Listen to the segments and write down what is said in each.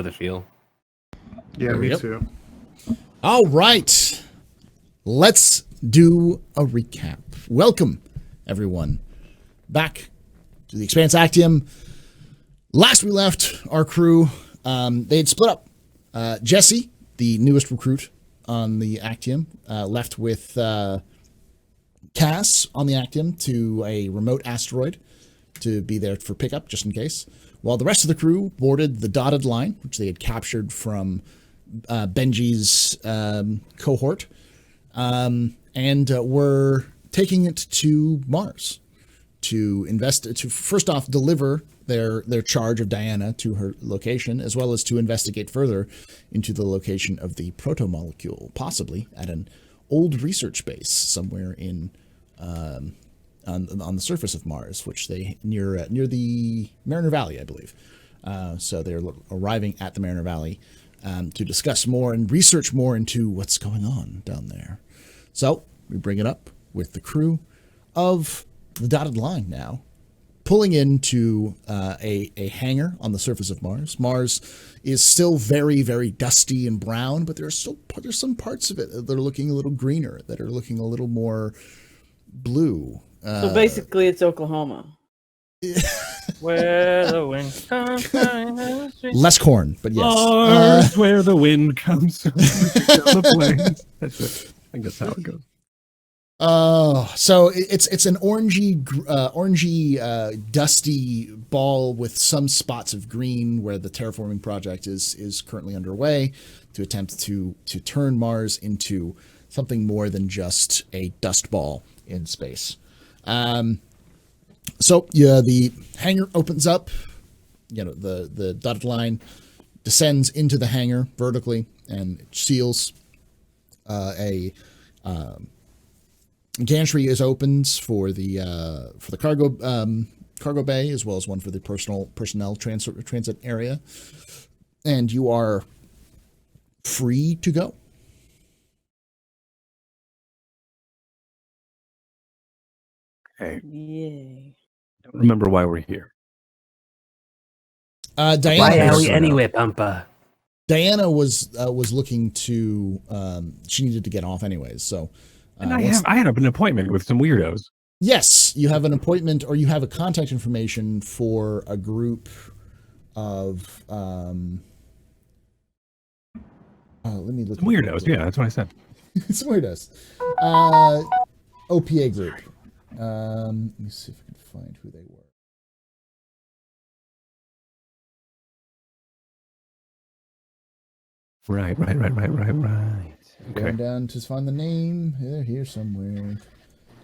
for the feel. Yeah, me too. All right. Let's do a recap. Welcome, everyone, back to the Expanse Actium. Last we left our crew, they had split up. Jesse, the newest recruit on the Actium, left with Cass on the Actium to a remote asteroid to be there for pickup, just in case, while the rest of the crew boarded the dotted line, which they had captured from Benji's cohort, and were taking it to Mars to first off deliver their charge of Diana to her location, as well as to investigate further into the location of the proto-molecule, possibly at an old research base somewhere in on the surface of Mars, which they near the Mariner Valley, I believe. So they're arriving at the Mariner Valley to discuss more and research more into what's going on down there. So we bring it up with the crew of the dotted line now, pulling into a hangar on the surface of Mars. Mars is still very, very dusty and brown, but there's some parts of it that are looking a little greener, that are looking a little more blue. So basically, it's Oklahoma. Where the wind comes. Less corn, but yes. Mars, where the wind comes from the plains. That's it. I think that's how it goes. So it's an orangey, dusty ball with some spots of green, where the terraforming project is currently underway to attempt to turn Mars into something more than just a dust ball in space. So yeah, the hangar opens up. You know, the dotted line descends into the hangar vertically and seals. A gantry is opened for the cargo bay, as well as one for the personnel transit area, and you are free to go. Okay. Yay. Don't remember why we're here. Diana. Why are we anyway, Pampa? Diana was looking to. She needed to get off anyways, so. And I had an appointment with some weirdos. Yes, you have an appointment, or you have a contact information for a group of. Let me look. Some weirdos. Yeah, that's what I said. Some weirdos. OPA group. Let me see if I can find who they were. Right. Okay. Going down to find the name. They're here somewhere.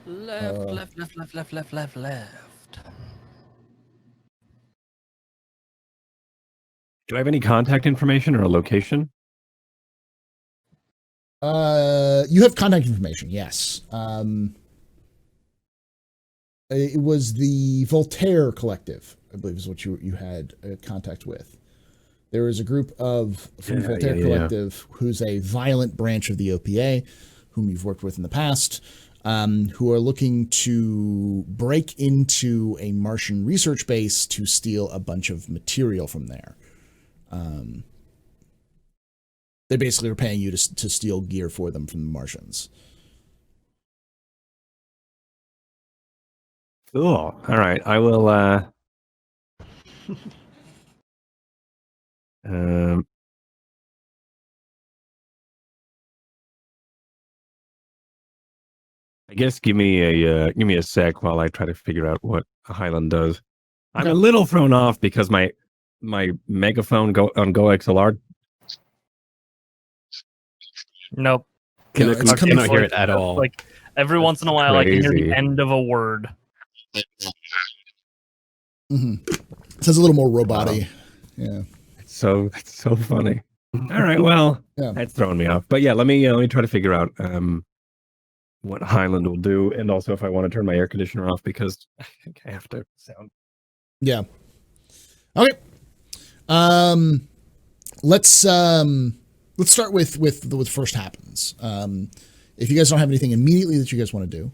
Left. Do I have any contact information or a location? You have contact information, yes. It was the Voltaire Collective, I believe is what you had contact with. There is a group from the Voltaire Collective, who's a violent branch of the OPA, whom you've worked with in the past, who are looking to break into a Martian research base to steal a bunch of material from there. They basically are paying you to steal gear for them from the Martians. Cool. All right. I will. I guess give me a sec while I try to figure out what a Highland does. I'm a little thrown off because my megaphone on Go XLR. Nope. I cannot hear it at all. Like every once in a while, I can hear the end of a word. Mm-hmm. It sounds a little more robot-y. Yeah. It's so funny. All right, well, that's throwing me off. But yeah, let me try to figure out what Highland will do, and also if I want to turn my air conditioner off because I think I have to sound. Yeah. Okay. Let's start with what first happens. If you guys don't have anything immediately that you guys want to do,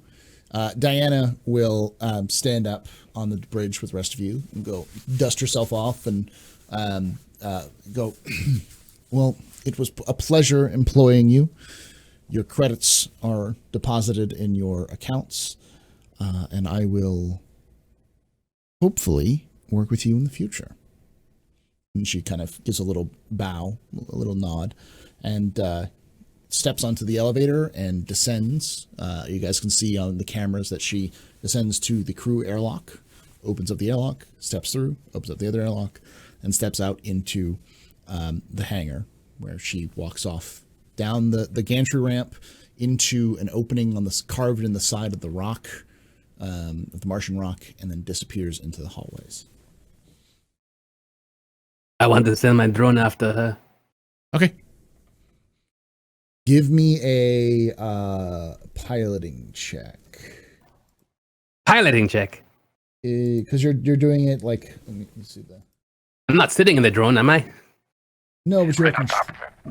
Diana will stand up on the bridge with the rest of you and go dust herself off and go, well, it was a pleasure employing you. Your credits are deposited in your accounts, and I will hopefully work with you in the future. And she kind of gives a little bow, a little nod, and steps onto the elevator and descends. You guys can see on the cameras that she descends to the crew airlock, opens up the airlock, steps through, opens up the other airlock, and steps out into the hangar, where she walks off down the gantry ramp into an opening on this carved in the side of the rock, of the Martian rock, and then disappears into the hallways. I want to send my drone after her. Okay. Give me a piloting check. Piloting check. Because you're doing it like, let me see that. I'm not sitting in the drone, am I? No, but you're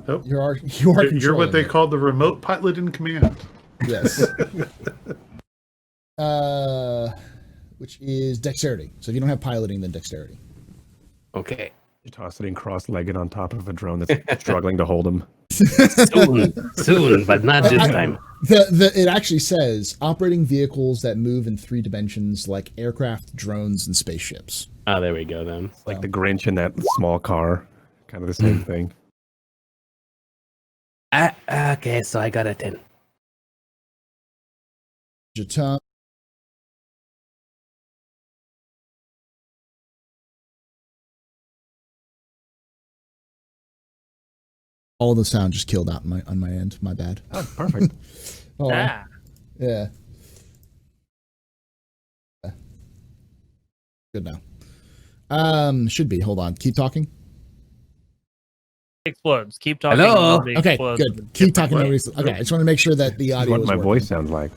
Nope. you're what they it. call the remote pilot in command. Yes. Which is dexterity. So if you don't have piloting, then dexterity. Okay. You toss it in cross-legged on top of a drone that's struggling to hold him. Soon, but not this time. It actually says operating vehicles that move in 3 dimensions like aircraft, drones, and spaceships. Oh, there we go then. Like the Grinch in that small car. Kind of the same thing. Okay, so I got a 10. Jatan. All the sound just killed out on my end. My bad. Oh, perfect. Oh, Ah. yeah. Good now. Should be. Hold on. Keep talking. Explodes. Keep talking. Hello? nobody Okay, explodes. good. Keep talking. Okay, I just want to make sure that the This is audio what is my working. voice sounds like.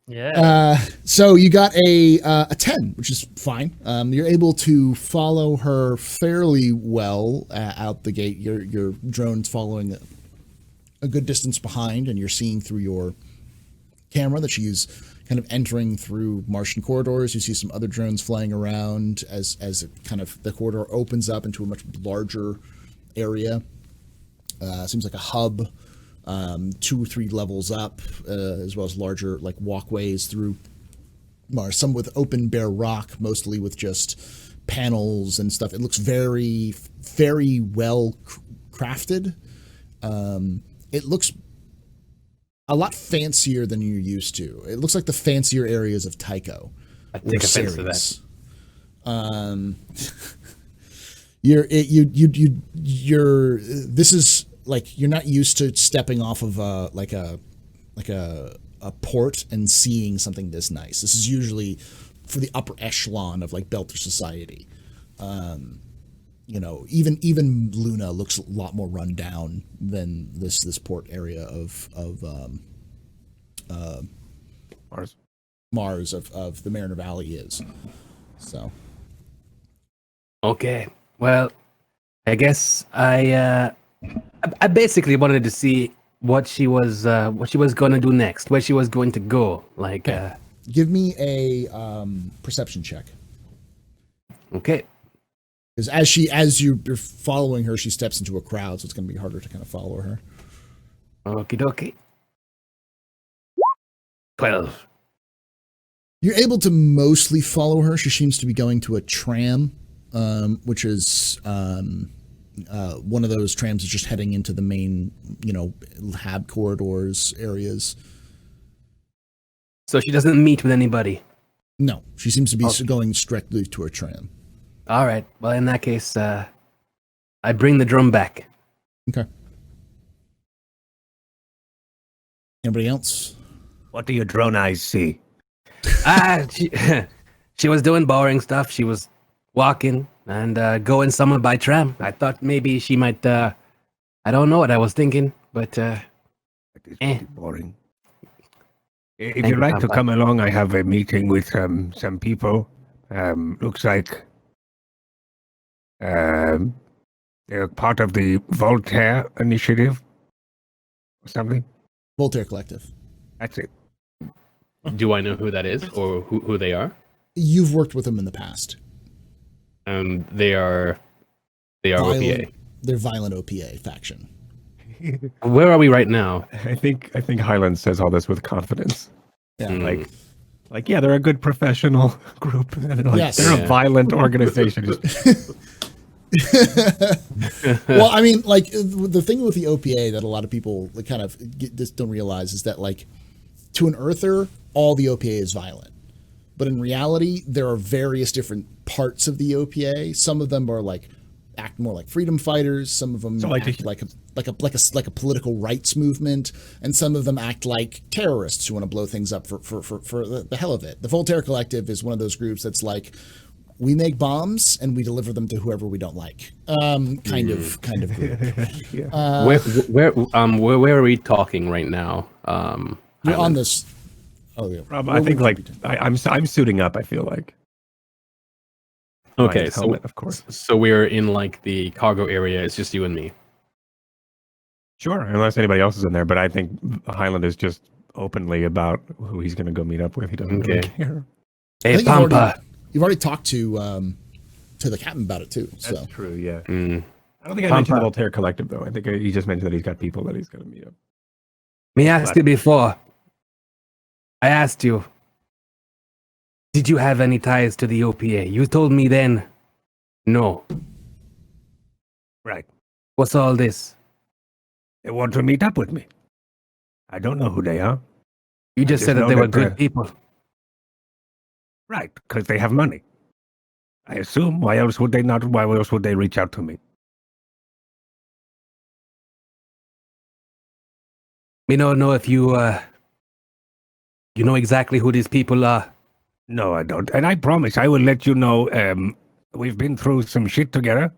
Yeah. So you got a 10, which is fine. You're able to follow her fairly well out the gate. Your drone's following a good distance behind, and you're seeing through your camera that she's kind of entering through Martian corridors. You see some other drones flying around as it kind of the corridor opens up into a much larger area. Seems like a hub. 2 or 3 levels up, as well as larger like walkways through Mars, some with open bare rock, mostly with just panels and stuff. It looks very, very well crafted. It looks a lot fancier than you're used to. It looks like the fancier areas of Tycho. I take offense to that. This is like you're not used to stepping off of a port and seeing something this nice. This is usually for the upper echelon of like Belter society. Even Luna looks a lot more run down than this port area of Mars of the Mariner Valley is. So Okay. Well, I guess I basically wanted to see what she was going to do next, where she was going to go. Like, give me a perception check. Okay. Because as you're following her, she steps into a crowd, so it's going to be harder to kind of follow her. Okie dokie. 12. You're able to mostly follow her. She seems to be going to a tram, which is one of those trams is just heading into the main, lab corridors areas. So she doesn't meet with anybody. No, she seems to be going directly to her tram. All right. Well, in that case, I bring the drum back. Okay. Anybody else? What do your drone eyes see? She was doing boring stuff. She was walking and going somewhere by tram. I thought maybe she might. I don't know what I was thinking, but That is pretty boring. If you'd like to come along, I have a meeting with some people. Looks like they're part of the Voltaire initiative or something. Voltaire Collective. That's it. Do I know who that is or who they are? You've worked with them in the past. They are Violent, OPA. they're violent OPA faction. Where are we right now? I think Highland says all this with confidence. Yeah. Like yeah, they're a good professional group. And Yes. they're Yeah. a violent organization. Well, I mean, like the thing with the OPA that a lot of people kind of just don't realize is that, like, to an Earther, all the OPA is violent, but in reality, there are various different parts of the OPA. Some of them are like act more like freedom fighters. Some of them act like a political rights movement, and some of them act like terrorists who want to blow things up for the hell of it. The Voltaire Collective is one of those groups that's like, we make bombs and we deliver them to whoever we don't like. Kind of group. Yeah. Where are we talking right now? You're on this. Oh yeah. I think I'm suiting up. I feel like. Okay, Minus helmet, of course. So we're in like the cargo area. It's just you and me. Sure, unless anybody else is in there. But I think Highland is just openly about who he's going to go meet up with. He doesn't really care. I Hey, think Pampa. you've already talked to the captain about it too. So That's true. Yeah. Mm. I don't think I mentioned the Voltaire Collective though. I think he just mentioned that he's got people that he's going to meet up. Me asked you before. I asked you, did you have any ties to the OPA? You told me then, no. Right. What's all this? They want to meet up with me. I don't know who they are. You just just said that know they were that good they're- people. Right, because they have money. I assume. Why else would they not? Why else would they reach out to me? Me don't know if you know exactly who these people are. No, I don't. And I promise I will let you know. We've been through some shit together,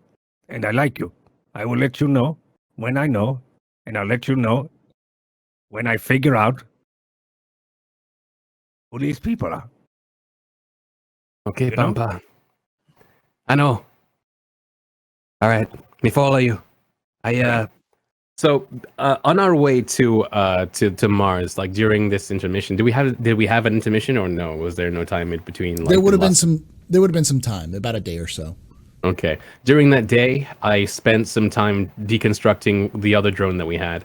and I like you. I will let you know when I know, and I'll let you know when I figure out who these people are. Okay, You know? Pampa. I know. All right, me follow you. So on our way to Mars, like during this intermission, did we have an intermission or no? Was there no time in between? Like, there would have been some time, about a day or so. Okay. During that day, I spent some time deconstructing the other drone that we had,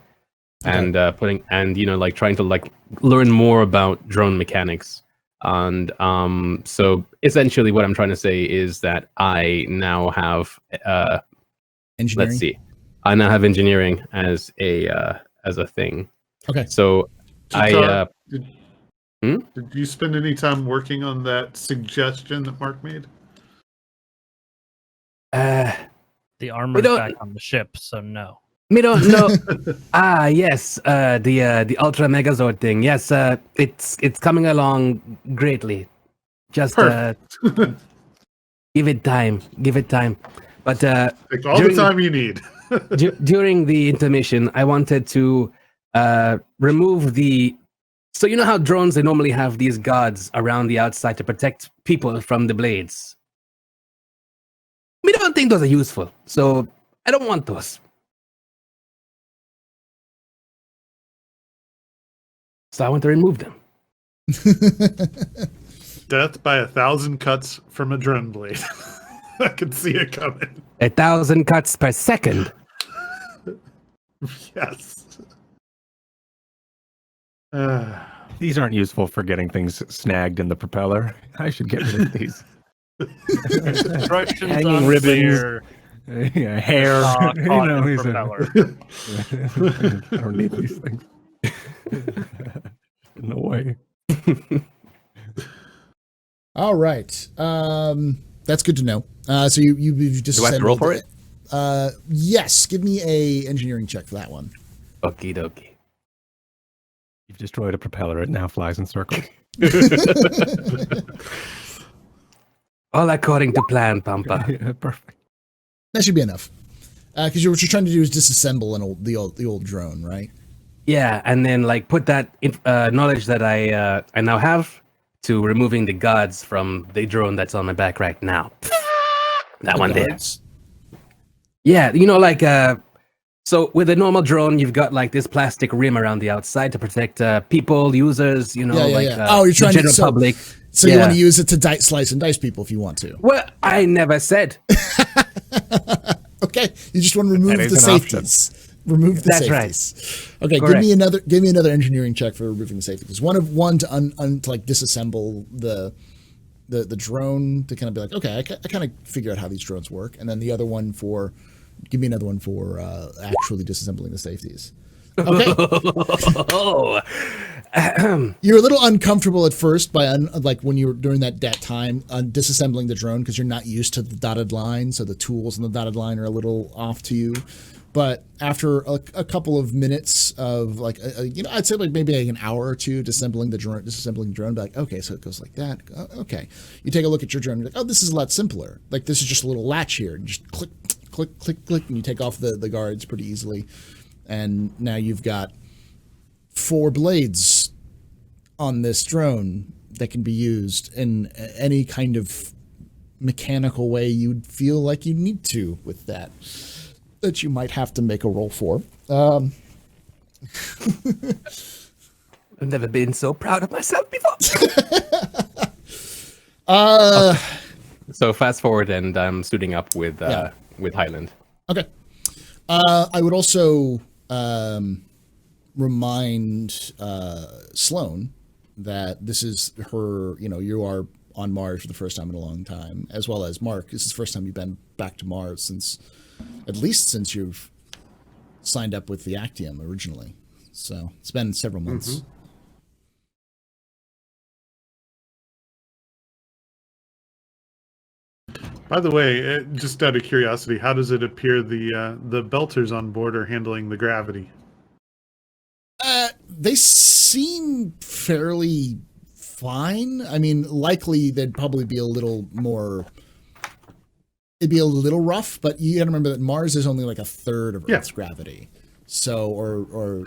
and trying to like learn more about drone mechanics. And so essentially, what I'm trying to say is that I now have Engineering. let's see. I now have engineering as a thing. Okay. So Jakar, Hmm? did you spend any time working on that suggestion that Mark made? The armor's don't- back on the ship, so no. me don't know. Yes, the Ultra Megazord thing. Yes, it's coming along greatly. Just give it time. Give it time. But Take all during the time you need. during the intermission, I wanted to remove the. So you know how drones, they normally have these guards around the outside to protect people from the blades. We don't think those are useful, so I don't want those. So I want to remove them. Death by 1,000 cuts from a drone blade. I can see it coming. 1,000 cuts per second. Yes. These aren't useful for getting things snagged in the propeller. I should get rid of these. Instructions Hanging on ribbons. clear, Yeah, hair. caught in these propeller. I don't need these things. No way. All right. That's good to know. So you've just Do I have to roll for it? Yes. Give me a engineering check for that one. Okie dokie. You've destroyed a propeller. It now flies in circles. All according to plan, Pampa. Yeah, perfect. That should be enough. Because what you're trying to do is disassemble the old drone, right? Yeah, and then like put that knowledge that I now have to removing the guards from the drone that's on my back right now. That one there. Guards. Yeah, you know, like So with a normal drone, you've got like this plastic rim around the outside to protect people, users, you know, you're trying the general to public. So you want to use it to slice and dice people if you want to. Well, I never said. Okay, you just want to remove the safeties. Remove the safeties. Right. Okay, Correct. give me another engineering check for removing the safeties. One to like disassemble the drone to kind of be like, okay, I kind of figure out how these drones work, and then the other one give me another one for actually disassembling the safeties. Okay. You're a little uncomfortable at first by like when you're during that time disassembling the drone because you're not used to the dotted line, so the tools in the dotted line are a little off to you. But after a couple of minutes of like, I'd say like maybe like an hour or two disassembling the drone, be like, okay, so it goes like that. Okay. You take a look at your drone, you're like, oh, this is a lot simpler. Like this is just a little latch here. You just click, click, click, click, and you take off the guards pretty easily. And now you've got 4 blades on this drone that can be used in any kind of mechanical way you'd feel like you need to with that you might have to make a roll for. I've never been so proud of myself before. So fast forward, and I'm suiting up with Highland. Okay. I would also remind Sloane that this is her. You are on Mars for the first time in a long time, as well as Mark. This is the first time you've been back to Mars since you've signed up with the Actium originally. So it's been several months. By the way, just out of curiosity, how does it appear the belters on board are handling the gravity? They seem fairly fine. I mean, likely they'd probably be a little more. It'd be a little rough, but you got to remember that Mars is only like a third of Earth's gravity, so or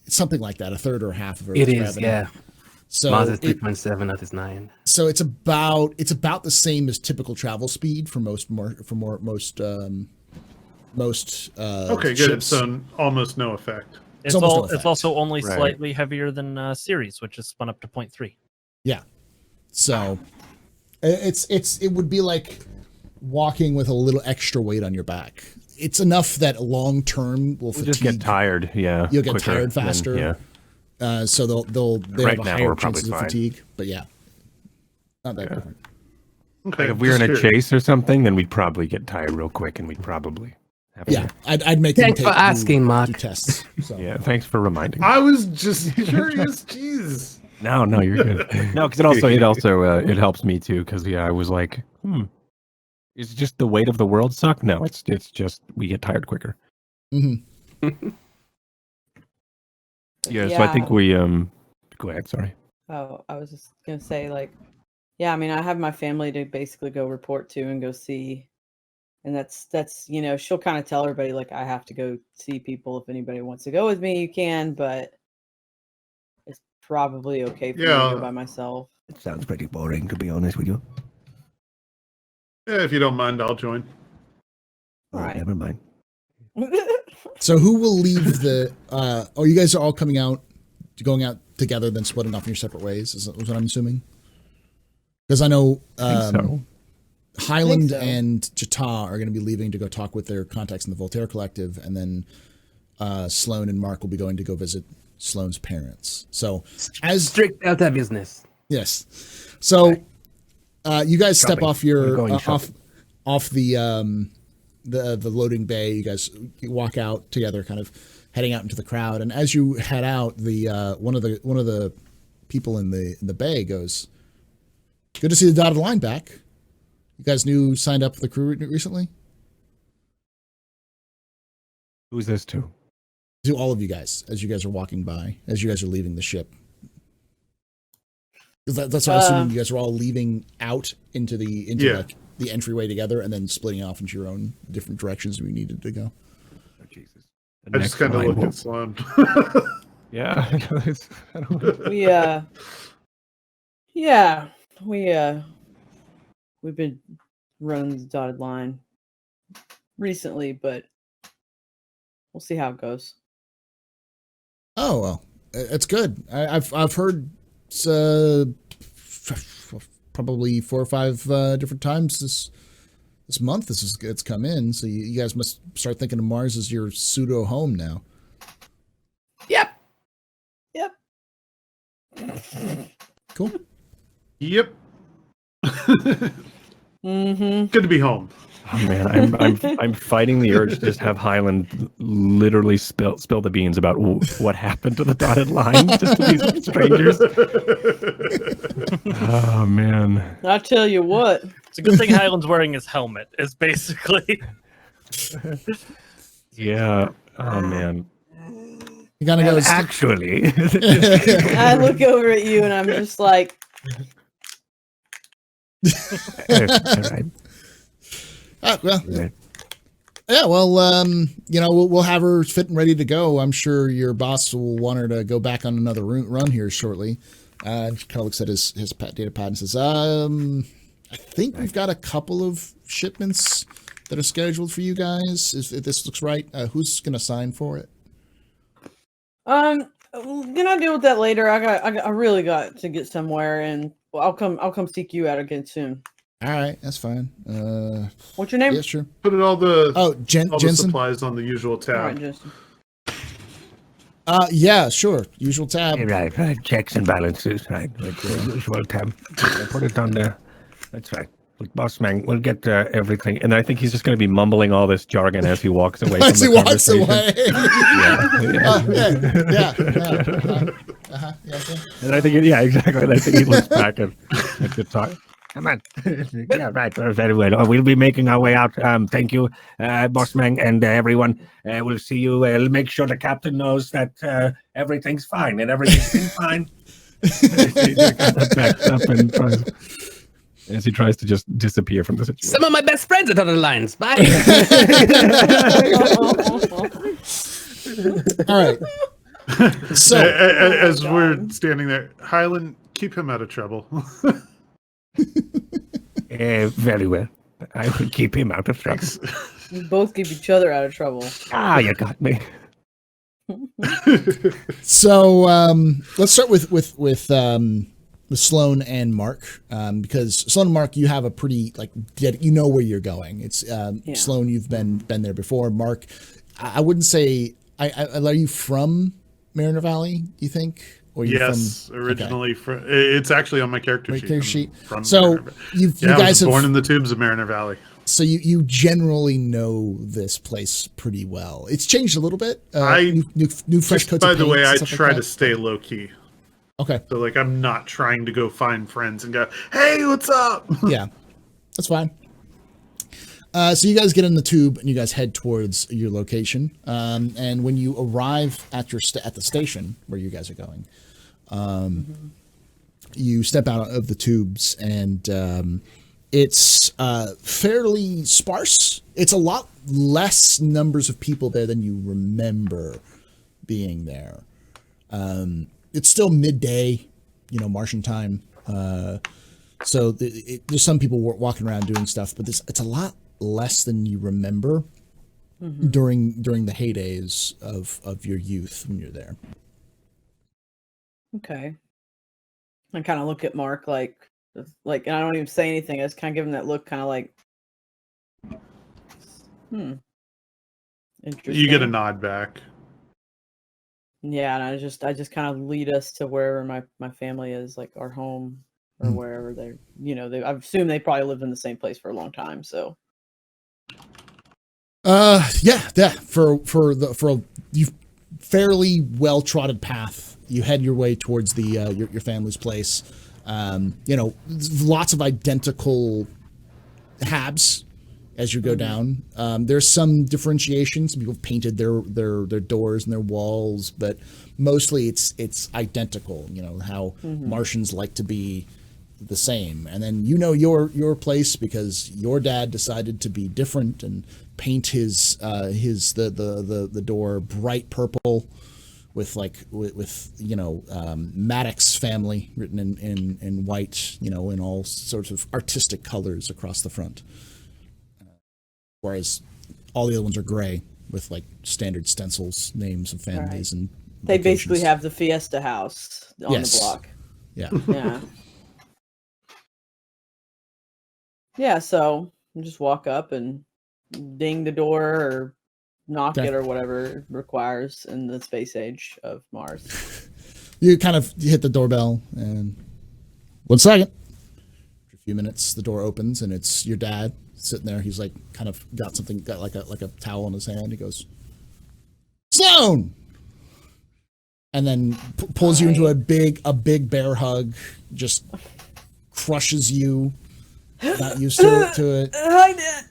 something like that, a third or half of Earth's gravity. It is, yeah. So Mars is 3.7, Earth is 9. So it's about the same as typical travel speed for most okay, good. ships. So almost no effect. It's also only slightly heavier than Ceres, which is spun up to 0.3. Yeah. So it would be like walking with a little extra weight on your back. It's enough that long term will fatigue. Just get tired. Yeah, you'll get tired faster. So they have a higher chance of fatigue. But yeah, not that different. Okay, like if we were in a chase or something, then we'd probably get tired real quick, and we'd probably have I'd make thanks for asking, Mark. Do tests. So. Yeah, thanks for reminding me. I was just curious. Jeez. No, you're good. No, because it helps me too. Because I was like, is it just the weight of the world suck? No, it's just we get tired quicker. Mm-hmm. So I think we go ahead. Sorry. Oh, I was just gonna say I mean, I have my family to basically go report to and go see, and that's she'll kind of tell everybody like I have to go see people. If anybody wants to go with me, you can, but it's probably okay for me to go by myself. It sounds pretty boring, to be honest with you. Yeah, if you don't mind, I'll join. All right. Never mind. So who will leave the? You guys are all going out together, then splitting off in your separate ways. Is what I'm assuming. Because I know Highland and Jata are going to be leaving to go talk with their contacts in the Voltaire Collective, and then Sloane and Mark will be going to go visit Sloane's parents. So as strict out that business. Yes. So you guys step off your off the loading bay. You guys walk out together, kind of heading out into the crowd. And as you head out, the one of the people in the bay goes, "Good to see the dotted line back. You guys signed up for the crew recently?" Who's this to? To all of you guys, as you guys are walking by, as you guys are leaving the ship. That's what I'm assuming you guys are all leaving out into the entryway together, and then splitting off into your own different directions we needed to go. Oh, Jesus. I just kind of look at Sloan. Yeah. We've been running the dotted line recently, but we'll see how it goes. Oh well, it's good. I've heard probably 4 or 5 different times this month. It's come in, so you guys must start thinking of Mars as your pseudo home now. Yep. Yep. Cool. Yep. Mm-hmm. Good to be home. Oh man, I'm fighting the urge to just have Highland literally spill the beans about what happened to the dotted line just to these strangers. Oh man. I tell you what. It's a good thing Highland's wearing his helmet. Is basically. Yeah. Oh man. You gotta go. Actually. I look over at you and I'm just like. All right. Well, yeah. Well, we'll have her fit and ready to go. I'm sure your boss will want her to go back on another run here shortly. She kind of looks at his data pad and says, "I think we've got a couple of shipments that are scheduled for you guys. If this looks right, who's gonna sign for it?" Can I deal with that later? I really got to get somewhere, and I'll come seek you out again soon. All right, that's fine. What's your name? Yeah, sure. Put all the Jensen. supplies on the usual tab. All right, Jensen. Yeah, sure. Usual tab. Right. Checks and balances. Right. Usual tab. Put it on there. That's right. Boss man, we'll get everything. And I think he's just going to be mumbling all this jargon as he walks away. As he walks away. Yeah. And I think, exactly. And I think he looks back at the talk. Come on. Yeah, right. Very well. We'll be making our way out. Thank you, Bossman, and everyone. We'll see you. Make sure the captain knows that everything's fine, and everything's been fine. Backs up and as he tries to just disappear from the situation. Some of my best friends are on the lines. Bye. All right. So as we're standing there, Highland, keep him out of trouble. Very well. I will keep him out of trouble. We both keep each other out of trouble. You got me. So let's start with Sloan and Mark, because Sloan and Mark, you have a pretty you know where you're going. It's Sloan, you've been there before. Mark, I wouldn't say. Are you from Mariner Valley? You think? Or yes, originally from. It's actually on my character sheet. So you guys have born in the tubes of Mariner Valley. So you generally know this place pretty well. It's changed a little bit. New fresh coats. By the way, I try to stay low key. Okay. So I'm not trying to go find friends and go, "Hey, what's up?" Yeah, that's fine. So you guys get in the tube and you guys head towards your location. And when you arrive at the station where you guys are going, you step out of the tubes and it's fairly sparse. It's a lot less numbers of people there than you remember being there. It's still midday, Martian time. So there's some people walking around doing stuff, but it's a lot less than you remember during the heydays of your youth when you're there. Okay. I kind of look at Mark and I don't even say anything. I just kind of give him that look, kind of like, interesting. You get a nod back. Yeah, and I just kind of lead us to wherever my family is, like our home or wherever they're. I assume they probably lived in the same place for a long time. So. Yeah. For you fairly well trodden path, you head your way towards the your family's place. Lots of identical habs as you go down. There's some differentiation. Some people have painted their doors and their walls, but mostly it's identical. How Martians like to be the same. And then your place because your dad decided to be different and paint his the door bright purple with Maddox family written in white, in all sorts of artistic colors across the front. Whereas all the other ones are gray. with like standard stencils, names of families, and they basically locations. have the Fiesta house on the block. Yeah. Yeah. Yeah, so you just walk up and ding the door or knock it or whatever it requires in the space age of Mars. You hit the doorbell and 1 second. For a few minutes, the door opens and it's your dad sitting there. He's like got like a towel in his hand. He goes, Sloan! And then pulls you into a big bear hug, just crushes you. Not used to it. Hi, Dad.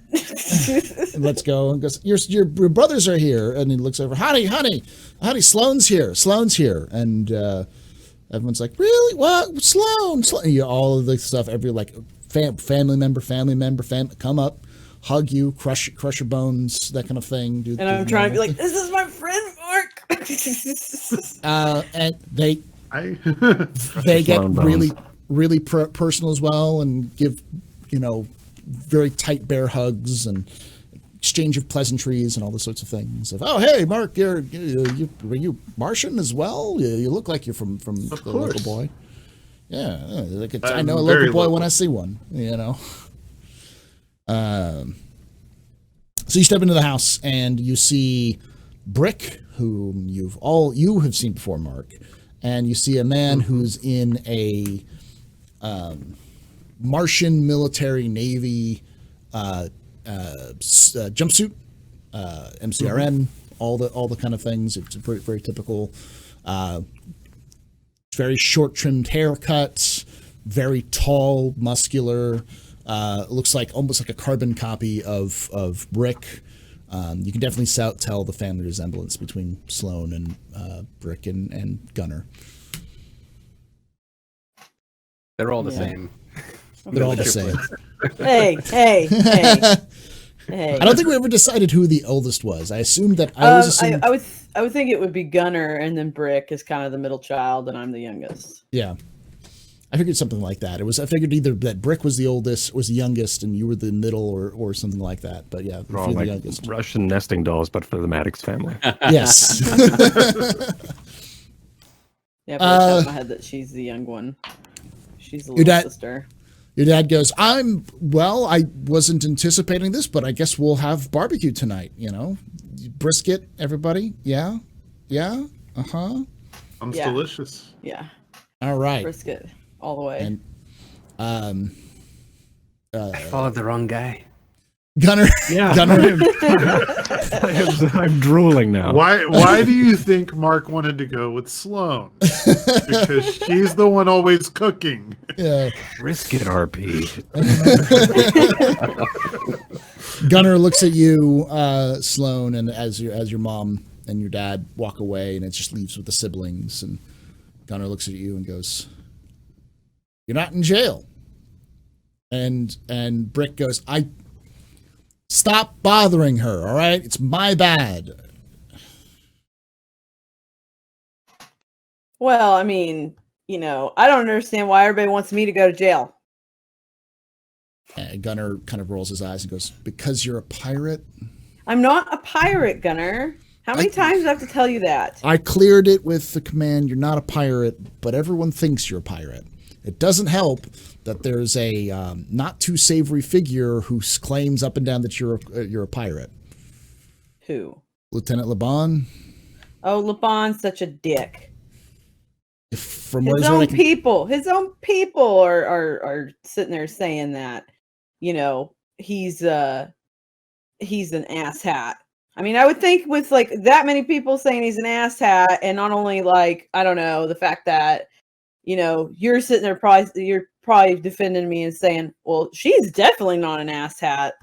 Let's go. And goes, your brothers are here. And he looks over. Honey, Sloan's here. And everyone's like, really? What? Sloan. All of the stuff. Every like family member, come up, hug you, crush your bones, that kind of thing. I'm trying to be like, this is my friend Mark. And they get really personal as well, and give very tight bear hugs and exchange of pleasantries and all those sorts of things. Oh, hey, Mark, are you Martian as well? You look like you're from the local boy. Yeah, I know a local boy when I see one. So you step into the house and you see Brick, whom you have seen before, Mark, and you see a man who's in a Martian military navy jumpsuit, MCRN, all the kind of things. It's very, very typical. Very short trimmed haircut, very tall, muscular. Looks like almost like a carbon copy of Brick. You can definitely tell the family resemblance between Sloan and Brick and Gunner. They're all the same. They're all the same. Hey. I don't think we ever decided who the oldest was. I assumed that I would think it would be Gunner, and then Brick is kind of the middle child, and I'm the youngest. Yeah. I figured something like that. I figured either that Brick was the oldest, was the youngest, and you were the middle, or something like that. But yeah, you're the youngest. Russian nesting dolls, but for the Maddox family. Yes. Yeah, but I in my head that she's the young one. She's the little sister. Your dad goes, I wasn't anticipating this, but I guess we'll have barbecue tonight, Brisket, everybody? Yeah? Uh-huh. Sounds delicious. Yeah. All right. Brisket, all the way. And, I followed the wrong guy. Gunner. Yeah. Gunner. I'm drooling now. Why do you think Mark wanted to go with Sloan? Because she's the one always cooking. Yeah. Brisket RP. Gunner looks at you, Sloan, and as your mom and your dad walk away, and it just leaves with the siblings. And Gunner looks at you and goes, "You're not in jail." And Brick goes, Stop bothering her, all right? It's my bad. Well, I mean, I don't understand why everybody wants me to go to jail. And Gunner kind of rolls his eyes and goes, because you're a pirate? I'm not a pirate, Gunner. How many times do I have to tell you that? I cleared it with the command, you're not a pirate, but everyone thinks you're a pirate. It doesn't help that there's a not too savory figure who claims up and down that you're a pirate. Who? Lieutenant Laban. Oh, Laban's such a dick. His own people are sitting there saying that, he's an asshat. I mean, I would think with like that many people saying he's an asshat, and not only like, I don't know, the fact that you're sitting there you're probably defending me and saying, well, she's definitely not an asshat.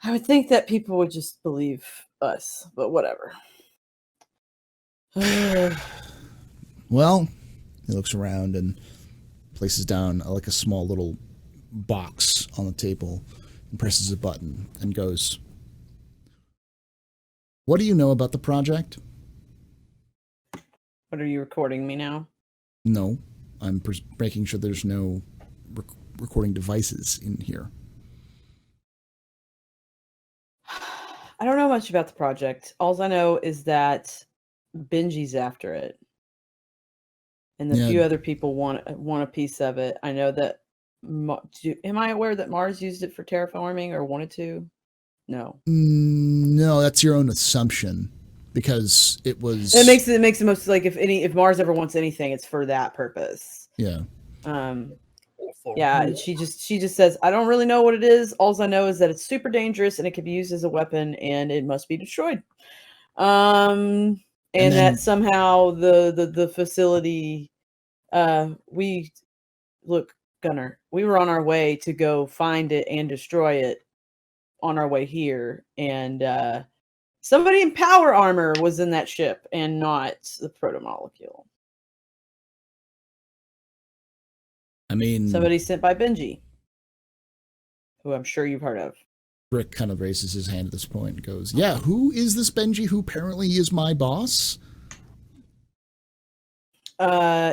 I would think that people would just believe us, but whatever. Well, he looks around and places down like a small little box on the table and presses a button and goes, what do you know about the project? What, are you recording me now? No, I'm making sure there's no recording devices in here. I don't know much about the project. All I know is that Benji's after it, and the few other people want a piece of it. I know that. Am I aware that Mars used it for terraforming or wanted to? No. No, that's your own assumption because it was. It makes the most like if Mars ever wants anything, it's for that purpose. Yeah. Yeah. She just says, I don't really know what it is. All I know is that it's super dangerous and it can be used as a weapon and it must be destroyed. And then, that somehow the facility. We look, Gunner. We were on our way to go find it and destroy it. On our way here, and somebody in power armor was in that ship and not the proto-molecule. I mean, somebody sent by Benji, who I'm sure you've heard of. Rick kind of raises his hand at this point and goes, yeah, who is this Benji who apparently is my boss?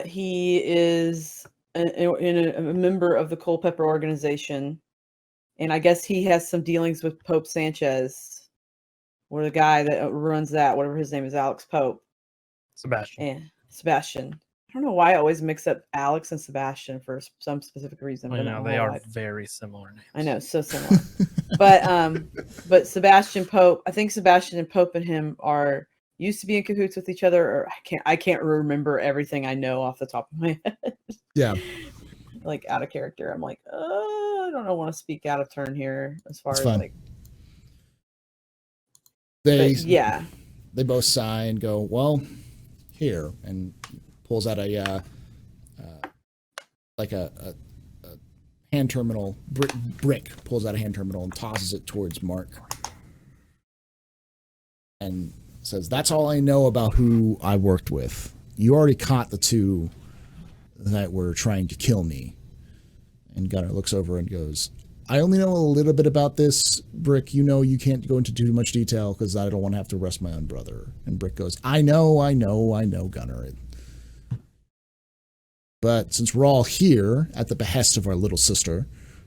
He is a member of the Culpeper organization. And I guess he has some dealings with Pope Sanchez, or the guy that runs that, whatever his name is, Alex Pope. Sebastian. And Sebastian. I don't know why I always mix up Alex and Sebastian for some specific reason. I know they are very similar names. I know, so similar. but Sebastian Pope, I think Sebastian and Pope and him used to be in cahoots with each other, or I can't remember everything I know off the top of my head. Yeah. Like out of character. I'm like, I don't want to speak out of turn here as far as fine. like they both sigh and go, well, here, and pulls out a hand terminal brick, pulls out a hand terminal and tosses it towards Mark and says, that's all I know about who I worked with. You already caught the two that were trying to kill me. And Gunnar looks over and goes, I only know a little bit about this, Brick. You know you can't go into too much detail because I don't want to have to arrest my own brother. And Brick goes, I know, Gunnar. But since we're all here at the behest of our little sister,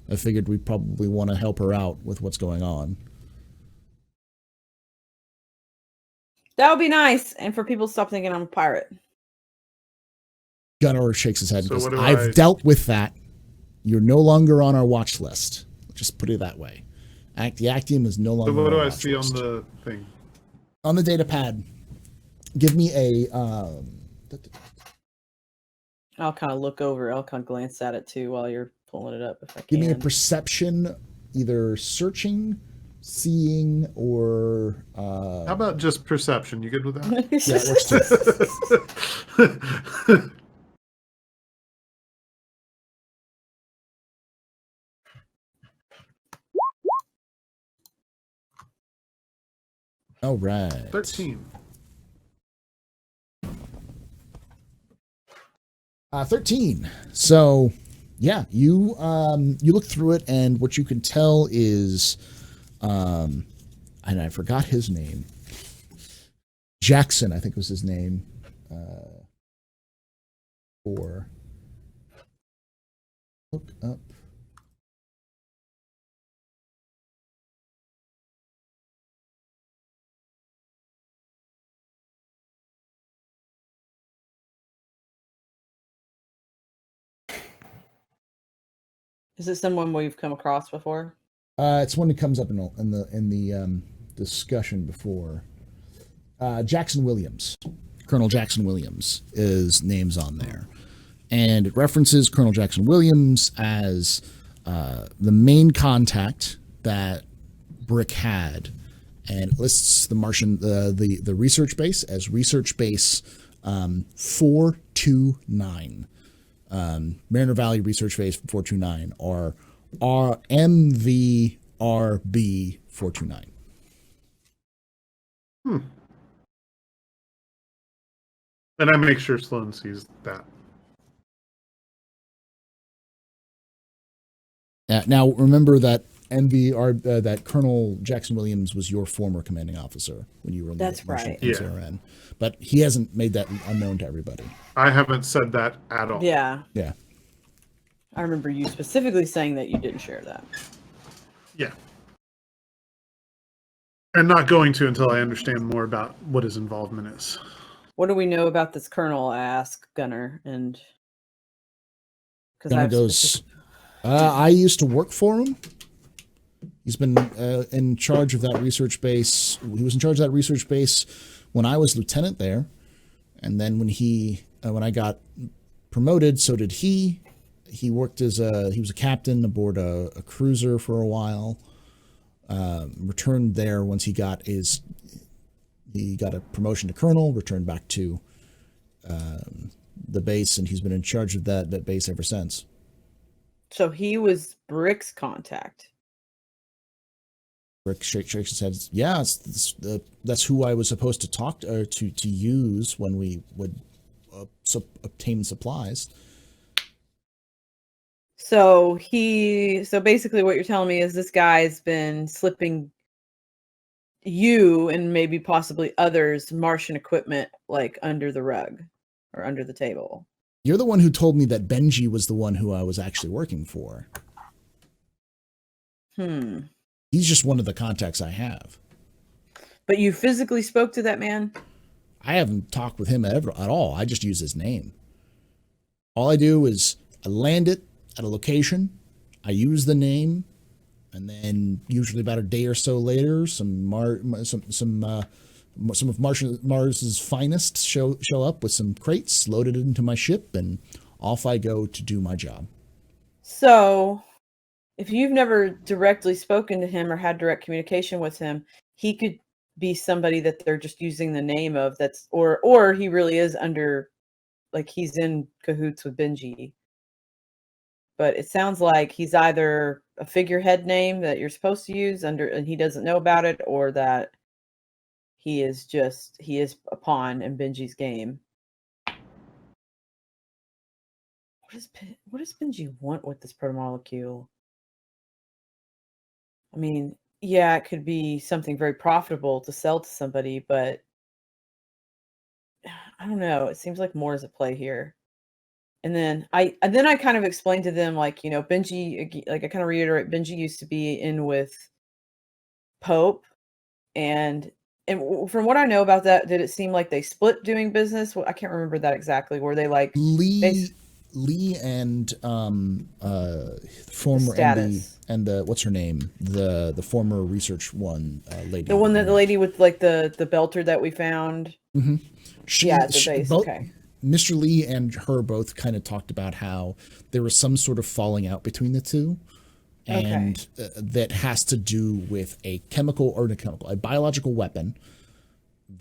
I figured we probably want to help her out with what's going on. That would be nice. And for people to stop thinking I'm a pirate. Gunnar shakes his head and goes, I've dealt with that. You're no longer on our watch list. Just put it that way. The Actium is no longer on our watch list. So what do I see on the thing? On the data pad, give me a... I'll kind of look over. I'll kind of glance at it too while you're pulling it up if I can. Give me a perception, either searching, seeing, or... How about just perception? You good with that? Yeah, it works too. All right. 13. 13. So, yeah, you look through it, and what you can tell is, and I forgot his name. Jackson, I think was his name. Look up. Is it someone we've come across before? It's one that comes up in the discussion before. Jackson Williams, Colonel Jackson Williams, is names on there, and it references Colonel Jackson Williams as the main contact that Brick had, and lists the Martian the research base as research base 429. Mariner Valley Research Base 429 or MVRB 429. And I make sure Sloan sees that. Now remember that that Colonel Jackson Williams was your former commanding officer when you were in the Martian MCRN. But he hasn't made that unknown to everybody. I haven't said that at all. Yeah. Yeah. I remember you specifically saying that you didn't share that. Yeah. And not going to until I understand more about what his involvement is. What do we know about this colonel? I ask Gunner, and Gunner goes, I used to work for him. He's been in charge of that research base. He was in charge of that research base when I was lieutenant there, and then when I got promoted, so did he. He worked he was a captain aboard a cruiser for a while. Returned there once he got a promotion to colonel. Returned back to the base, and he's been in charge of that base ever since. So he was Brick's contact. Rick shakes his head. Yeah, that's who I was supposed to talk to use when we would obtain supplies. So basically what you're telling me is this guy's been slipping you and maybe possibly others Martian equipment like under the rug or under the table. You're the one who told me that Benji was the one who I was actually working for. He's just one of the contacts I have. But you physically spoke to that man? I haven't talked with him at all. I just use his name. All I do is I land it at a location, I use the name, and then usually about a day or so later, some of Mars's finest show up with some crates loaded into my ship, and off I go to do my job. So, if you've never directly spoken to him or had direct communication with him, he could be somebody that they're just using the name of. Or he really is under, like he's in cahoots with Benji. But it sounds like he's either a figurehead name that you're supposed to use and he doesn't know about it, or that he is a pawn in Benji's game. What does Benji want with this protomolecule? I mean, yeah, it could be something very profitable to sell to somebody, but I don't know. It seems like more is at play here. And then I kind of explained to them, like, Benji, like I kind of reiterate, Benji used to be in with Pope, and from what I know about that, did it seem like they split doing business? Well, I can't remember that exactly. Were they like Lee and former and the what's her name, the former research lady, the one that the lady with like the belter that we found. Mm-hmm. The base. Okay. Mr. Lee and her both kind of talked about how there was some sort of falling out between the two, and that has to do with a biological weapon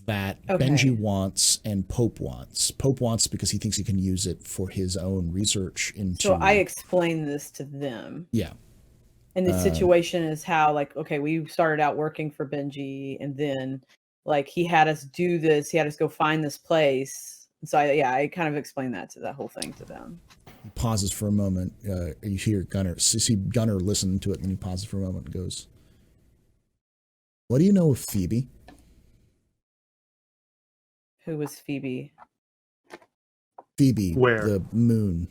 that Benji wants and Pope wants. Pope wants because he thinks he can use it for his own research into. So I explained this to them. Yeah. And the situation is how, like, okay, we started out working for Benji, and then like he had us do this, he had us go find this place. So I kind of explained that whole thing to them. He pauses for a moment. You hear Gunner listen to it, and then he pauses for a moment and goes, "What do you know of Phoebe?" Who was Phoebe? Phoebe, where? The moon.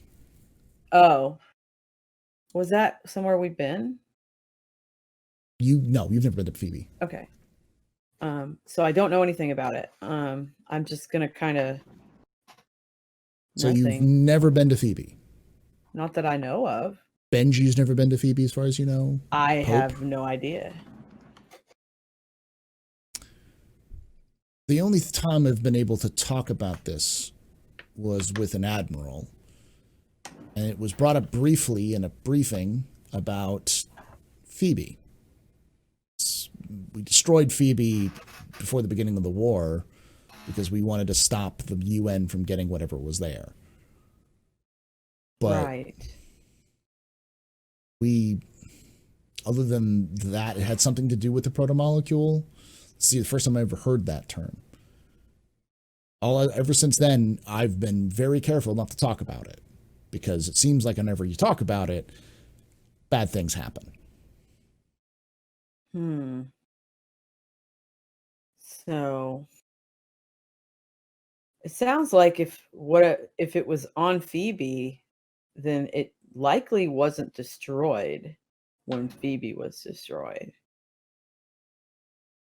Oh, was that somewhere we've been? You've never been to Phoebe. Okay. So I don't know anything about it. I'm just gonna kind of. So you've never been to Phoebe? Not that I know of. Benji's never been to Phoebe, as far as you know? I have no idea. The only time I've been able to talk about this was with an admiral. And it was brought up briefly in a briefing about Phoebe. We destroyed Phoebe before the beginning of the war because we wanted to stop the UN from getting whatever was there. But other than that, it had something to do with the protomolecule. See, the first time I ever heard that term. Ever since then, I've been very careful not to talk about it, because it seems like whenever you talk about it, bad things happen. So it sounds like if it was on Phoebe, then it likely wasn't destroyed when Phoebe was destroyed.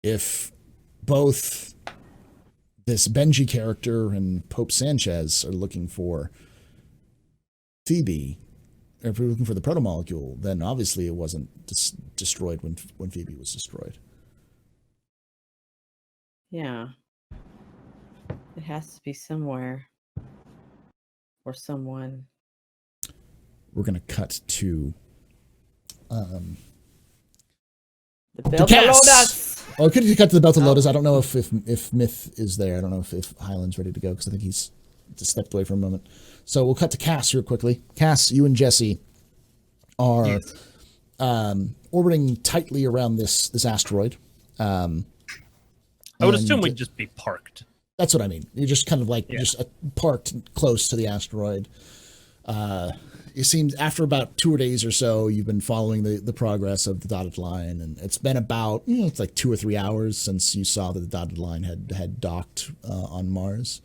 if both this Benji character and Pope Sanchez are looking for Phoebe, or if we're looking for the protomolecule, then obviously it wasn't destroyed when Phoebe was destroyed. Yeah. It has to be somewhere. Or someone. We're going to cut to the Belt of Lotus. Oh, could you cut to the Belt of Lotus? I don't know if Myth is there. I don't know if Highland's ready to go because I think he's just stepped away for a moment. So we'll cut to Cass real quickly. Cass, you and Jesse are orbiting tightly around this asteroid. I would assume we'd just be parked. That's what I mean. You're just kind of like just parked close to the asteroid. It seems after about 2 days or so, you've been following the progress of the dotted line, and it's been about it's like 2 or 3 hours since you saw that the dotted line had docked on Mars.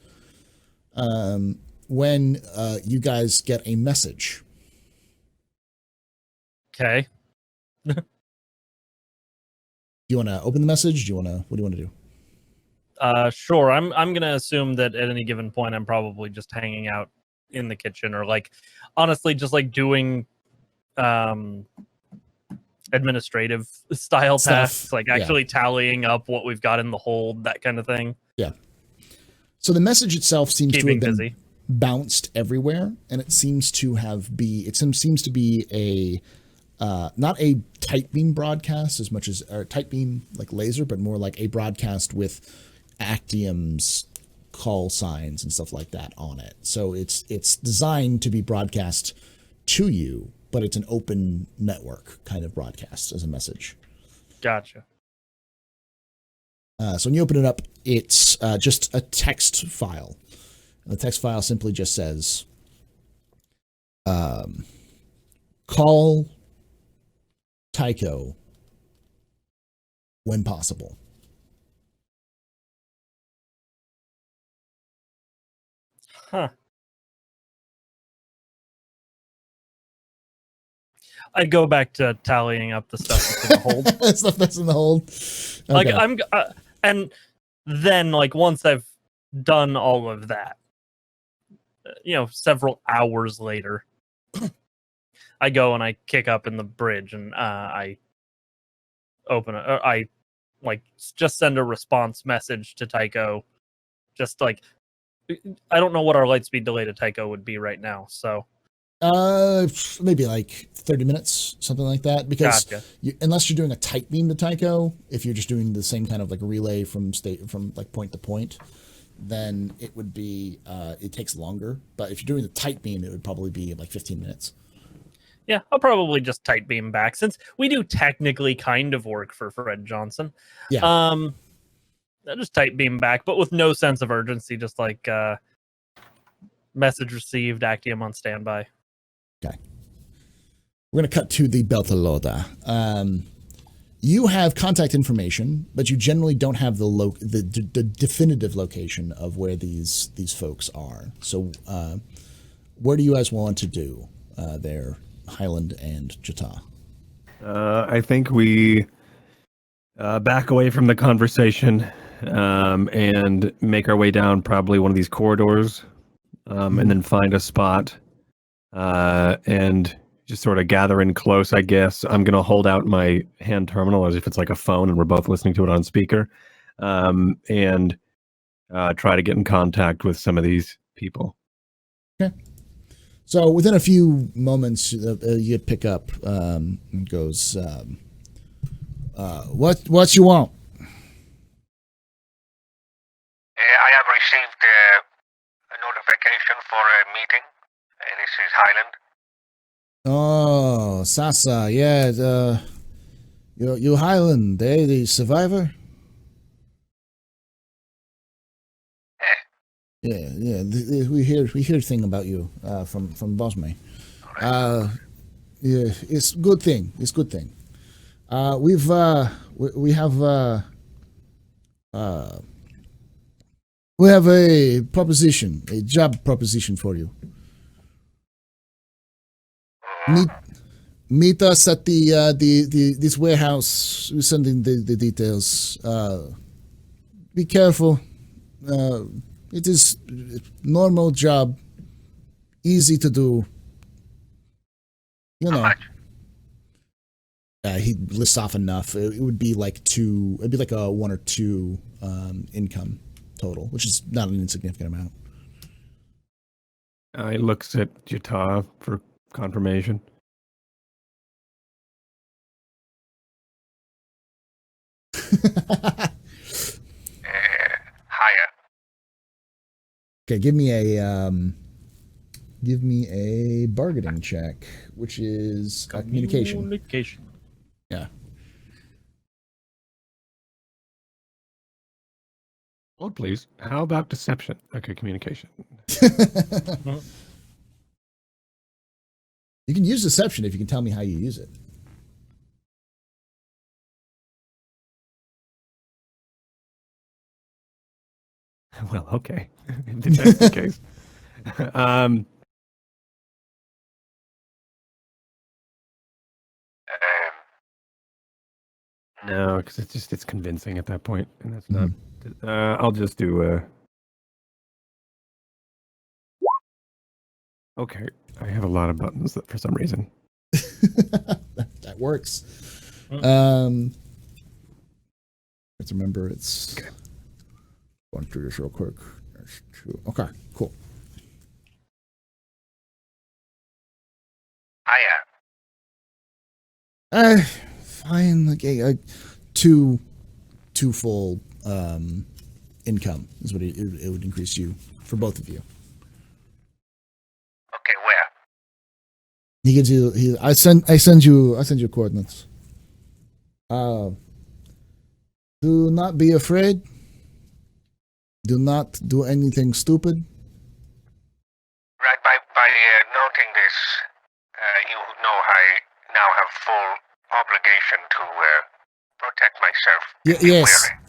When you guys get a message. Okay. Do you want to open the message? What do you want to do? Sure. I'm gonna assume that at any given point I'm probably just hanging out in the kitchen, or like honestly just like doing administrative style tasks, like actually tallying up what we've got in the hold, that kind of thing. Yeah. So the message itself seems to have been busy. Bounced everywhere, and it seems to be a not a tight beam broadcast as much as or tight beam like laser, but more like a broadcast with Actium's call signs and stuff like that on it. So it's designed to be broadcast to you, but it's an open network kind of broadcast as a message. Gotcha. So when you open it up, it's just a text file. And the text file simply just says, call Tycho when possible. Huh. I'd go back to tallying up the stuff that's in the hold. Stuff that's in the hold. Okay. Like and then like once I've done all of that, several hours later, I go and I kick up in the bridge and I open it. I like just send a response message to Tycho, just like. I don't know what our light speed delay to Tycho would be right now, so maybe like 30 minutes, something like that. Because unless you're doing a tight beam to Tycho, if you're just doing the same kind of like relay from like point to point, then it would be it takes longer. But if you're doing the tight beam, it would probably be like 15 minutes. Yeah, I'll probably just tight beam back since we do technically kind of work for Fred Johnson. Yeah. I'll just tight beam back, but with no sense of urgency, just like message received, Actium on standby. Okay. We're going to cut to the Beltalowda. You have contact information, but you generally don't have the definitive location of where these folks are. So where do you guys want to do there, Highland and Jata? I think we back away from the conversation and make our way down probably one of these corridors and then find a spot and just sort of gather in close, I guess. I'm going to hold out my hand terminal as if it's like a phone and we're both listening to it on speaker and try to get in contact with some of these people. Okay. So within a few moments, you pick up and goes, what you want? I have received a notification for a meeting. This is Highland. Oh, Sasa, yeah. You Highland, the survivor? Yeah. We hear thing about you from Bosme. Right. Yeah, it's good thing. We have a proposition, a job proposition for you. Meet us at this warehouse. We're sending the details. Be careful. It is a normal job, easy to do. You How know. much? He lists off enough. It would be like two. It'd be like a 1 or 2 income total, which is not an insignificant amount. He looks at Jata for confirmation. Higher. Okay, give me a bargaining check, which is communication. Communication. Yeah. Hold, please. How about deception? Okay, communication. You can use deception if you can tell me how you use it. Well, okay. If that's the case. No, because it's convincing at that point, and that's not. I'll just do. Okay, I have a lot of buttons that for some reason. That works. Let's remember it's. Okay. Going through this real quick. Okay, cool. Higher. Fine. Like a two-fold income is what it would increase you for both of you. Okay, where? He gives you. I send you coordinates. Do not be afraid. Do not do anything stupid. Right, by noting this, you know I now have full obligation to protect myself.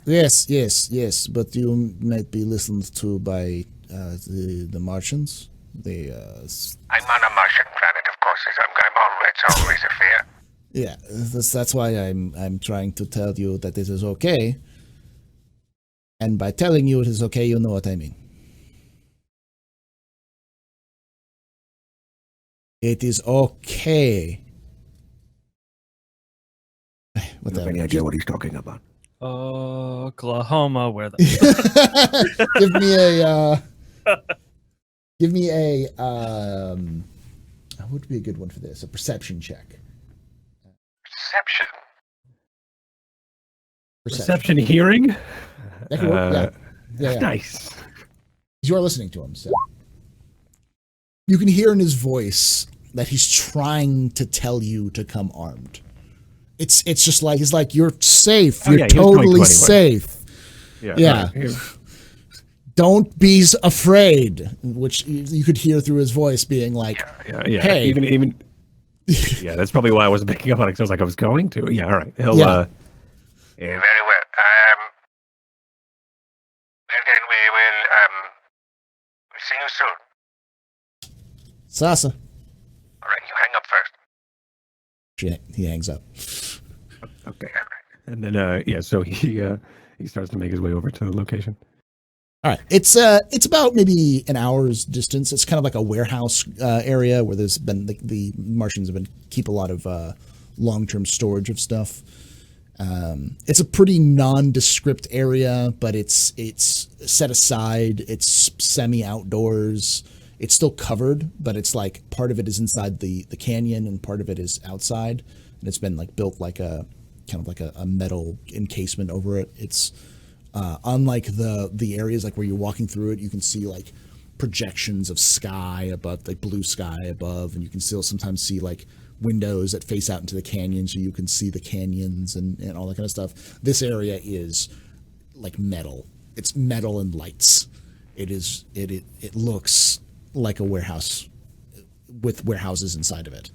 Yes. But you might be listened to by the Martians. I'm on a Martian planet, of course. It's always a fear. Yeah, that's why I'm trying to tell you that this is okay. And by telling you it is okay, you know what I mean. It is okay. What have any idea what he's talking about? Oklahoma, where the give me a what would be a good one for this? A perception check. Perception hearing? That could work. Yeah. Nice. You are listening to him, so you can hear in his voice that he's trying to tell you to come armed. It's just like he's like, you're safe. You're totally safe. Yeah. Right. Don't be afraid, which you could hear through his voice being like, yeah. Hey. Even yeah, that's probably why I wasn't picking up on it, because I was like, I was going to. Yeah, all right. He'll Very well. Then we will see you soon. Sasa. All right, you hang up first. He hangs up. Okay. And then so he starts to make his way over to the location. All right. It's about maybe an hour's distance. It's kind of like a warehouse area where there's been the Martians have been keep a lot of long-term storage of stuff. It's a pretty nondescript area, but it's set aside. It's semi-outdoors. It's still covered, but it's like part of it is inside the canyon and part of it is outside. And it's been like built like a kind of like a metal encasement over it. It's unlike the areas like where you're walking through it, you can see like projections of sky above, like blue sky above, and you can still sometimes see like windows that face out into the canyon, so you can see the canyons and all that kind of stuff. This area is like metal. It's metal and lights. It looks like a warehouse with warehouses inside of it.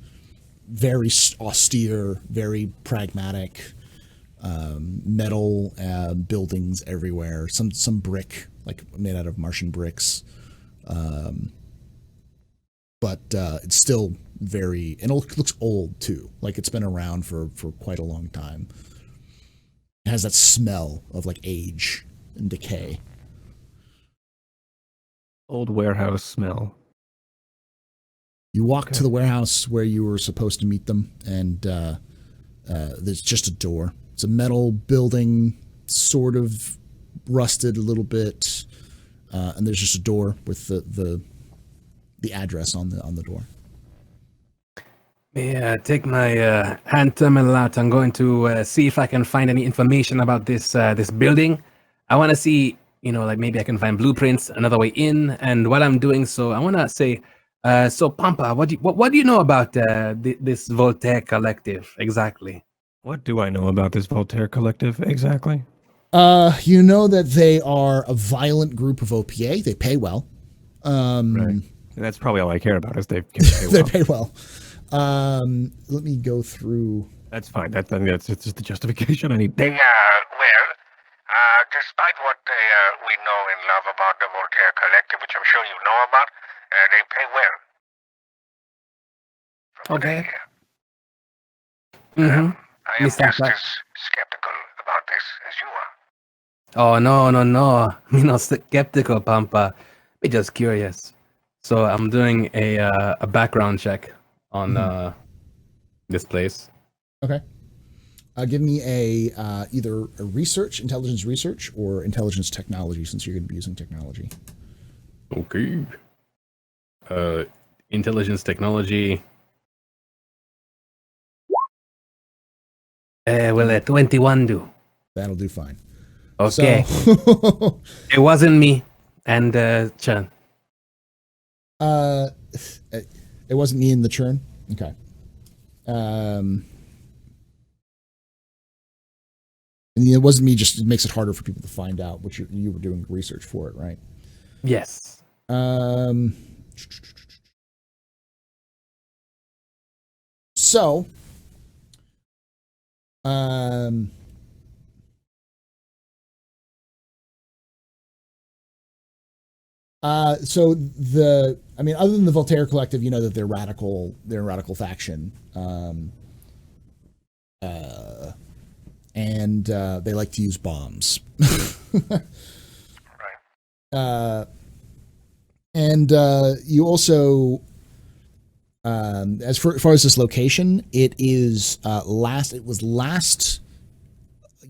Very austere, very pragmatic. Metal buildings everywhere. Some brick, like made out of Martian bricks. but it's still very, and it looks old too. Like it's been around for quite a long time. It has that smell of like age and decay. Old warehouse smell. You walk to the warehouse where you were supposed to meet them, and there's just a door. It's a metal building, sort of rusted a little bit, and there's just a door with the address on the door. Yeah, take my hand terminal out. I'm going to see if I can find any information about this building. I want to see, like maybe I can find blueprints, another way in. And while I'm doing so, I want to say, so Pampa, what do you know about this Voltaire Collective exactly? What do I know about this Voltaire Collective exactly? You know that they are a violent group of OPA. They pay well. Right. That's probably all I care about is they pay well. They pay well. Let me go through. That's fine. I think that's it's just the justification I need. Despite what we know and love about the Voltaire Collective, which I'm sure you know about, they pay well. From what I Okay. hear. Mm-hmm. I am just as skeptical about this as you are. Oh, no. Me not skeptical, Pampa. Me just curious. So I'm doing a background check on this place. Okay. Give me either a intelligence research, or intelligence technology, since you're going to be using technology. Okay. Intelligence technology. 21 do. That'll do fine. Okay. So, It wasn't me and Chan. it wasn't me in the churn. Okay. And it wasn't me. Just it makes it harder for people to find out what you were doing research for it, right? Yes. So, other than the Voltaire Collective, you know that they're a radical faction. And they like to use bombs. Right. And you also, as far as this location, it was last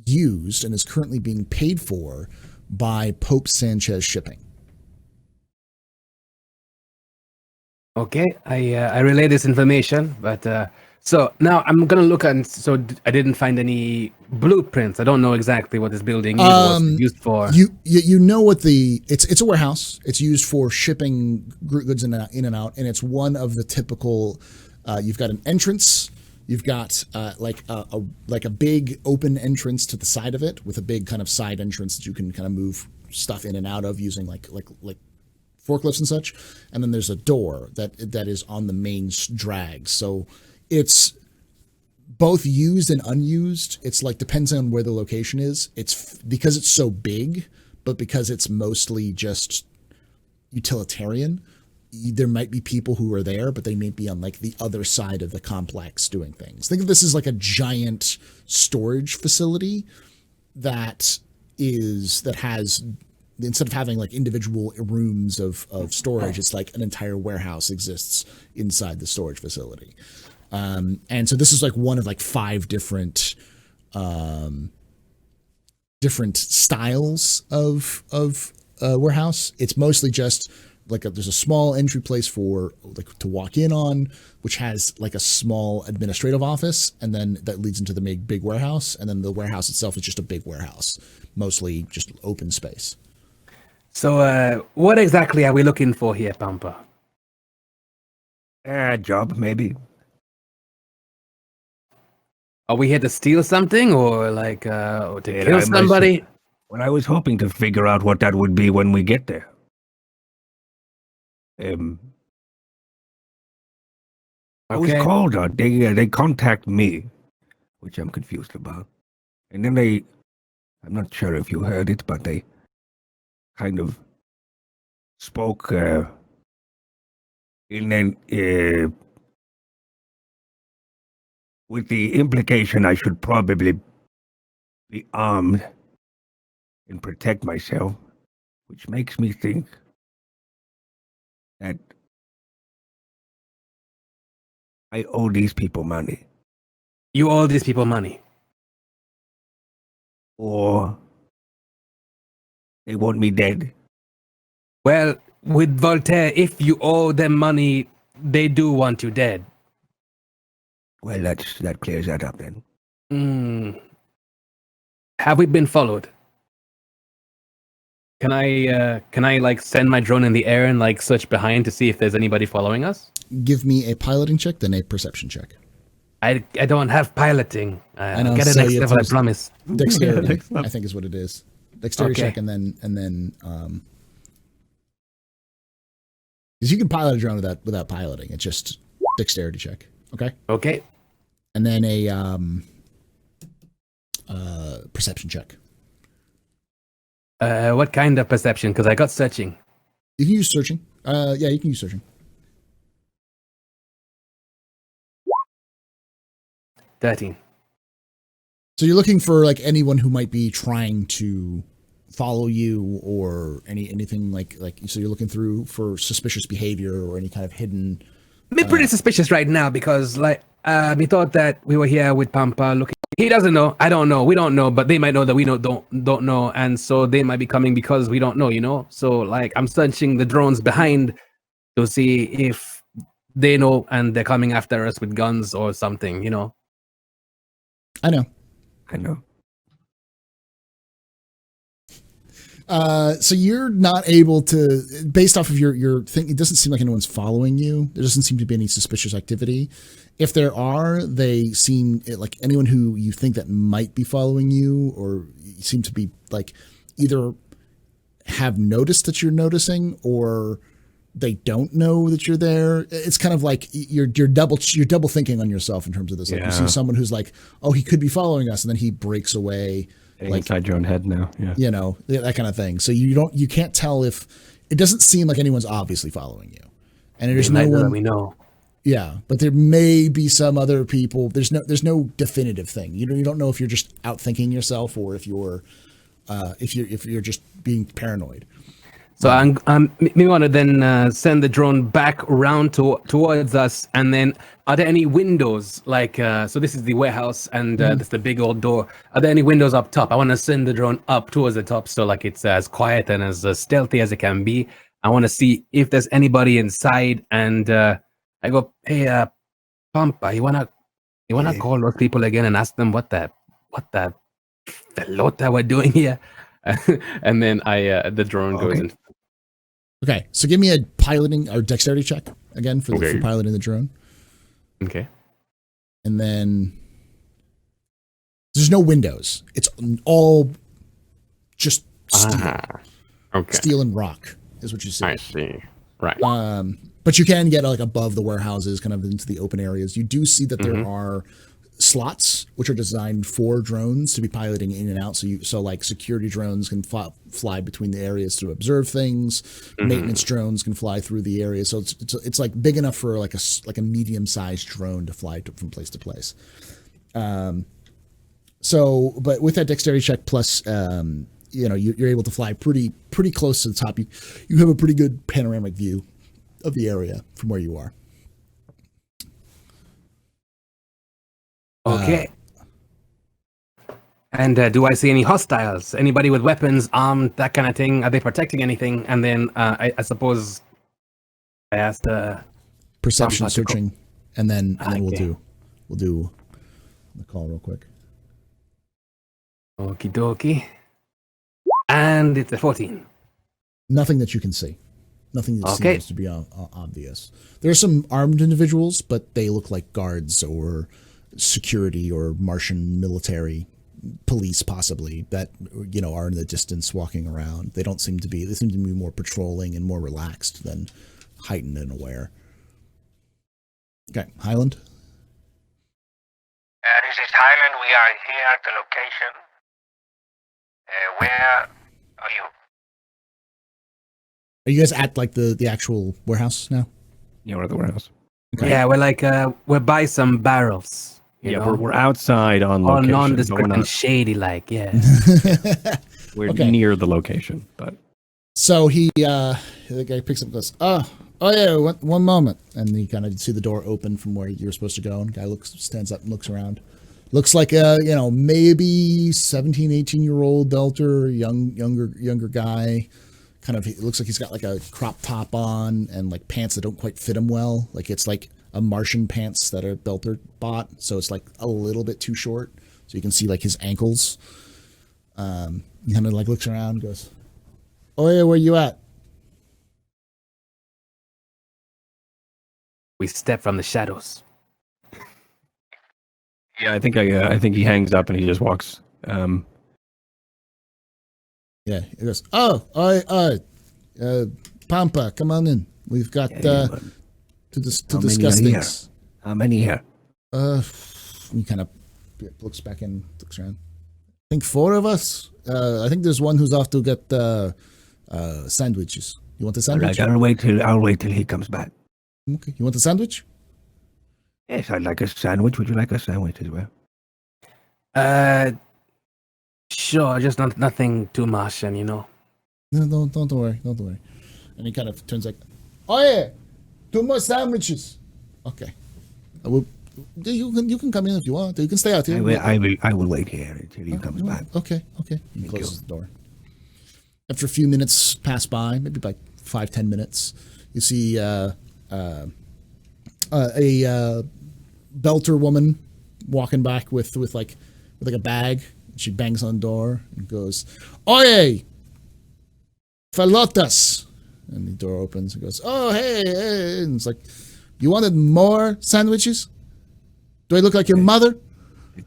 used and is currently being paid for by Pope Sanchez Shipping. Okay, I relay this information, but so now I'm gonna look and I didn't find any blueprints. I don't know exactly what this building was used for. You know what it's a warehouse. It's used for shipping goods in and out, and it's one of the typical. You've got an entrance. You've got like a big open entrance to the side of it with a big kind of side entrance that you can kind of move stuff in and out of using like forklifts and such, and then there's a door that is on the main drag. So it's both used and unused. It's like depends on where the location is. It's because it's so big, but because it's mostly just utilitarian, there might be people who are there, but they may be on like the other side of the complex doing things. Think of this as like a giant storage facility that has, instead of having like individual rooms of storage, it's like an entire warehouse exists inside the storage facility. And so this is like one of like 5 different styles of warehouse. It's mostly just like there's a small entry place for like to walk in on, which has like a small administrative office, and then that leads into the big warehouse, and then the warehouse itself is just a big warehouse, mostly just open space. So what exactly are we looking for here, Pampa? Job, maybe. Are we here to steal something or like or to kill somebody? Well, I was hoping to figure out what that would be when we get there. I was called. They contact me, which I'm confused about, and then I'm not sure if you heard it, but they kind of spoke And then, with the implication I should probably be armed and protect myself, which makes me think that I owe these people money. You owe these people money. Or they want me dead. Well, with Voltaire, if you owe them money, they do want you dead. Well, that clears that up then. Have we been followed? Can I like send my drone in the air and like search behind to see if there's anybody following us? Give me a piloting check, then a perception check. I don't have piloting. I know, get a so next you have level, I to- promise. Dexterity, I think is what it is. Dexterity Okay. check, and then because you can pilot a drone without piloting. It's just dexterity check. Okay. Okay. And then a perception check. What kind of perception? Because I got searching. You can use searching. Yeah, you can use searching. 13. So you're looking for like anyone who might be trying to follow you or anything like so you're looking through for suspicious behavior or any kind of hidden. I'm pretty suspicious right now because like we thought that we were here with Pampa looking. He doesn't know. I don't know. We don't know, but they might know that we don't know, and so they might be coming because we don't know. You know. So like I'm searching the drones behind to see if they know and they're coming after us with guns or something. You know. I know. So you're not able to, based off of your thing, it doesn't seem like anyone's following you. There doesn't seem to be any suspicious activity. If there are, they seem like anyone who you think that might be following you or seem to be like either have noticed that you're noticing or they don't know that you're there. It's kind of like you're double thinking on yourself in terms of this. Like you see someone who's like, oh, he could be following us, and then he breaks away. Like inside your own head now. Yeah. You know, that kind of thing. So you can't tell if it doesn't seem like anyone's obviously following you. And there's no one we know. Yeah, but there may be some other people. There's no definitive thing. You don't know if you're just outthinking yourself or if you're just being paranoid. So we want to then send the drone back around towards us, and then are there any windows? Like, so this is the warehouse, and this the big old door. Are there any windows up top? I want to send the drone up towards the top, so like it's as quiet and as stealthy as it can be. I want to see if there's anybody inside, and I go, hey, Pampa, you wanna call those people again and ask them what the pelota we're doing here? And then the drone goes in. Okay, so give me a piloting or dexterity check again for piloting the drone. Okay. And then there's no windows. It's all just steel. Okay. Steel and rock is what you see. I see. Right. But you can get like above the warehouses, kind of into the open areas. You do see that there are slots which are designed for drones to be piloting in and out. So like security drones can fly between the areas to observe things. Maintenance drones can fly through the area. So it's like big enough for like a medium sized drone to fly from place to place. So, but with that dexterity check plus, you're able to fly pretty close to the top. You have a pretty good panoramic view of the area from where you are. Okay. And do I see any hostiles? Anybody with weapons, armed, that kind of thing? Are they protecting anything? And then I suppose I asked perception searching, and then Okay. we'll do the call real quick. Okie dokie. And it's a 14. Nothing that you can see. Nothing that seems to be obvious. There are some armed individuals, but they look like guards or security or Martian military, police possibly, that are in the distance walking around. They seem to be more patrolling and more relaxed than heightened and aware. Okay, Highland. This is Highland. We are here at the location. Where are you? Are you guys at like the actual warehouse now? Yeah, we're at the warehouse. Okay. Yeah, we're by some barrels. You know? We're outside on all location. but nondescript we're and not. shady, like We're Okay. near the location, but So the guy picks up and goes, oh yeah, one moment. And you kind of see the door open from where you were supposed to go. And the guy stands up and looks around. Looks like a, maybe 17, 18-year-old belter, younger guy. Kind of, it looks like he's got like a crop top on and like pants that don't quite fit him well. Like it's like a Martian pants that a belter bought. So it's like a little bit too short. So you can see like his ankles. He kind of like looks around and goes, oh yeah, where you at? we step from the shadows. yeah, I think he hangs up and he just walks. Yeah, he goes, Pampa, come on in. We've got to discuss things. How many here? He kind of looks back and looks around. I think 4 of us. I think there's one who's off to get sandwiches. You want a sandwich? I'll wait till he comes back. Okay. You want a sandwich? Yes, I'd like a sandwich. Would you like a sandwich as well? Sure, just nothing too Martian, you know. No, don't worry. And he kind of turns like, oh yeah, 2 more sandwiches. Okay. You can come in if you want. You can stay out here. I will wait here until he comes back. Okay. He closes the door. After a few minutes pass by, maybe like 5-10 minutes, you see a belter woman walking back with a bag. She bangs on the door and goes, "Oye, falotas!" And the door opens and goes, "Oh, hey!" And it's like, "You wanted more sandwiches? Do I look like your mother?"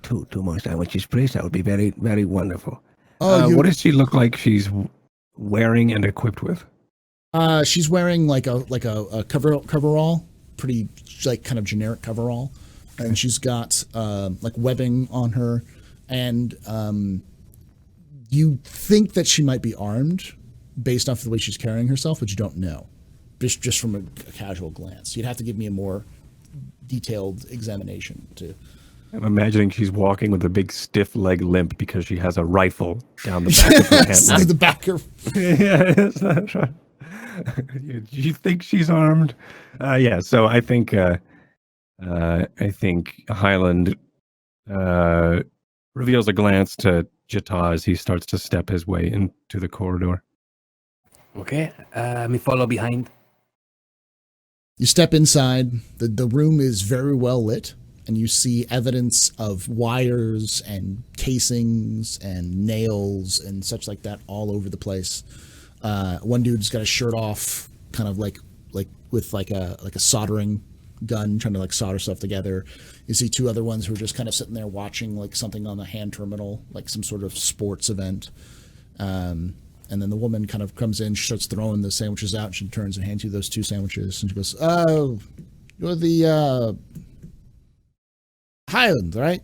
Two more sandwiches, please. That would be very, very wonderful. What does she look like she's wearing and equipped with? She's wearing like a coverall, pretty like kind of generic coverall, and she's got like webbing on her, and you think that she might be armed based off of the way she's carrying herself, but you don't know, just from a casual glance. You'd have to give me a more detailed examination to. I'm imagining she's walking with a big stiff leg limp because she has a rifle down the back of her pant leg. The back of. Yeah, that's right. Do you think she's armed? Yeah. So I think Highland reveals a glance to Jata as he starts to step his way into the corridor. Okay, me follow behind. You step inside. The room is very well lit, and you see evidence of wires and casings and nails and such like that all over the place. One dude's got a shirt off, kind of like with like a soldering gun, trying to like solder stuff together. You see 2 other ones who are just kind of sitting there watching like something on the hand terminal, like some sort of sports event. And then the woman kind of comes in, she starts throwing the sandwiches out, and she turns and hands you those 2 sandwiches, and she goes, "Oh, you're the Highland, right?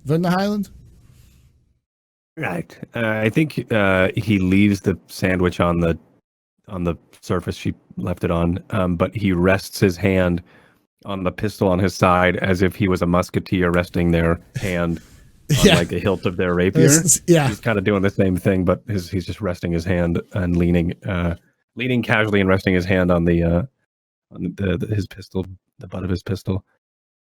Verna Highland?" Right. I think he leaves the sandwich on the surface she left it on, but he rests his hand on the pistol on his side as if he was a musketeer resting their hand on like the hilt of their rapier. Yeah. He's kind of doing the same thing, but he's just resting his hand and leaning casually and resting his hand on his pistol, the butt of his pistol.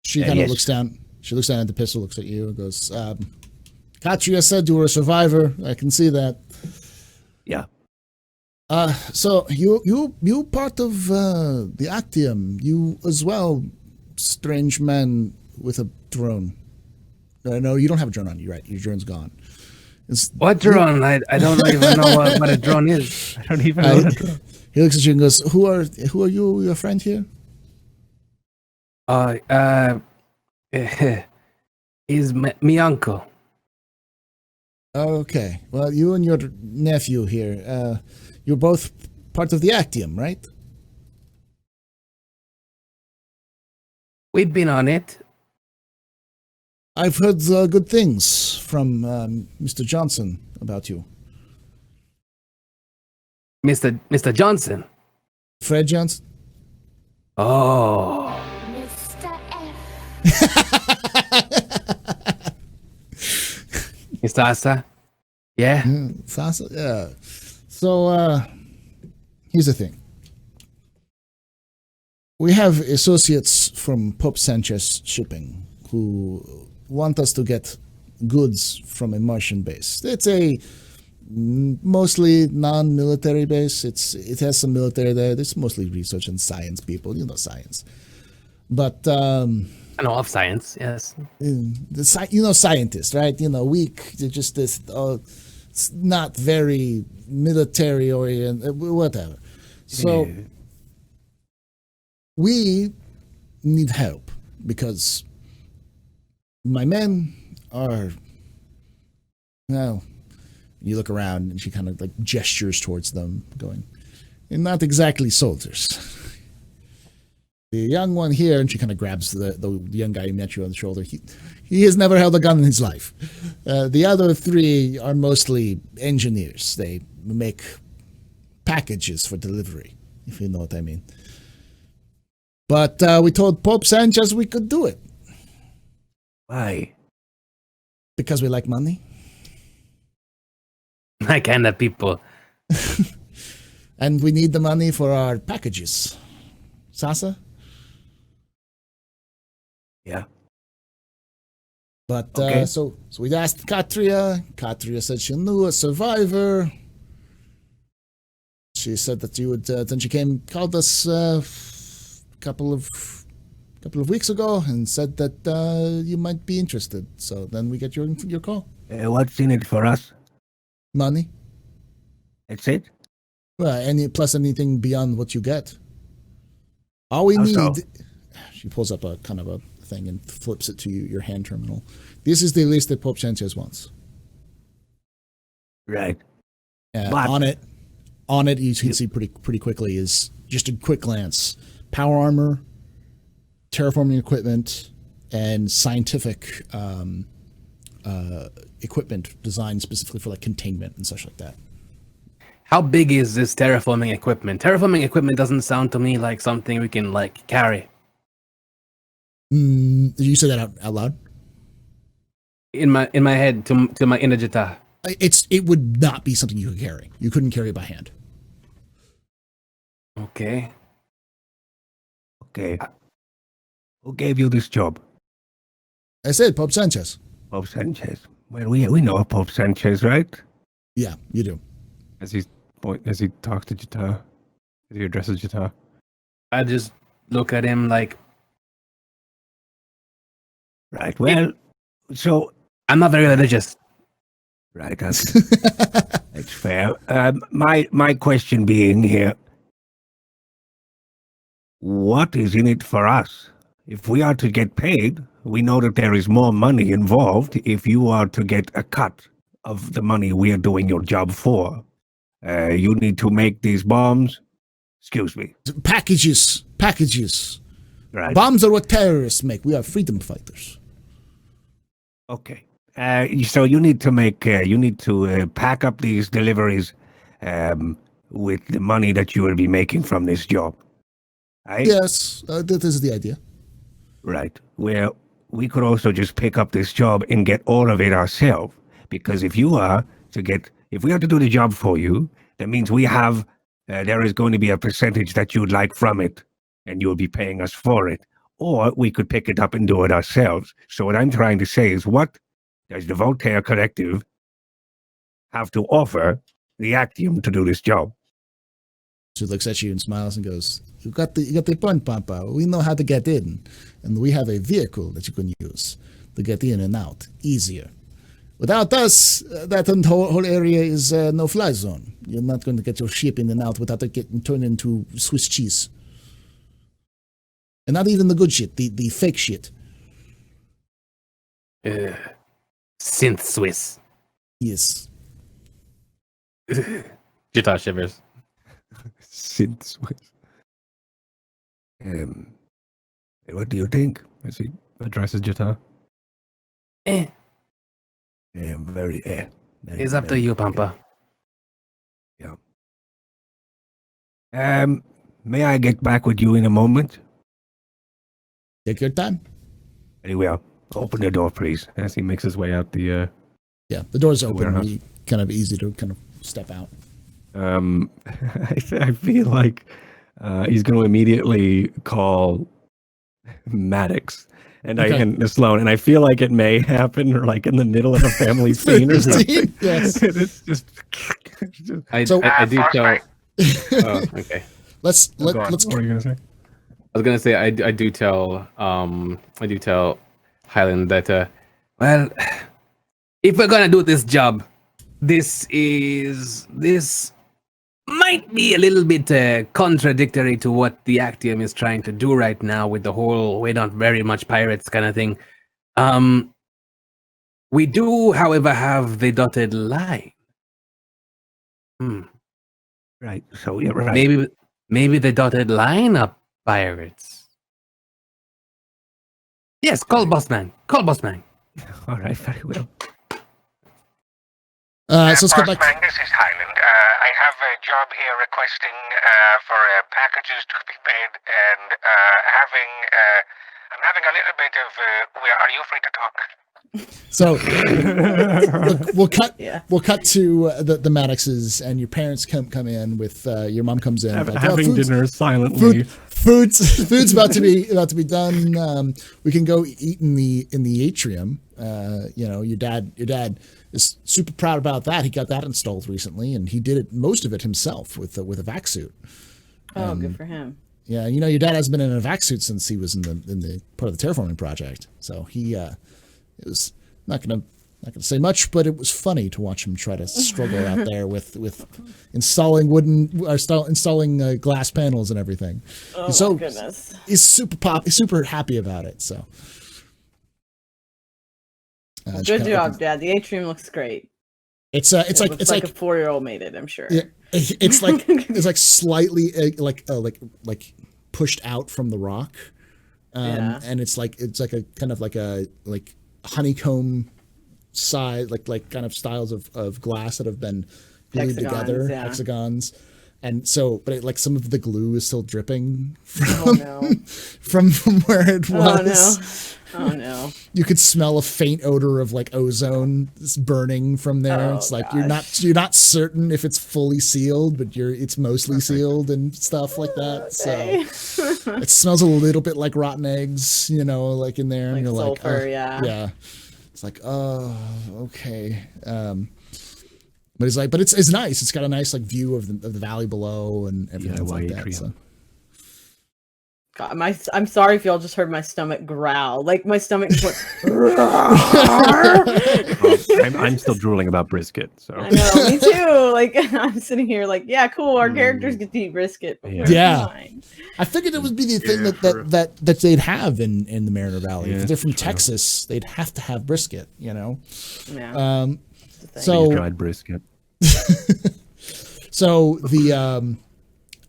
She kind of looks down. She looks down at the pistol, looks at you, and goes, "Katria said you were a survivor. I can see that." Yeah. So you part of the Actium. You as well, strange man with a drone. No, you don't have a drone on you, right? Your drone's gone. What drone? I don't even know what a drone is. I don't even know what a drone. He looks at you and goes, Who are you, your friend here?" He's me uncle. Okay. Well, you and your nephew here, you're both part of the Actium, right? We've been on it. I've heard good things from Mr. Johnson about you. Mr. Johnson. Fred Johnson? Oh. Mr. F. Sasa? Yeah? Sasa? Yeah. So, here's the thing. We have associates from Pope Sanchez Shipping who want us to get goods from a Martian base. It's a mostly non-military base. It has some military there. There's mostly research and science people. You know science. But I know of science, yes. Scientists, right? Weak. They're just this. It's not very military oriented. Whatever. So we need help because my men are. Well, you look around and she kind of like gestures towards them, going, "They're not exactly soldiers." The young one here, and she kind of grabs the young guy who met you on the shoulder. He has never held a gun in his life. The other three are mostly engineers. They make packages for delivery, if you know what I mean. But we told Pope Sanchez we could do it. Why? Because we like money. My kind of people. And we need the money for our packages. Sasa? Yeah. But Okay. so we asked Katria. Katria said she knew a survivor. She said that you would. Then she called us a couple of weeks ago and said that you might be interested. So then we get your call. What's in it for us? Money. That's it? Well, anything beyond what you get. All we How need. so? She pulls up a kind of a thing and flips it to you, your hand terminal. This is the list that Pope Sanchez wants. Right. But- On it, you can see pretty quickly is just a quick glance: power armor, terraforming equipment, and scientific equipment designed specifically for like containment and such like that. How big is this terraforming equipment? Terraforming equipment doesn't sound to me like something we can like carry. Did you say that out loud? In my head to my inner Jita. It would not be something you could carry. You couldn't carry it by hand. Okay. Okay. Who gave you this job? I said Pope Sanchez. Pope Sanchez. Well, we know Pope Sanchez, right? Yeah, you do. As he talks to Jita, as he addresses Jita. I just look at him like, Right. Well, so I'm not very religious. right. That's fair. My question being here, what is in it for us? If we are to get paid, we know that there is more money involved if you are to get a cut of the money we are doing your job for. You need to make these bombs. Excuse me. Packages. Right. Bombs are what terrorists make. We are freedom fighters. Okay. So you need to make. You need to pack up these deliveries with the money that you will be making from this job. Right? Yes, that is the idea. Right. Well, we could also just pick up this job and get all of it ourselves. Because if we are to do the job for you, that means we have. There is going to be a percentage that you'd like from it, and you'll be paying us for it. Or we could pick it up and do it ourselves. So what I'm trying to say is, what does the Voltaire Collective have to offer the Actium to do this job? She looks at you and smiles and goes, "You got the point, Papa. We know how to get in, and we have a vehicle that you can use to get in and out easier. Without us, that whole area is no-fly zone. You're not going to get your ship in and out without it getting turned into Swiss cheese. And not even the good shit, the fake shit. Synth Swiss. Yes. Jita shivers. Synth Swiss. What do you think? As he addresses Jita. Very. It's up to you, Pampa. Yeah. May I get back with you in a moment? Take your time. Very well. Open the door, please. As he makes his way out the Yeah, the door's open. warehouse. Really kind of easy to kind of step out. I feel like he's going to immediately call Maddox and Okay. and Sloan, and I feel like it may happen or like in the middle of a family scene or something. Yes. It's just I So- do Boss tell. man. Oh, okay. let's Go on. let's What were you gonna say? I was gonna say I do tell Highland that well, if we're gonna do this job, this might be a little bit contradictory to what the Actium is trying to do right now with the whole "we're not very much pirates" kind of thing. We do, however, have the dotted line. Right. So you're right. Maybe the dotted line are pirates. Yes, call Bossman. Call Bossman. All right. Very well. so let's go Boss back. man, this is Highland. I have a job here requesting for packages to be made, and I'm having a little bit of. Are you free to talk? So look, Yeah. we'll cut to the Maddoxes, and your parents come in with your mom comes in like, Having food's- dinner silently. food's about to be done. We can go eat in the atrium. Your dad is super proud about that. He got that installed recently, and he did it most of it himself with a vac suit. Oh, good for him. Yeah, your dad hasn't been in a vac suit since he was in the part of the terraforming project. So he it was not gonna say much, but it was funny to watch him try to struggle out there with installing installing glass panels and everything. Oh So- my goodness. He's super happy about it. So just Good kinda job, opens- Dad. The atrium looks great. It's It like looks like a 4-year-old made it, I'm sure. Yeah, it's like slightly like pushed out from the rock, Yeah. and it's like a kind of like a honeycomb side like kind of styles of glass that have been glued together, Hexagons, yeah. hexagons, and so but like some of the glue is still dripping from Oh no. from where it was. Oh no. You could smell a faint odor of like ozone burning from there. Oh, It's like gosh. you're not certain if it's fully sealed, but it's mostly sealed and stuff like that. Okay. So it smells a little bit like rotten eggs, like in there, Like and you're sulfur, like, yeah. yeah. It's like, oh, okay. But it's like, but it's nice. It's got a nice like view of the valley below and everything like that. atrium. So. God, I'm sorry if y'all just heard my stomach growl. Like my stomach just went. I'm still drooling about brisket. So I know, me too. Like I'm sitting here, like, yeah, cool. Our characters get to eat brisket. But Yeah. we're Yeah. fine. I figured it would be the thing Yeah, for that they'd have in the Mariner Valley. Yeah, if they're from true. Texas, they'd have to have brisket, Yeah. Um, That's the thing. so dried brisket. so the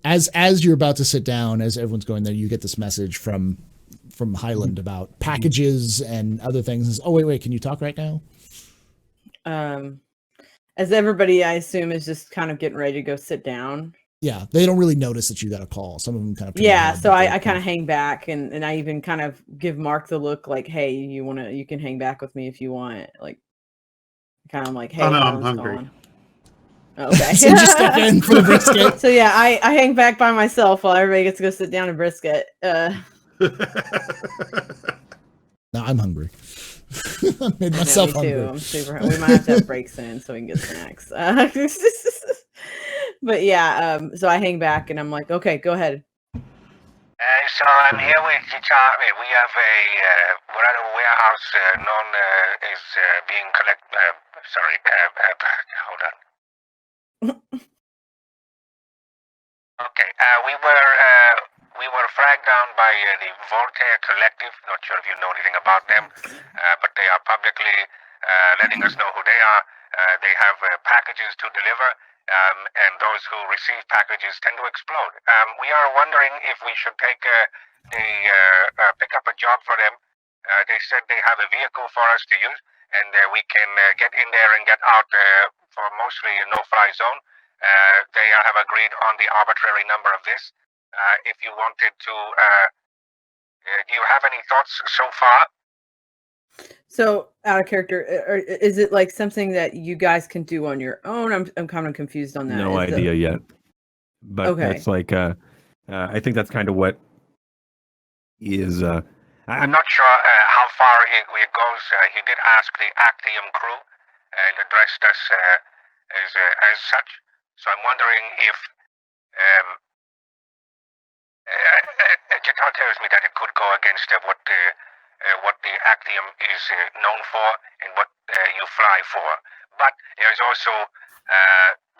as you're about to sit down, as everyone's going there, you get this message from Highland about packages and other things. It's, oh wait, can you talk right now? As everybody, I assume, is just kind of getting ready to go sit down. Yeah, they don't really notice that you got a call. Some of them kind of turn their Yeah, head, so but I they- kind of hang back and I even kind of give Mark the look like, hey, you can hang back with me if you want. Like, kind of like, hey, Oh, no, I'm Harlan's hungry. gone. Okay. So you just step in for the brisket. So yeah, I hang back by myself while everybody gets to go sit down and brisket. No, I'm hungry. I made Yeah, myself me too. hungry. I'm super. We might have to have breaks in so we can get snacks. But yeah, so I hang back and I'm like, okay, go ahead. So I'm here with Charlie. We have we're at a warehouse known as being hold on. Okay, we were fragged down by the Voltaire Collective. Not sure if you know anything about them, but they are publicly letting us know who they are. They have packages to deliver, and those who receive packages tend to explode. We are wondering if we should pick up a job for them. They said they have a vehicle for us to use, and we can get in there and get out for mostly a no-fly zone. They have agreed on the arbitrary number of this. If you wanted to Do you have any thoughts so far? So, out of character, is it like something that you guys can do on your own? I'm kind of confused on that. No idea yet. But Okay. that's like, I think that's kind of what is. I'm not sure how far it goes. He did ask the Actium crew and addressed us as such. So I'm wondering if Jita tells me that it could go against what the Actium is known for and what you fly for. But there's also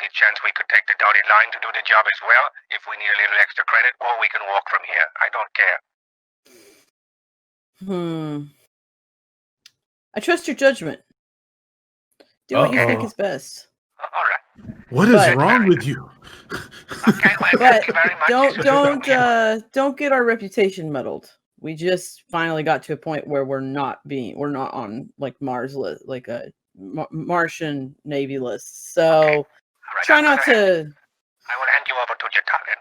the chance we could take the dotted line to do the job as well if we need a little extra credit, or we can walk from here. I don't care. I trust your judgment. Do what you think is best. All right. What is wrong with you? Okay, well, But thank you very much. don't get our reputation muddled. We just finally got to a point where we're not on like Mars list, like a Martian Navy list. So All right, try not to. I will hand you over to Jita then.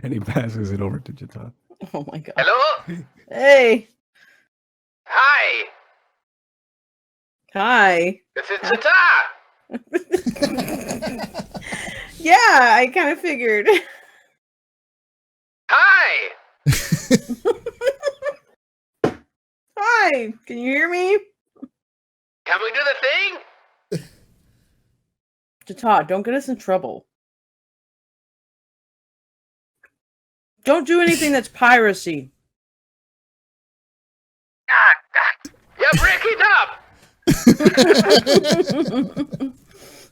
and he passes it over to Jita. Oh my god. Hello? Hey. Hi. Hi. This is Jita. Yeah, I kind of figured. Hi. Hi. Can you hear me? Can we do the thing? Jata, don't get us in trouble. Don't do anything that's piracy. Yeah, break it up.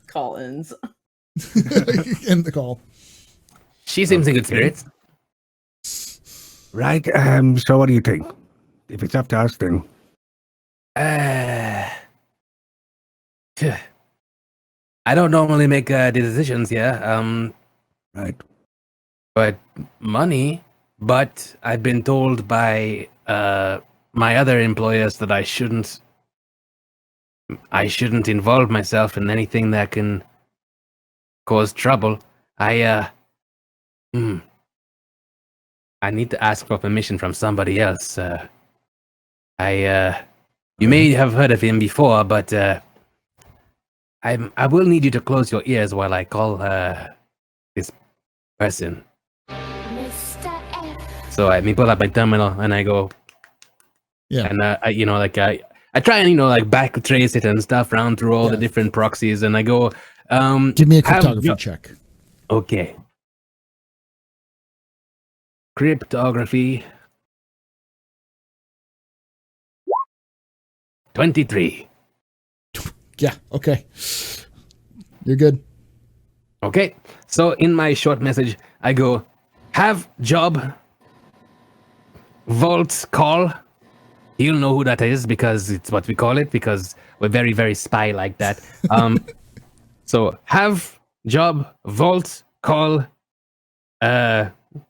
Call-ins. End the call. She seems in good spirits. Right. So what do you think? If it's up to us, then I don't normally make the decisions here. right. But money. But I've been told by my other employers that I shouldn't involve myself in anything that can cause trouble. I need to ask for permission from somebody else. You may have heard of him before, but I will need you to close your ears while I call this person. Mr. F. So I pull up my terminal and I go, Yeah. and I try and back trace it and stuff, round through all the different proxies, and I go, Give me a cryptography check. Okay. Cryptography. 23. Yeah. Okay. You're good. Okay. So in my short message, I go, have job, vault call. He'll know who that is because it's what we call it, because we're very, very spy like that. So have job, vault call,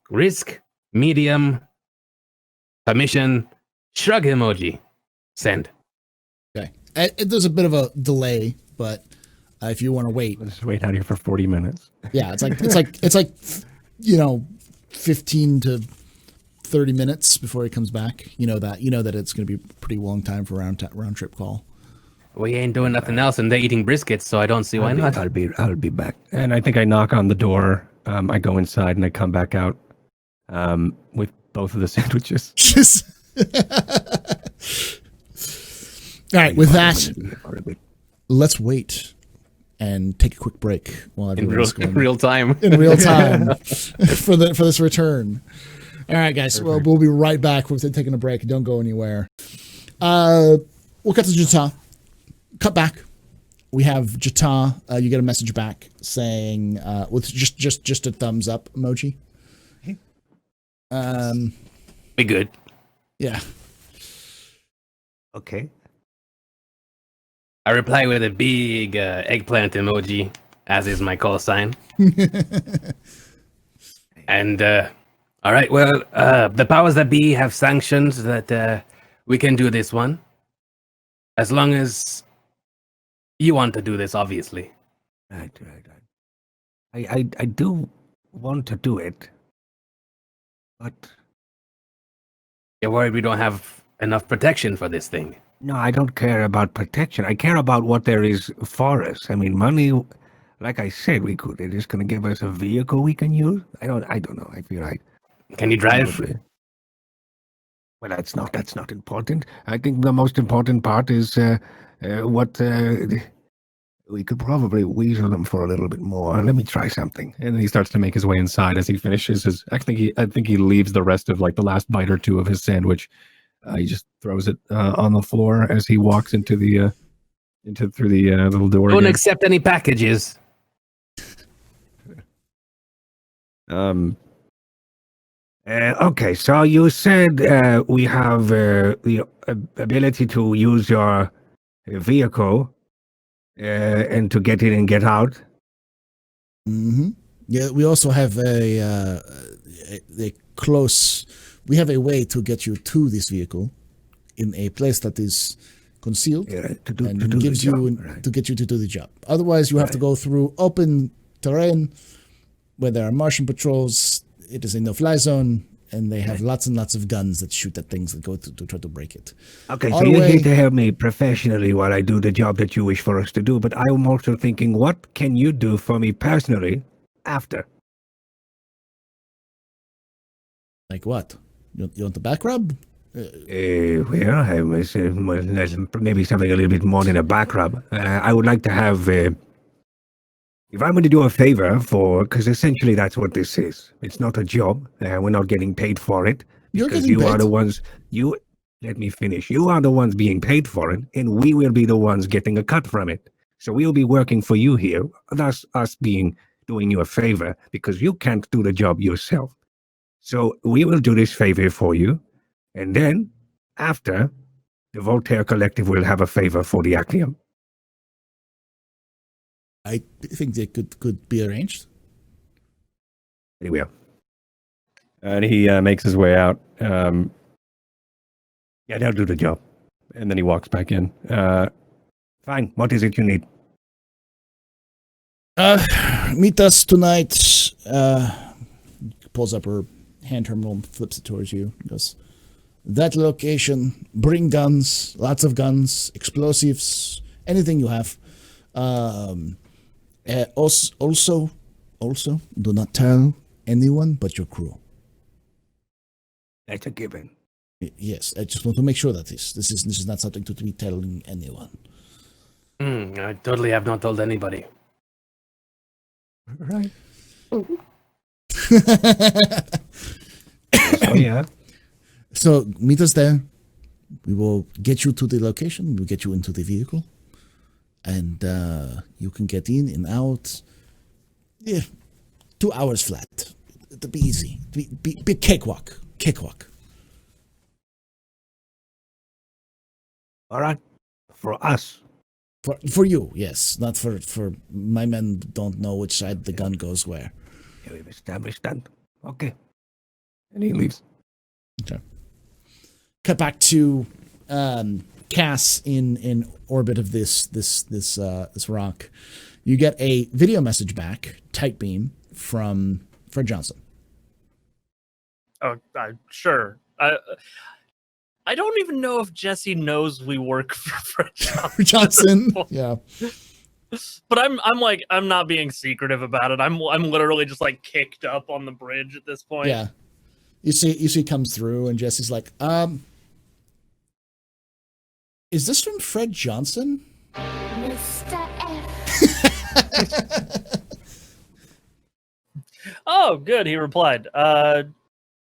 risk, medium, permission, shrug emoji, send. Okay. There's a bit of a delay, but if you want to wait, Let's just wait out here for 40 minutes. yeah, it's like 15 to 30 minutes before he comes back. You know that it's going to be a pretty long time for round trip call. We ain't doing nothing else, and they're eating briskets, so I don't see why not. I'll be back. And I think I knock on the door. I go inside and I come back out with both of the sandwiches. Just all right. With that, let's wait and take a quick break while In everyone's real time. in real time for this return. All right, guys. Well, we'll be right back. We're taking a break. Don't go anywhere. We'll cut to Jata. Cut back. We have Jata. You get a message back saying with just a thumbs up emoji. Be good. Yeah. Okay. I reply with a big eggplant emoji, as is my call sign. And, all right, well, the powers that be have sanctioned that we can do this one. As long as you want to do this, obviously. Right. I do want to do it, but You're worried we don't have enough protection for this thing. No, I don't care about protection. I care about what there is for us. I mean, money, like I said, they're just going to give us a vehicle we can use. I don't know. I feel like. Can you drive? Probably. Well, that's not important. I think the most important part is what we could probably weasel them for a little bit more. Let me try something. And then he starts to make his way inside as he finishes his. I think he leaves the rest of like the last bite or two of his sandwich. He just throws it on the floor as he walks into the through the little door. Don't again. accept any packages. Okay, so you said we have the ability to use your vehicle and to get in and get out. Mm-hmm. Yeah, we also have a close. We have a way to get you to this vehicle in a place that is concealed and gives you to get you to do the job. Otherwise, you have to go through open terrain where there are Martian patrols. It is a no-fly zone, and they have lots and lots of guns that shoot at things that go to try to break it. Okay, so you're here to help me professionally while I do the job that you wish for us to do, but I'm also thinking, what can you do for me personally after? Like what? You want the back rub? Well, I was, maybe something a little bit more than a back rub. I would like to have... if I'm going to do a favor because essentially that's what this is. It's not a job. We're not getting paid for it. Because you are the ones... Let me finish. You are the ones being paid for it, and we will be the ones getting a cut from it. So we'll be working for you here, thus us doing you a favor, because you can't do the job yourself. So we will do this favor for you, and then, after, the Voltaire Collective will have a favor for the Actium. I think they could be arranged. Very well. And he makes his way out. Yeah, they'll do the job. And then he walks back in. Fine. What is it you need? Meet us tonight. Pulls up her hand terminal and flips it towards you. Goes, that location, bring guns, lots of guns, explosives, anything you have. Also, do not tell anyone but your crew. That's a given. Yes, I just want to make sure that this is not something to be telling anyone. I totally have not told anybody. Right. So, yeah. So meet us there. We will get you to the location. We'll get you into the vehicle. And you can get in and out. Yeah, 2 hours flat. It'll be easy. Be cakewalk. Cakewalk. All right. For us. For you, yes. Not for my men don't know which side the gun goes where. Yeah, we've established that. Okay. And he leaves. Okay. Cut back to Cass in orbit of this rock. You get a video message back, tight beam, from Fred Johnson. Oh, sure. I don't even know if Jesse knows we work for Fred Johnson. Yeah. But I'm not being secretive about it. I'm literally just like kicked up on the bridge at this point. Yeah. You see comes through and Jesse's like, is this from Fred Johnson? Mr. F. Oh, good, he replied.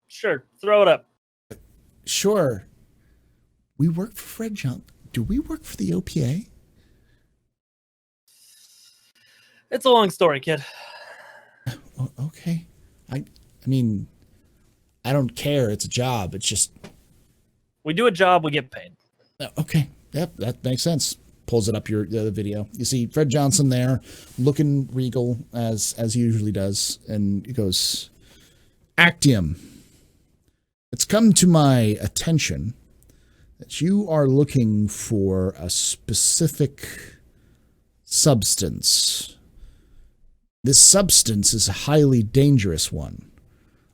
Sure, throw it up. Sure. We work for Fred Johnson. Do we work for the OPA? It's a long story, kid. Okay. I mean, I don't care. It's a job. It's just... We do a job, we get paid. Okay. Yep, that makes sense. Pulls it up the other video. You see Fred Johnson there, looking regal as he usually does, and he goes, Actium. It's come to my attention that you are looking for a specific substance. This substance is a highly dangerous one.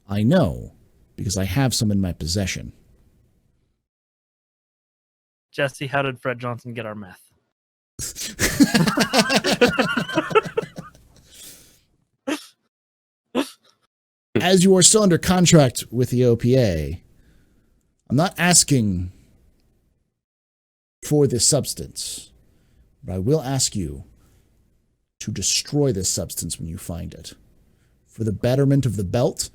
I know, because I have some in my possession. Jesse, how did Fred Johnson get our meth? As you are still under contract with the OPA, I'm not asking for this substance, but I will ask you to destroy this substance when you find it, for the betterment of the belt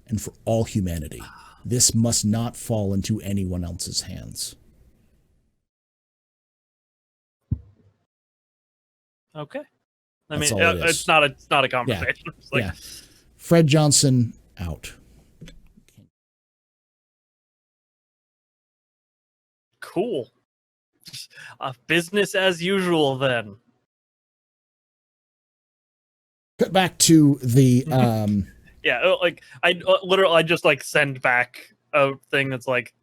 and for all humanity. This must not fall into anyone else's hands. Okay. That's all it is. it's not a conversation. Yeah. It's like, Yeah. Fred Johnson out. cool. Business as usual then. Cut back to the Yeah, like I just like send back a thing that's like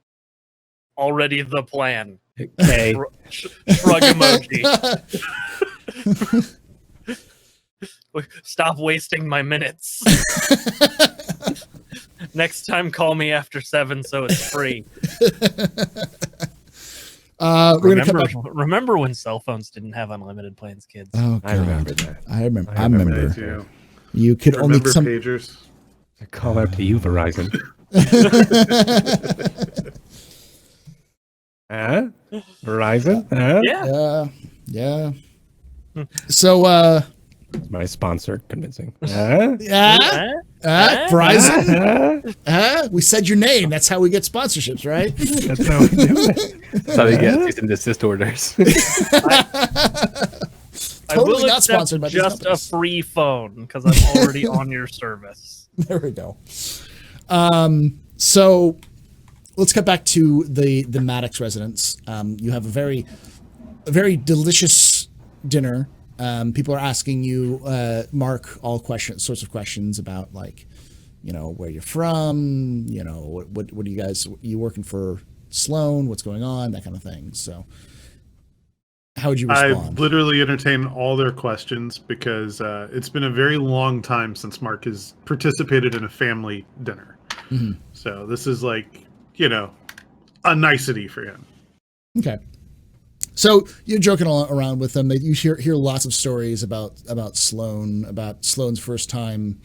already the plan. Okay. Shrug emoji. Stop wasting my minutes. Next time, call me after 7 so it's free. Remember when cell phones didn't have unlimited plans, kids? Oh, God. I remember that. I remember. Too. You could only pagers. I call out to you, Verizon. Huh? Verizon? Huh? Yeah. Yeah. So, My sponsor, convincing. Huh? Verizon? We said your name. That's how we get sponsorships, right? That's how we do it. That's how they get cease and desist orders. Totally not accept sponsored by these just a companies. free phone because I'm already on your service. There we go. So let's cut back to the Maddox residence. You have a very delicious dinner. People are asking you, Mark, all sorts of questions about, like, you know, where you're from, you know, what are you working for Sloan? What's going on? That kind of thing. So how would you respond? I literally entertain all their questions because it's been a very long time since Mark has participated in a family dinner. Mm-hmm. So this is like, you know, a nicety for him. Okay. So you're joking around with them. You hear lots of stories about Sloan, about Sloan's first time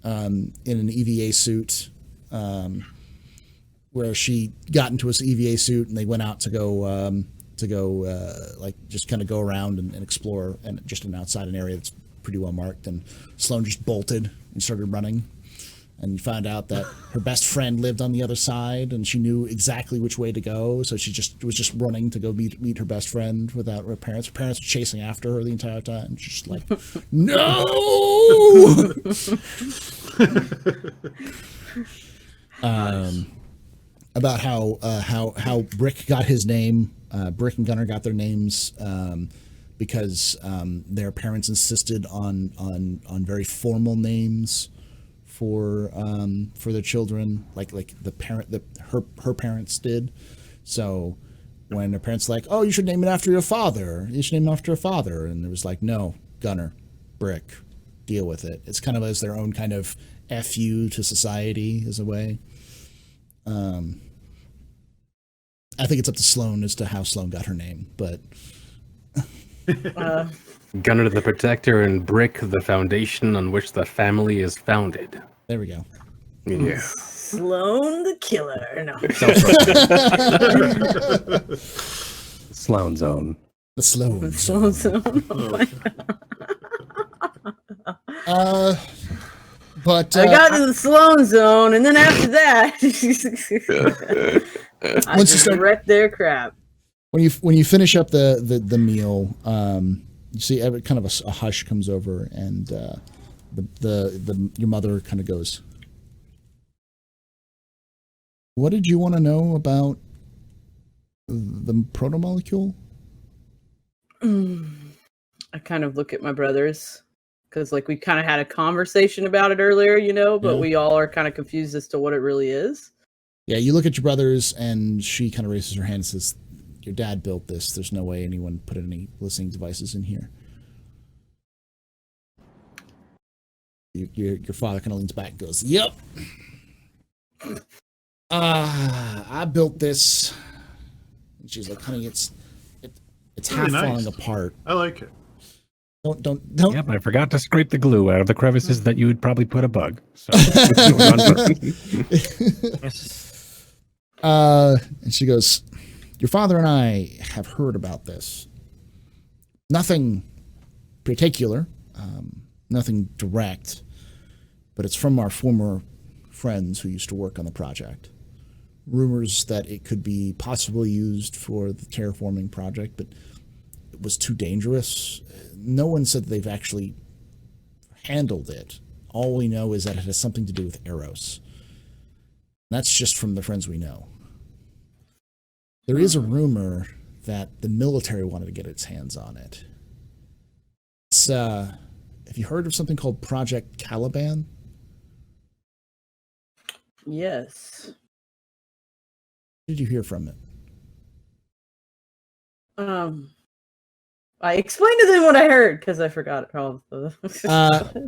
in an EVA suit, where she got into his EVA suit and they went out to go like just kind of go around and explore, and just outside an area that's pretty well marked. And Sloan just bolted and started running. And you found out that her best friend lived on the other side, and she knew exactly which way to go. So she was just running to go meet her best friend without her parents. Her parents were chasing after her the entire time. She's just like, no. About how Brick got his name. Brick and Gunnar got their names because their parents insisted on very formal names for their children, like her parents did. So when her parents were like, oh, you should name it after your father. You should name it after a father. And it was like, no, Gunnar, Brick, deal with it. It's kind of as their own kind of FU to society as a way. I think it's up to Sloan as to how Sloan got her name, but Gunnar the Protector and Brick the foundation on which the family is founded. There we go. Yeah. Sloan the Killer. No. Sloan Zone. The Sloan. Sloan Zone. But I got to the Sloan Zone, and then after that, I Once you just start- wrecked their crap. when you finish up the meal, you see kind of a hush comes over, and your mother kind of goes, "What did you want to know about the protomolecule?" I kind of look at my brothers because, like, we kind of had a conversation about it earlier, you know, but Yeah. we all are kind of confused as to what it really is. Yeah, you look at your brothers, and she kind of raises her hand and says, "Your dad built this. There's no way anyone put any listening devices in here." Your father kind of leans back and goes, "Yep. I built this And she's like, honey, it's Really half nice. falling apart. I like it. Don't. Yep, I forgot to scrape the glue out of the crevices that you would probably put a bug. So, and she goes, your father and I have heard about this. Nothing particular, nothing direct, but it's from our former friends who used to work on the project. Rumors that it could be possibly used for the terraforming project, but it was too dangerous. No one said they've actually handled it. All we know is that it has something to do with Eros. That's just from the friends we know. There is a rumor that the military wanted to get its hands on it. It's, have you heard of something called Project Caliban? Yes. What did you hear from it? I explained to them what I heard because I forgot it all. I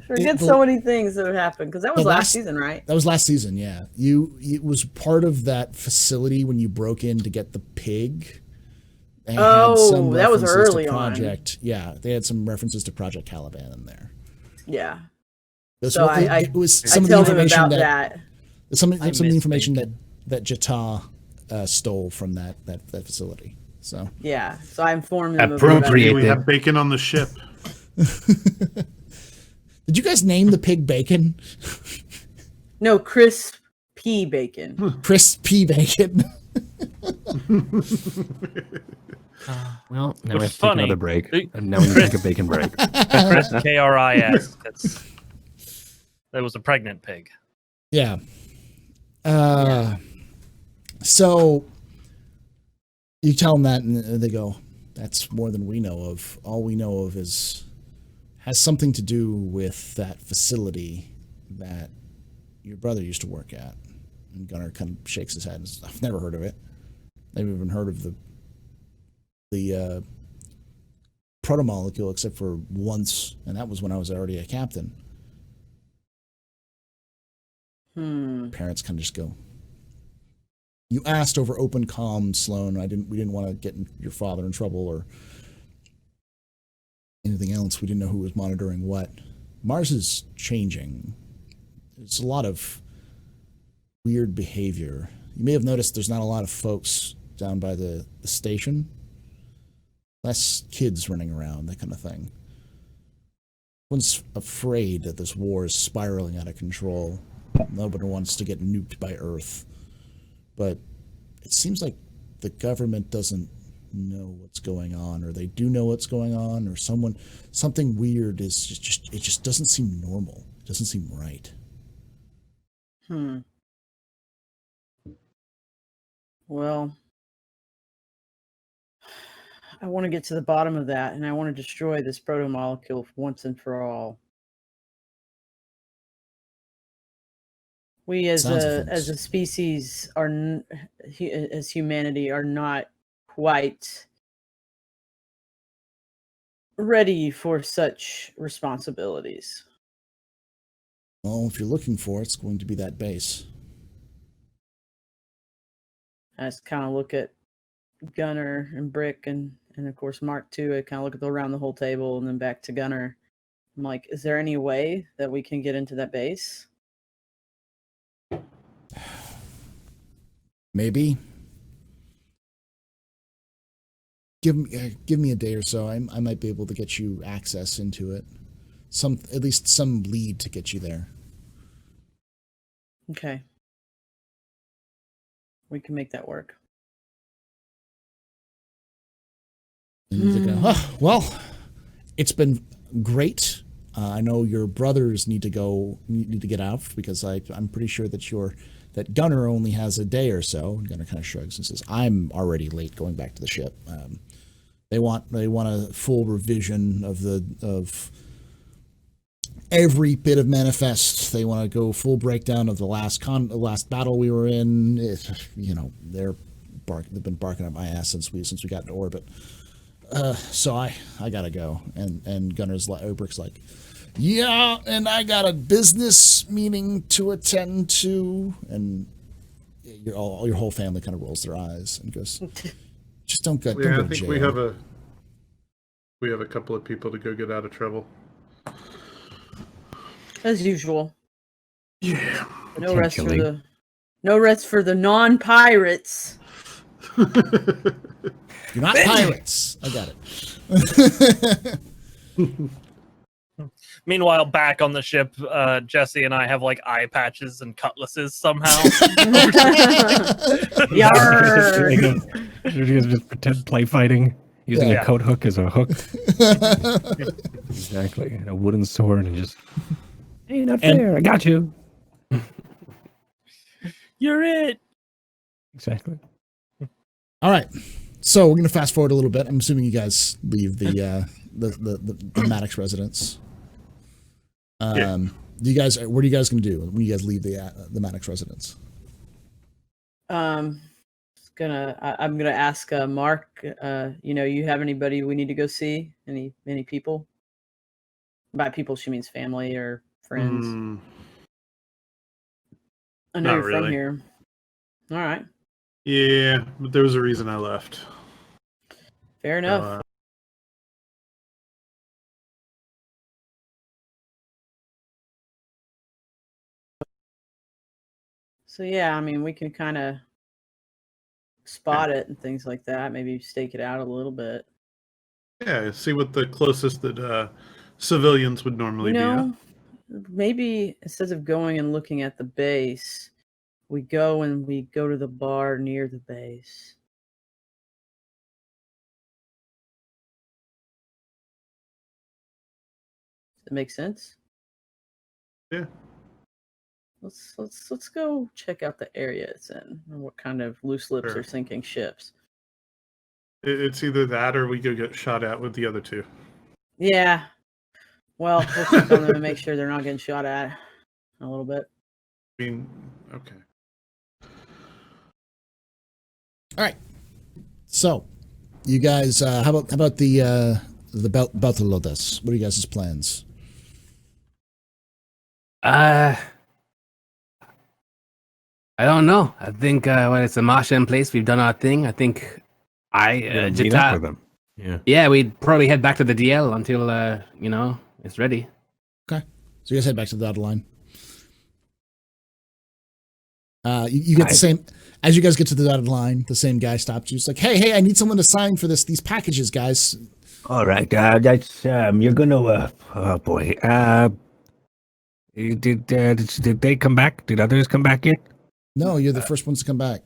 forget so many things that would happen because that was last season, right? That was last season, yeah. It was part of that facility when you broke in to get the pig. Oh, that was early Project. Yeah, they had some references to Project Caliban in there. Yeah. So it was some of the information that some of the information that Jata stole from that facility. So yeah, so I informed them. Appropriate. We have bacon on the ship. Did you guys name the pig Bacon? No, Crisp P. Bacon. Crisp P. Bacon. Well, now we have to take another break. And now we need to take a bacon break. Chris, KRIS. That was a pregnant pig. Yeah. So you tell them that, and they go, "That's more than we know of. All we know of has something to do with that facility that your brother used to work at." And Gunnar kind of shakes his head and says, "I've never heard of it. Never even heard of the protomolecule except for once, and that was when I was already a captain." Parents kind of just go, "You asked over open comm, Sloan. We didn't want to get your father in trouble or anything else. We didn't know who was monitoring what. Mars is changing. There's a lot of weird behavior. You may have noticed there's not a lot of folks down by the station. Less kids running around, that kind of thing. Everyone's afraid that this war is spiraling out of control. Nobody wants to get nuked by Earth. But it seems like the government doesn't know what's going on, or they do know what's going on, or something weird is it just doesn't seem normal. It doesn't seem right." Well, I want to get to the bottom of that, and I want to destroy this protomolecule once and for all. We as a species as humanity are not quite ready for such responsibilities. Well, if you're looking for it, it's going to be that base. I just kind of look at Gunnar and Brick and of course Mark too. I kind of look around the whole table and then back to Gunnar. I'm like, is there any way that we can get into that base? Maybe. Give me a day or so. I might be able to get you access into it. At least some lead to get you there. Okay. We can make that work. And they go, well, it's been great. I know your brothers need to get out because I'm pretty sure that Gunnar only has a day or so. And Gunnar kind of shrugs and says, "I'm already late going back to the ship. They want a full revision of every bit of manifest. They want to go full breakdown of the last battle we were in. They've been barking up my ass since we got into orbit. So I gotta go." And Gunnar's Brick's like, "Yeah, and I got a business meeting to attend to." And your whole family kind of rolls their eyes and goes, Just don't go. Yeah, don't go I to think jail. we have a couple of people to go get out of trouble. As usual. Yeah. No rest for the non-pirates. You're not pirates. I got it. Meanwhile, back on the ship, Jesse and I have like eye patches and cutlasses somehow. Yarr. You guys just pretend play fighting using Yeah. a coat hook as a hook. Exactly. And a wooden sword and just, hey, not fair. I got you. You're it. Exactly. All right. So we're gonna fast forward a little bit. I'm assuming you guys leave the Maddox residence. Yeah. Do you guys? What are you guys gonna do when you guys leave the Maddox residence? I'm gonna ask Mark. You have anybody we need to go see? Any people? By people, she means family or friends. I know not you're from really. here. All right, Yeah, but there was a reason I left. fair enough. So yeah, I mean, we can kind of spot it and things like that. Maybe stake it out a little bit. Yeah, see what the closest that civilians would normally be at. Maybe instead of going and looking at the base, we go to the bar near the base. Does that make sense? Yeah. Let's go check out the area it's in and what kind of loose lips Sure. are sinking ships. It's either that or we go get shot at with the other two. Yeah. Well, we'll check on them and make sure they're not getting shot at a little bit. I mean, okay. All right. So, you guys, how about the Beltalodas? What are you guys' plans? I don't know. I think when it's a Martian place, we've done our thing. I think Meet up with them. Yeah. Yeah, we'd probably head back to the DL until it's ready. Okay. So you guys head back to the dotted line. You get the same as you guys get to the dotted line. The same guy stops you. It's like, hey, I need someone to sign for these packages, guys. All right, that's you're gonna. Oh boy. Did they come back? Did others come back yet? No, you're the first ones to come back.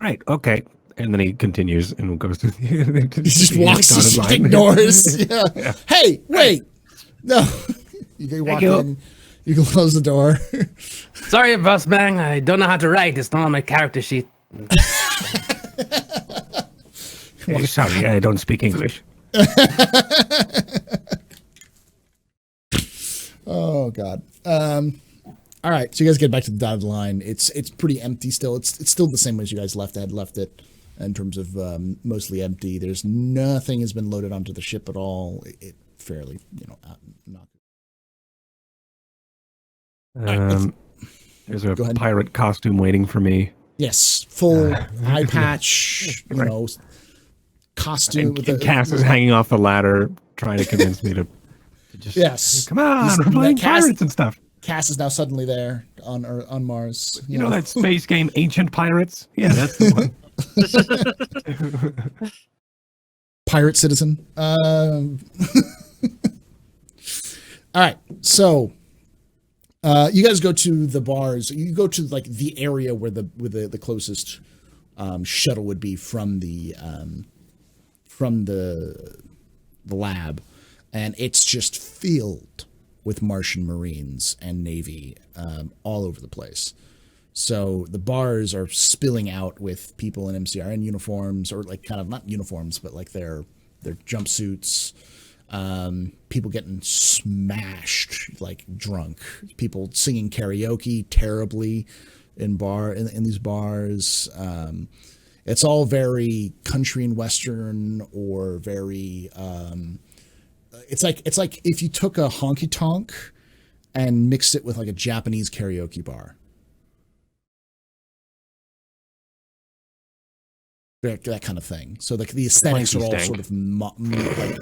Right. Okay. And then he continues and goes to the. He just walks, just ignores. Yeah. Hey, wait. No. You walk in. You can close the door. Sorry, boss man. I don't know how to write. It's not on my character sheet. Hey, sorry, I don't speak English. Oh God. All right, so you guys get back to the dotted line. It's pretty empty still. It's still the same way as you guys left it in terms of mostly empty. There's nothing has been loaded onto the ship at all. It fairly, not. There's a pirate costume waiting for me. Yes, full eye patch, costume. And Cass is hanging off the ladder, trying to convince me to just. Yes, come on, we're playing pirates and stuff. Cass is now suddenly there on Mars. You know that space game, Ancient Pirates? Yeah, that's the one. Pirate Citizen. All right, so you guys go to the bars. You go to like the area where the closest shuttle would be from the lab, and it's just filled with Martian Marines and Navy all over the place. So the bars are spilling out with people in MCRN uniforms, or like kind of not uniforms, but like their jumpsuits. People getting smashed, like drunk. People singing karaoke terribly in these bars. It's all very country and western, or very. It's like if you took a honky tonk and mixed it with like a Japanese karaoke bar. that kind of thing. So the aesthetics are all stank. sort of like,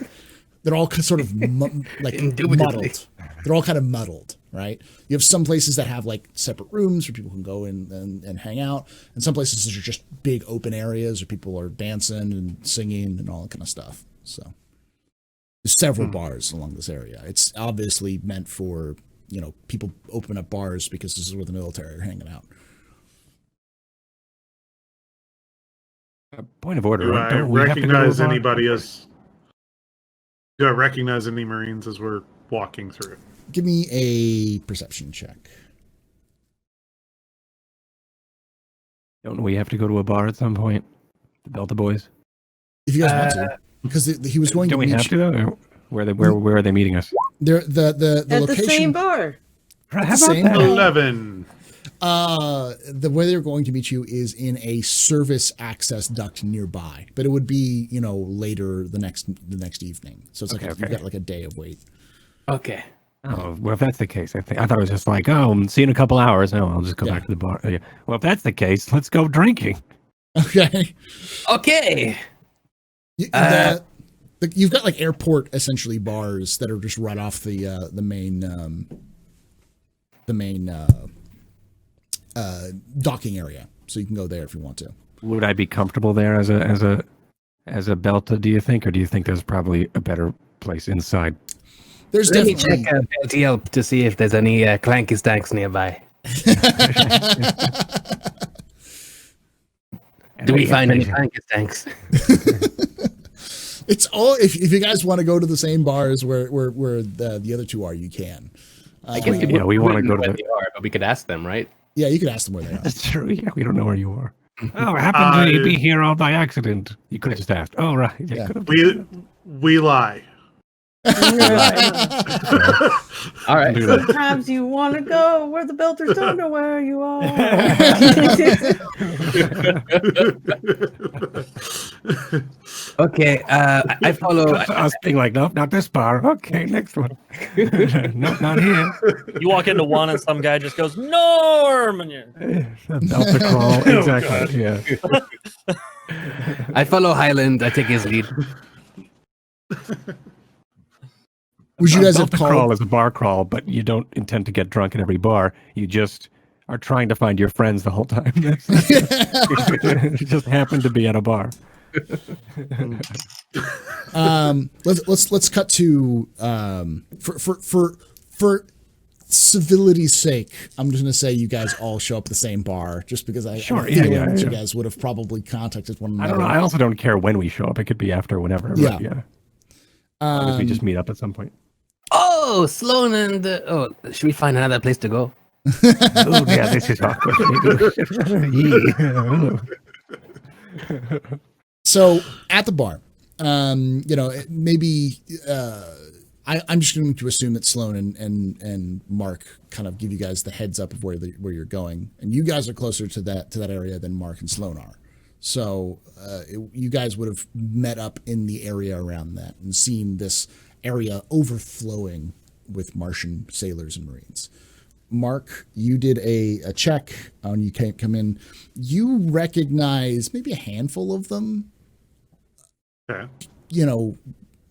they're all sort of like muddled. They're all kind of muddled, right? You have some places that have like separate rooms where people can go in and hang out, and some places are just big open areas where people are dancing and singing and all that kind of stuff. So there's several bars along this area. It's obviously meant for, people open up bars because this is where the military are hanging out. Point of order. Do I Don't we have to go to a recognize bar? anybody as? Do I recognize any Marines as we're walking through? Give me a perception check. Don't we have to go to a bar at some point? The Delta Boys. If you guys want to, because he was going Don't to we meet have to though? Or where are they meeting us? They're the At location. the same bar. At the same bar. 11. The way they're going to meet you is in a service access duct nearby, but it would be later the next evening. So it's like Okay. you've got like a day of wait. Okay. Oh, well, if that's the case, I thought it was just like, see you in a couple hours. No, I'll just go back to the bar. Yeah. Well, if that's the case, let's go drinking. Okay. Okay. You've got like airport essentially bars that are just right off the main docking area, so you can go there if you want to. Would I be comfortable there as a Belta? Do you think, or do you think there's probably a better place inside? There's Let me definitely check LTL to see if there's any clanky stanks nearby. Do we find any clanky stanks? It's all if you guys want to go to the same bars where the other two are, you can. I guess we want to go to where the. they are, but we could ask them, right? Yeah, you could ask them where they are. That's true. Yeah, we don't know where you are. Oh, I happened to be here all by accident. You could have just asked. Oh, right. Yeah. We lie. All right. Do that. Sometimes you want to go where the Belters don't know where you are. Okay. I follow. Us being like, nope, not this bar. Okay, next one. Nope, not here. You walk into one and some guy just goes, Norm! And you're, Delta crawl. Exactly. Yeah. I follow Highland. I take his lead. Would you guys have Delta crawl called? is a bar crawl, but you don't intend to get drunk in every bar. You just are trying to find your friends the whole time. You just happen to be at a bar. Let's cut to for civility's sake, I'm just gonna say you guys all show up at the same bar, just because I Sure, have a feeling yeah, that you yeah. guys would have probably contacted one I another. don't know. I also don't care when we show up. It could be after, whenever. But Yeah. yeah. We just meet up at some point. Oh, Sloan and should we find another place to go? Oh, yeah, this is awkward. Yeah. So at the bar, maybe I'm just going to assume that Sloan and Mark kind of give you guys the heads up of where you're going, and you guys are closer to that area than Mark and Sloan are. So you guys would have met up in the area around that and seen this area overflowing with Martian sailors and Marines. Mark, you did a check when you come in. You recognize maybe a handful of them. Okay. Men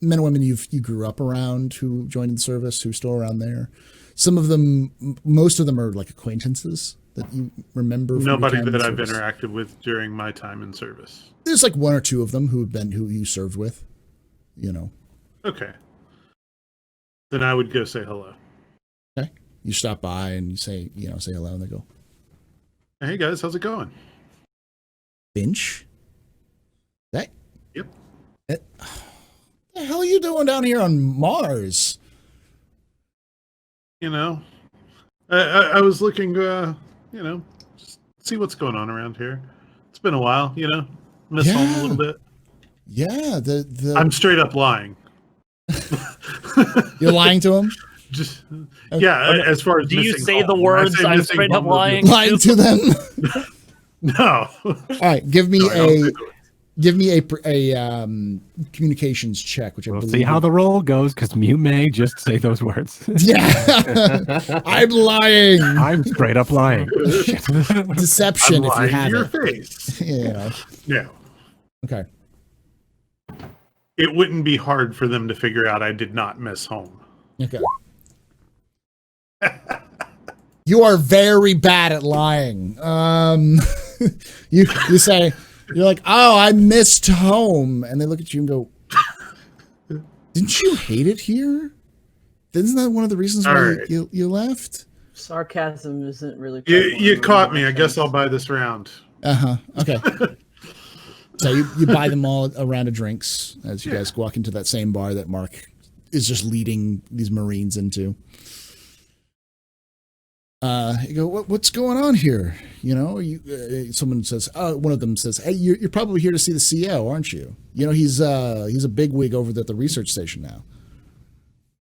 and women you grew up around who joined the service, who are still around there. Some of them, most of them are like acquaintances that you remember. From Nobody your time that in I've service. interacted with during my time in service. There's like one or two of them who you served with. Okay. Then I would go say hello. Okay. You stop by and you say hello, and they go, Hey guys, how's it going? Finch? That? Yep. What the hell are you doing down here on Mars? I was looking, just see what's going on around here. It's been a while, miss home a little bit. Yeah, I'm straight up lying. You're lying to him? Just as far as do you missing say home. the When I words, say I'm missing straight up home, lying? Lying to them? No. All right, give me No, I don't a do it. give me a communications check, which I We'll believe see how the roll goes, because you may just say those words. Yeah. I'm lying. I'm straight up lying. Deception I'm if you lying to have your it. face. Yeah. Yeah. Okay. It wouldn't be hard for them to figure out I did not miss home. Okay. You are very bad at lying. You say, you're like, oh, I missed home. And they look at you and go, didn't you hate it here? Isn't that one of the reasons why you left? Sarcasm isn't really. You caught me. I guess I'll buy this round. Okay. So you buy them all a round of drinks as you guys walk into that same bar that Mark is just leading these Marines into. You go, what's going on here? You know, someone says, one of them says, hey, you're probably here to see the CO, aren't you? You know, he's a bigwig over at the research station now.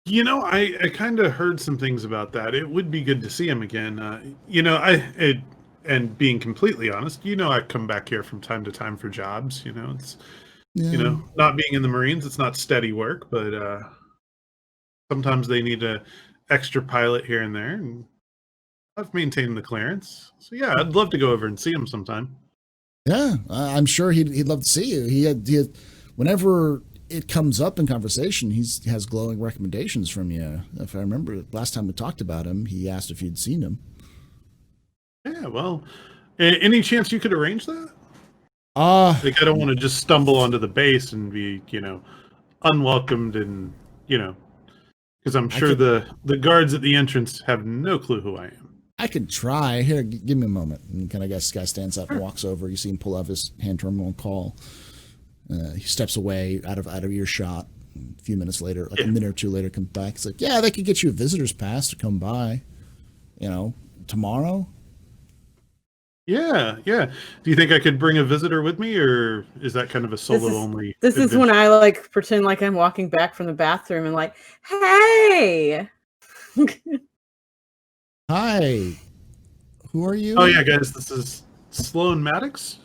You know, I kind of heard some things about that. It would be good to see him again. You know, and being completely honest, you know, I come back here from time to time for jobs. You know, it's you know, not being in the Marines, it's not steady work, but sometimes they need a extra pilot here and there, and I've maintained the clearance. So yeah, I'd love to go over and see him sometime. Yeah, I'm sure he'd love to see you. He had whenever it comes up in conversation, he has glowing recommendations from you. If I remember, last time we talked about him, he asked if you'd seen him. Yeah, well, any chance you could arrange that? Like, I don't want to just stumble onto the base and be, you know, unwelcomed and, you know, because I'm sure the guards at the entrance have no clue who I am. I could try. Here, give me a moment. And kind of guess guy stands up and walks over. You see him pull out his hand terminal and call. He steps away out of earshot. A few minutes later, like a minute or two later, comes back. He's like, yeah, they could get you a visitor's pass to come by, you know, tomorrow. Yeah. Do you think I could bring a visitor with me, or is that kind of a solo only? This is when I like pretend like I'm walking back from the bathroom and like, hey. Hi. Who are you? Oh yeah, guys, this is Sloan Maddox,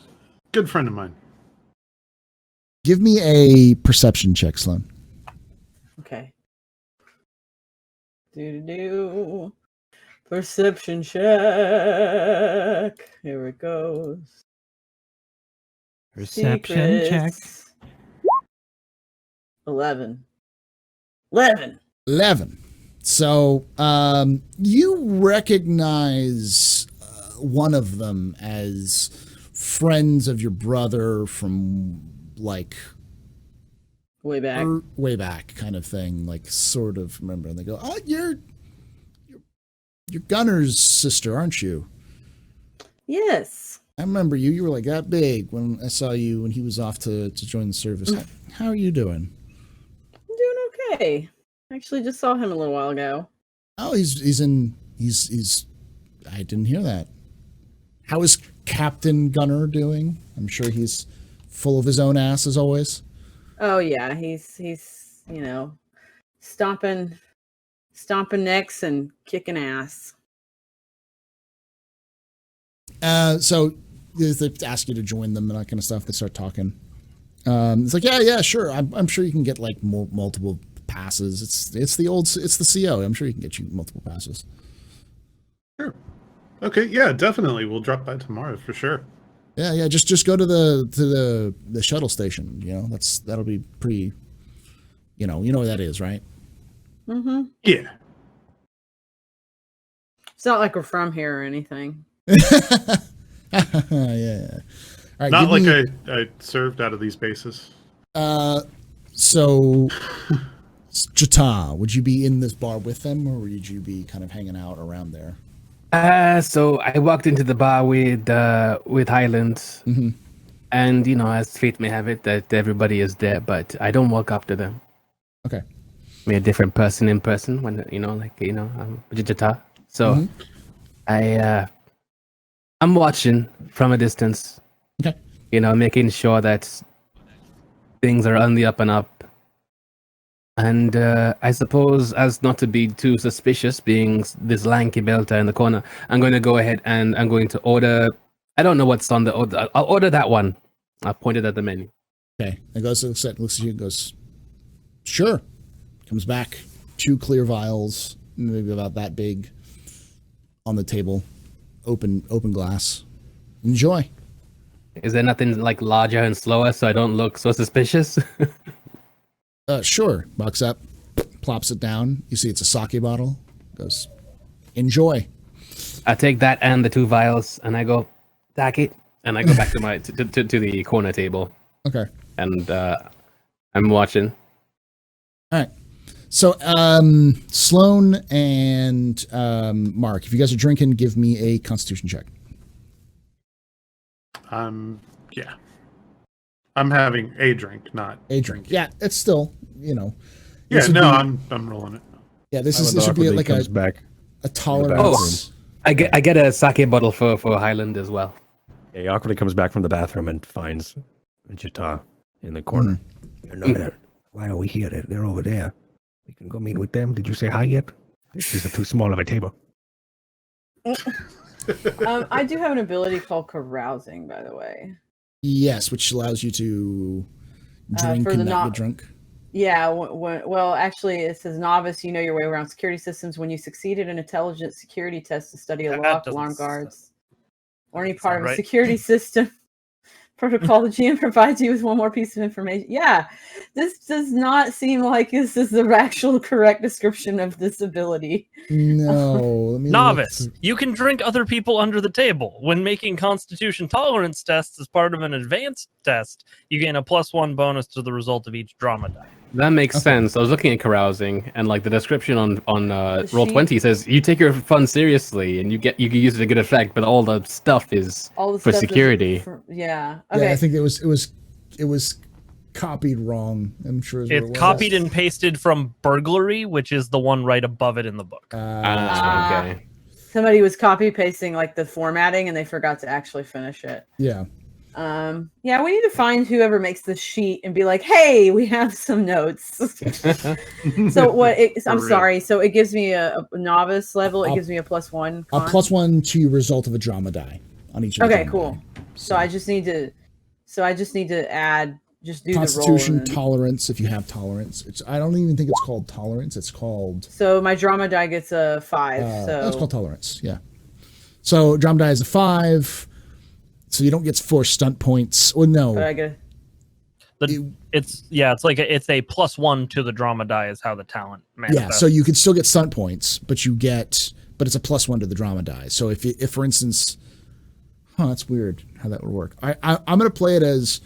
good friend of mine. Give me a perception check, Sloan. Okay. Do. Perception check. Here it goes. Perception check. 11. So, you recognize one of them as friends of your brother from, like, way back kind of thing, like, sort of remember. And they go, oh, you're Gunner's sister, aren't you? Yes. I remember you. You were like that big when I saw you when he was off to join the service. How are you doing? I'm doing okay. I actually just saw him a little while ago. Oh, he's I didn't hear that. How is Captain Gunner doing? I'm sure he's full of his own ass as always. Oh yeah, he's you know, stomping necks and kicking ass. So they ask you to join them and that kind of stuff. They start talking. It's like, yeah, sure. I'm sure you can get like multiple passes. It's the CO. I'm sure you can get you multiple passes. Sure. Okay. Yeah, definitely. We'll drop by tomorrow for sure. Yeah. Just go to the shuttle station. You know, that'll be pretty. You know where that is, right? Mm-hmm. Yeah. It's not like we're from here or anything. Yeah. All right, not like I served out of these bases. So Jata, would you be in this bar with them, or would you be kind of hanging out around there? So I walked into the bar with Highland, mm-hmm. and you know, as fate may have it, that everybody is there, but I don't walk up to them. Okay. I'm a different person in person when I'm Jata. So mm-hmm. I'm watching from a distance. Okay. You know, making sure that things are on the up and up. And I suppose, as not to be too suspicious, being this lanky belter in the corner, I'm going to go ahead and I'm going to order. I don't know what's on the order. I'll order that one. I pointed at the menu. Okay. It goes, looks at you and goes, sure. Comes back, 2 clear vials, maybe about that big, on the table, open glass. Enjoy. Is there nothing like larger and slower so I don't look so suspicious? Sure. Walks up, plops it down. You see it's a sake bottle. Goes, enjoy. I take that and the 2 vials, and I go, "Take it," and I go back to my to the corner table. Okay. And I'm watching. All right. So, Sloan and Mark, if you guys are drinking, give me a Constitution check. Yeah. I'm having a drink, not A drink. Yeah, it's still, Yeah, this no, would I'm rolling it. Yeah, this would be like a tolerance. I get a sake bottle for Highland as well. Yeah, he awkwardly comes back from the bathroom and finds Jita in the corner. Why are we here? They're over there. We can go meet with them. Did you say hi yet? This is too small of a table. I do have an ability called carousing, by the way. Yes, which allows you to drink for and the not not- get drunk. Yeah, well, actually, it says novice, you know your way around security systems when you succeeded an intelligence security test to study a That lock, doesn't alarm s- guards, or any sound part of a right. security system protocol. The GM provides you with one more piece of information. Yeah, this does not seem like this is the actual correct description of this ability. No, let me Novice, look you can drink other people under the table. When making Constitution tolerance tests as part of an advanced test, you gain a +1 bonus to the result of each drama die. That makes sense. I was looking at carousing, and like the description on Roll20 says you take your fun seriously, and you can use it to good effect, but all the stuff is All the for stuff is security. yeah. Okay. Yeah, I think it was copied wrong. I'm sure is what It's it was. copied and pasted from burglary, which is the one right above it in the book. Okay. Somebody was copy pasting like the formatting, and they forgot to actually finish it. Yeah. Yeah, we need to find whoever makes the sheet and be like, hey, we have some notes. So what I'm sorry, so it gives me a novice level, it gives me a +1 A con? +1 to result of a drama die on each of the Okay, drama cool. die. So I just need to add, just do Constitution the roll. tolerance if you have tolerance. I don't even think it's called tolerance. It's called So my drama die gets a 5. it's called tolerance. Yeah. So drama die is a 5. So you don't get 4 stunt points. Well, no. But I get It's like it's a +1 to the drama die is how the talent manifests. Yeah, so you can still get stunt points, but it's a +1 to the drama die. So if for instance, that's weird how that would work. I'm gonna play it as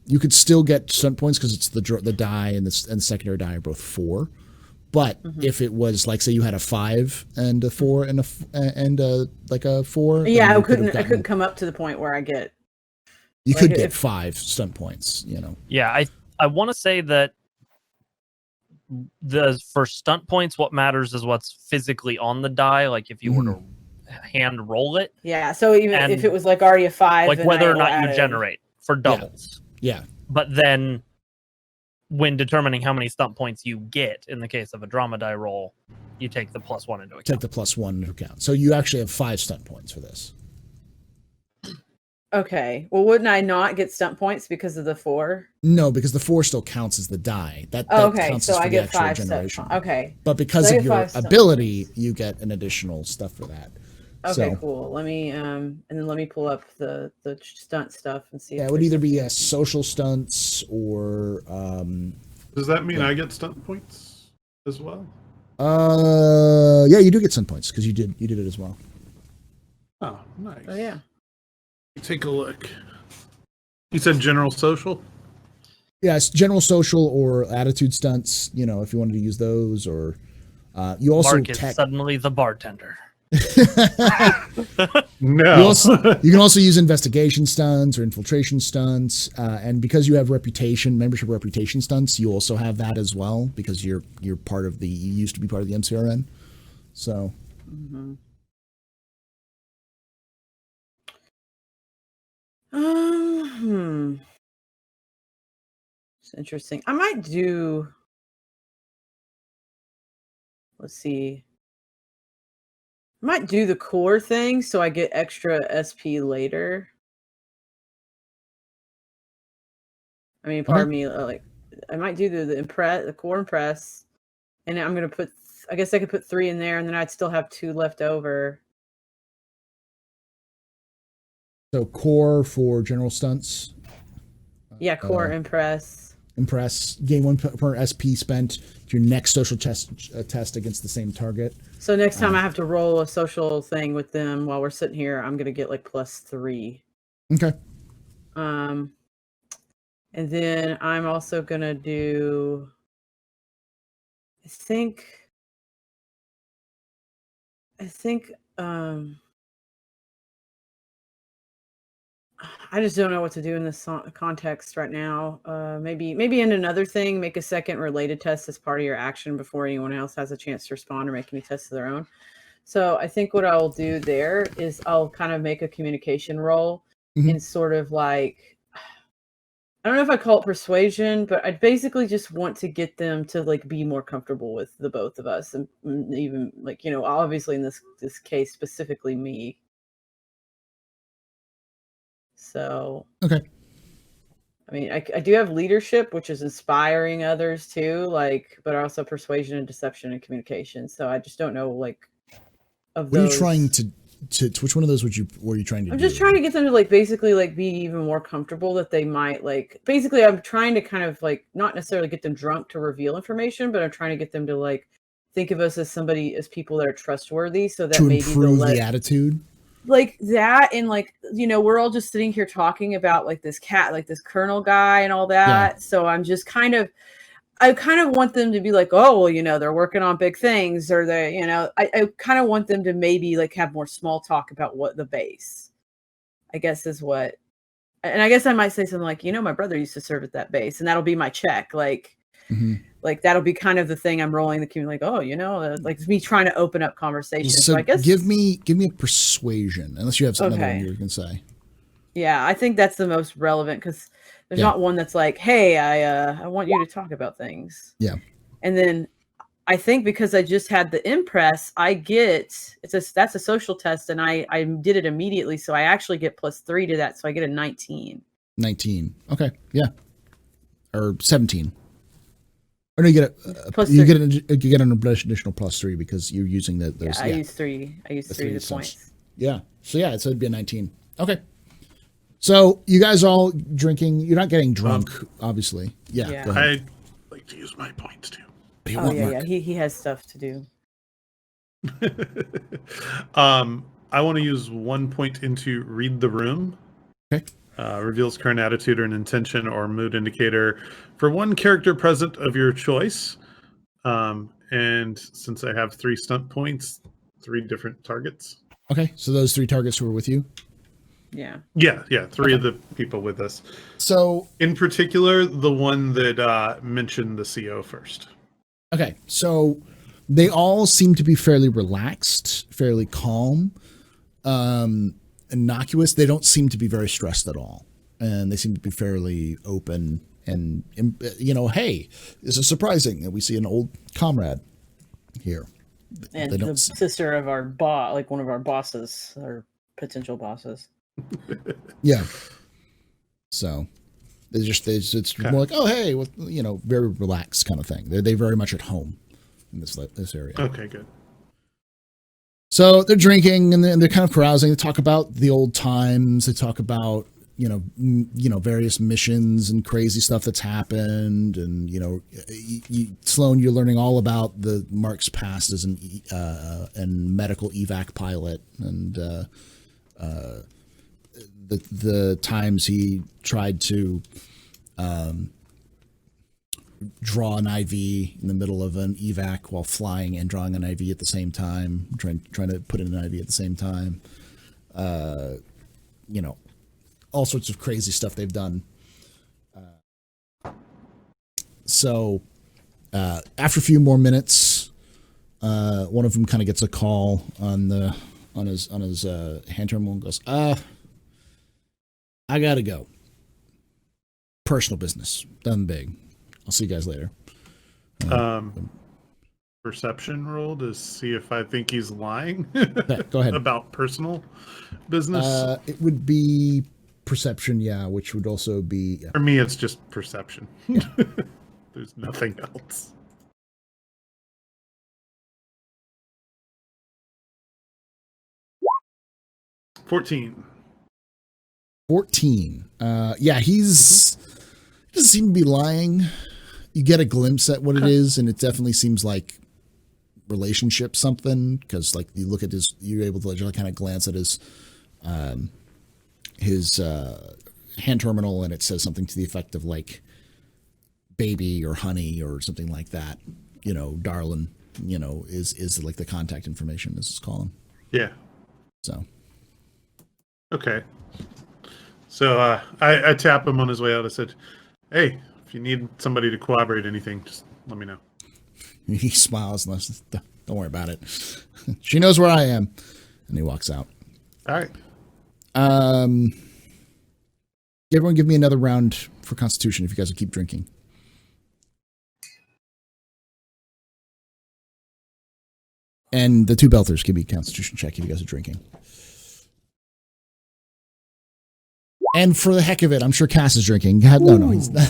you could still get stunt points because it's the die and the secondary die are both 4. But if it was like, say you had a 5 and a 4 and a 4, yeah, then I couldn't come up to the point where I get. You like, could get if- 5 stunt points. Yeah, I want to say that for stunt points, what matters is what's physically on the die. Like if you were to hand roll it, Yeah, so even if it was like already a 5, like and whether I or not you added- generate for doubles. Yeah. But then when determining how many stunt points you get in the case of a drama die roll, you take the +1 into account. Take the +1 into account. So you actually have 5 stunt points for this. Okay. Well, wouldn't I not get stunt points because of the 4? No, because the 4 still counts as the die. That Okay, counts so as for I the get actual 5 generation. stunt. Okay. But because So I of get your 5 stunt ability, you get an additional stuff for that. Okay, So, cool. Let me and then let me pull up the stunt stuff and see. yeah, if it would there's either be something. social stunts or Does that mean I get stunt points as well? yeah, you do get stunt points because you did it as well. Oh, nice. Oh yeah. Take a look. You said general social? Yeah, it's general social or attitude stunts, if you wanted to use those, or you also Mark is suddenly the bartender. No. You can also use investigation stunts or infiltration stunts, and because you have membership reputation stunts, you also have that as well because you're part of you used to be part of the MCRN. So. Mm-hmm. It's interesting. I might do. Let's see. I might do the core thing so I get extra SP later. I mean, pardon me. Like, I might do the core impress, and I'm gonna put. I guess I could put 3 in there, and then I'd still have 2 left over. So core for general stunts. Yeah, core impress. Impress. Gain 1 per SP spent to your next social test against the same target. So next time I have to roll a social thing with them while we're sitting here, I'm gonna get like +3. Okay. And then I'm also gonna do. I think. I just don't know what to do in this context right now. Maybe in another thing, make a second related test as part of your action before anyone else has a chance to respond or make any tests of their own. So I think what I'll do there is I'll kind of make a communication roll in sort of like, I don't know if I call it persuasion, but I basically just want to get them to like be more comfortable with the both of us, and even like, obviously in this case specifically me. So, okay. I mean, I do have leadership, which is inspiring others too, like, but also persuasion and deception and communication. So I just don't know, like, of what those. Are you trying to which one of those were you trying to I'm do? just trying to get them to like basically like be even more comfortable that they might like, basically I'm trying to kind of like not necessarily get them drunk to reveal information, but I'm trying to get them to like think of us as people that are trustworthy, so that to maybe they'll improve the attitude. Like that, and like, we're all just sitting here talking about like this colonel guy and all that. Yeah. So I'm just I kind of want them to be like, oh, well, they're working on big things, or they, I kind of want them to maybe like have more small talk about what the base, I guess, is what. And I guess I might say something like, my brother used to serve at that base, and that'll be my check. Like, like that'll be kind of the thing I'm rolling the community, like, oh, like it's me trying to open up conversation. So I guess give me a persuasion, unless you have something other you can say. Yeah, I think that's the most relevant, because there's not one that's like, hey, I want you to talk about things. Yeah. And then I think because I just had the impress, I get that's a social test, and I did it immediately, so I actually get +3 to that, so I get a 19. 19. Okay. Yeah. Or 17. Or no, you get you get an additional +3 because you're using those. Yeah, I use 3. I use 3 of the points. Yeah. So yeah, so it'd be a 19. Okay. So you guys all drinking. You're not getting drunk, obviously. Yeah. Go ahead. I'd like to use my points too. Oh yeah. He has stuff to do. I want to use 1 point into read the room. Okay. Reveals current attitude or an intention or mood indicator for one character present of your choice. And since I have 3 stunt points, 3 different targets. Okay, so those 3 targets were with you? Yeah. Yeah. 3 of the people with us. So, in particular, the one that mentioned the CO first. Okay, so they all seem to be fairly relaxed, fairly calm. Innocuous. They don't seem to be very stressed at all, and they seem to be fairly open. And hey, this is surprising that we see an old comrade here. And the sister of our boss, like one of our bosses, or potential bosses. Yeah. So it's more like, oh hey, very relaxed kind of thing. They're very much at home in this area. Okay, good. So they're drinking and they're kind of carousing. They talk about the old times. They talk about, various missions and crazy stuff that's happened. And, Sloan, you're learning all about Mark's past as an medical evac pilot, and the times he tried to draw an IV in the middle of an evac while flying and drawing an IV at the same time, trying to put in an IV at the same time. All sorts of crazy stuff they've done. So after a few more minutes, one of them kind of gets a call on his hand terminal and goes, I gotta go. Personal business. Done big. I'll see you guys later. Perception roll to see if I think he's lying. Yeah, go ahead. About personal business. It would be perception, yeah, which would also be... Yeah. For me, it's just perception. Yeah. There's nothing else. $14. 14. Yeah, he doesn't seem to be lying. You get a glimpse at what it is, and it definitely seems like relationship something, because like you look at his, you're able to just kind of glance at his hand terminal, and it says something to the effect of like baby or honey or something like that. You know, darling, you know, is like the contact information this is calling. Yeah. So. Okay. So I tap him on his way out. I said, "Hey, if you need somebody to corroborate anything, just let me know." He smiles and says, "Don't worry about it. She knows where I am." And he walks out. All right. Everyone give me another round for Constitution if you guys will keep drinking. And the two belters give me a Constitution check if you guys are drinking. And for the heck of it, I'm sure Cass is drinking. No, he's not.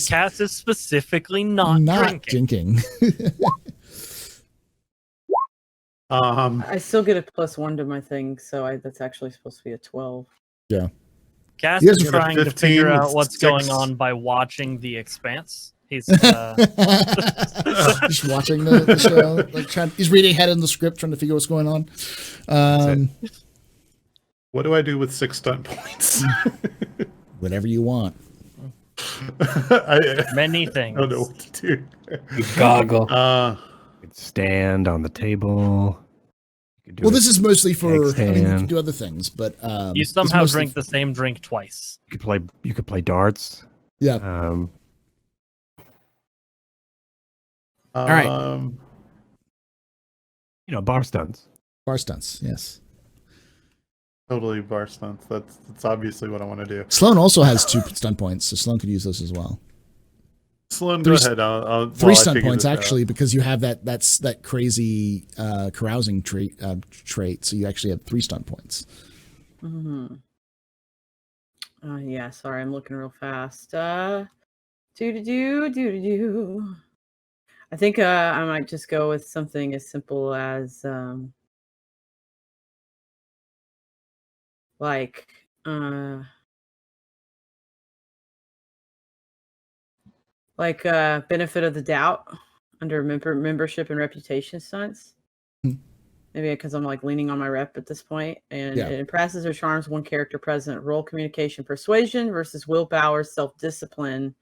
Cass is specifically not drinking. I still get a +1 to my thing, so that's actually supposed to be a 12. Yeah. Cass is trying to figure out what's going on by watching The Expanse. He's just watching the show. Like he's reading ahead in the script, trying to figure what's going on. What do I do with 6 stunt points? Whatever you want. Many things. I don't know what to do. You goggle. You could stand on the table. Well, this is mostly for. I mean, you can do other things, but you somehow drink the same drink twice. You could play darts. Yeah. All right. You know, bar stunts. Bar stunts, yes. Totally bar stunts. That's obviously what I want to do. Sloan also has 2 stunt points, so Sloan could use those as well. Sloan, go ahead. I'll 3 stunt points actually, because you have that crazy carousing trait. So you actually have 3 stunt points. Mm-hmm. Yeah. Sorry, I'm looking real fast. Do. I think I might just go with something as simple as benefit of the doubt under membership and reputation stunts. Maybe because I'm like leaning on my rep at this point, and it impresses or charms one character present. Roll communication persuasion versus willpower self-discipline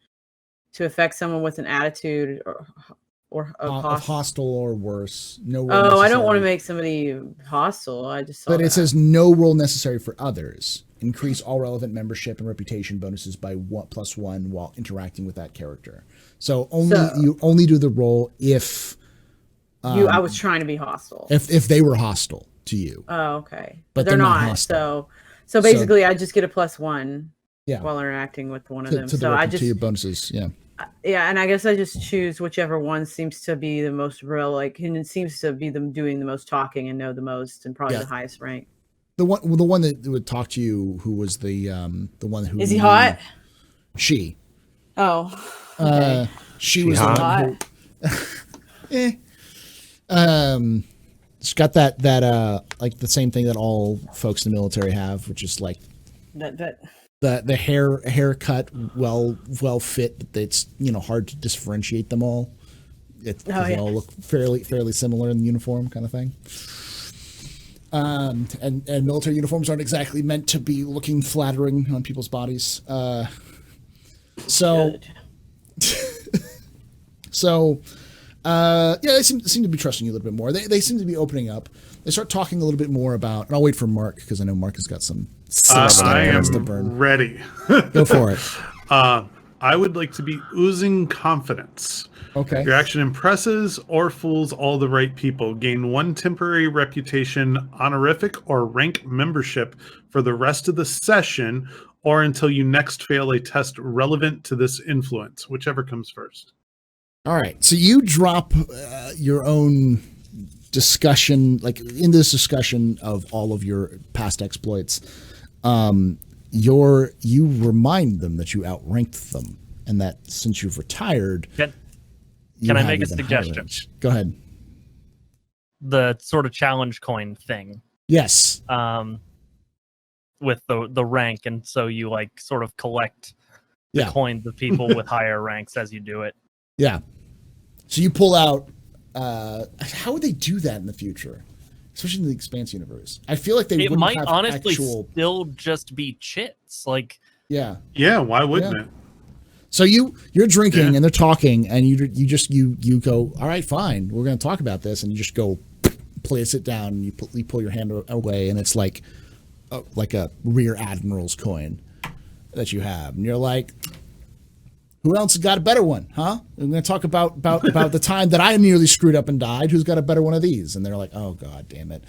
to affect someone with an attitude or of hostile or worse. No. I don't want to make somebody hostile. I just saw But it says no roll necessary for others. Increase all relevant membership and reputation bonuses by +1 while interacting with that character. So you only do the roll if I was trying to be hostile. If they were hostile to you. Oh, okay. But they're not hostile. So basically, I just get a +1 while interacting with one of them. So I just to your bonuses, yeah, and I guess I just choose whichever one seems to be the most real, and it seems to be them doing the most talking and know the most and probably the highest rank. The one that would talk to you, who was the one who is he hot? She. Oh. Okay. She was hot. She's got that like the same thing that all folks in the military have, which is like that. The haircut well fit, but it's hard to differentiate them all. They all look fairly similar in the uniform, kind of thing. And military uniforms aren't exactly meant to be looking flattering on people's bodies. So they seem to be trusting you a little bit more. They seem to be opening up. They start talking a little bit more about, and I'll wait for Mark because I know Mark has got some I am to burn. Ready. Go for it. I would like to be oozing confidence. Okay. Your action impresses or fools all the right people. Gain 1 temporary reputation, honorific, or rank membership for the rest of the session, or until you next fail a test relevant to this influence, whichever comes first. All right. So you drop your own discussion, like in this discussion of all of your past exploits. You remind them that you outranked them, and that since you've retired, can I make a suggestion? Go ahead. The sort of challenge coin thing. Yes. with the rank, and so you like sort of collect the coins of people with higher ranks as you do it. Yeah. So you pull out. How would they do that in the future, especially in the Expanse universe? I feel like it might have honestly actual... still just be chits. Like, yeah. Why wouldn't it? So you're drinking and they're talking, and you go, all right, fine, we're going to talk about this, and you just go place it down, and you pull your hand away, and it's like a rear admiral's coin that you have, and you're like, who else has got a better one, huh? We're going to talk about the time that I nearly screwed up and died. Who's got a better one of these? And they're like, oh god damn it.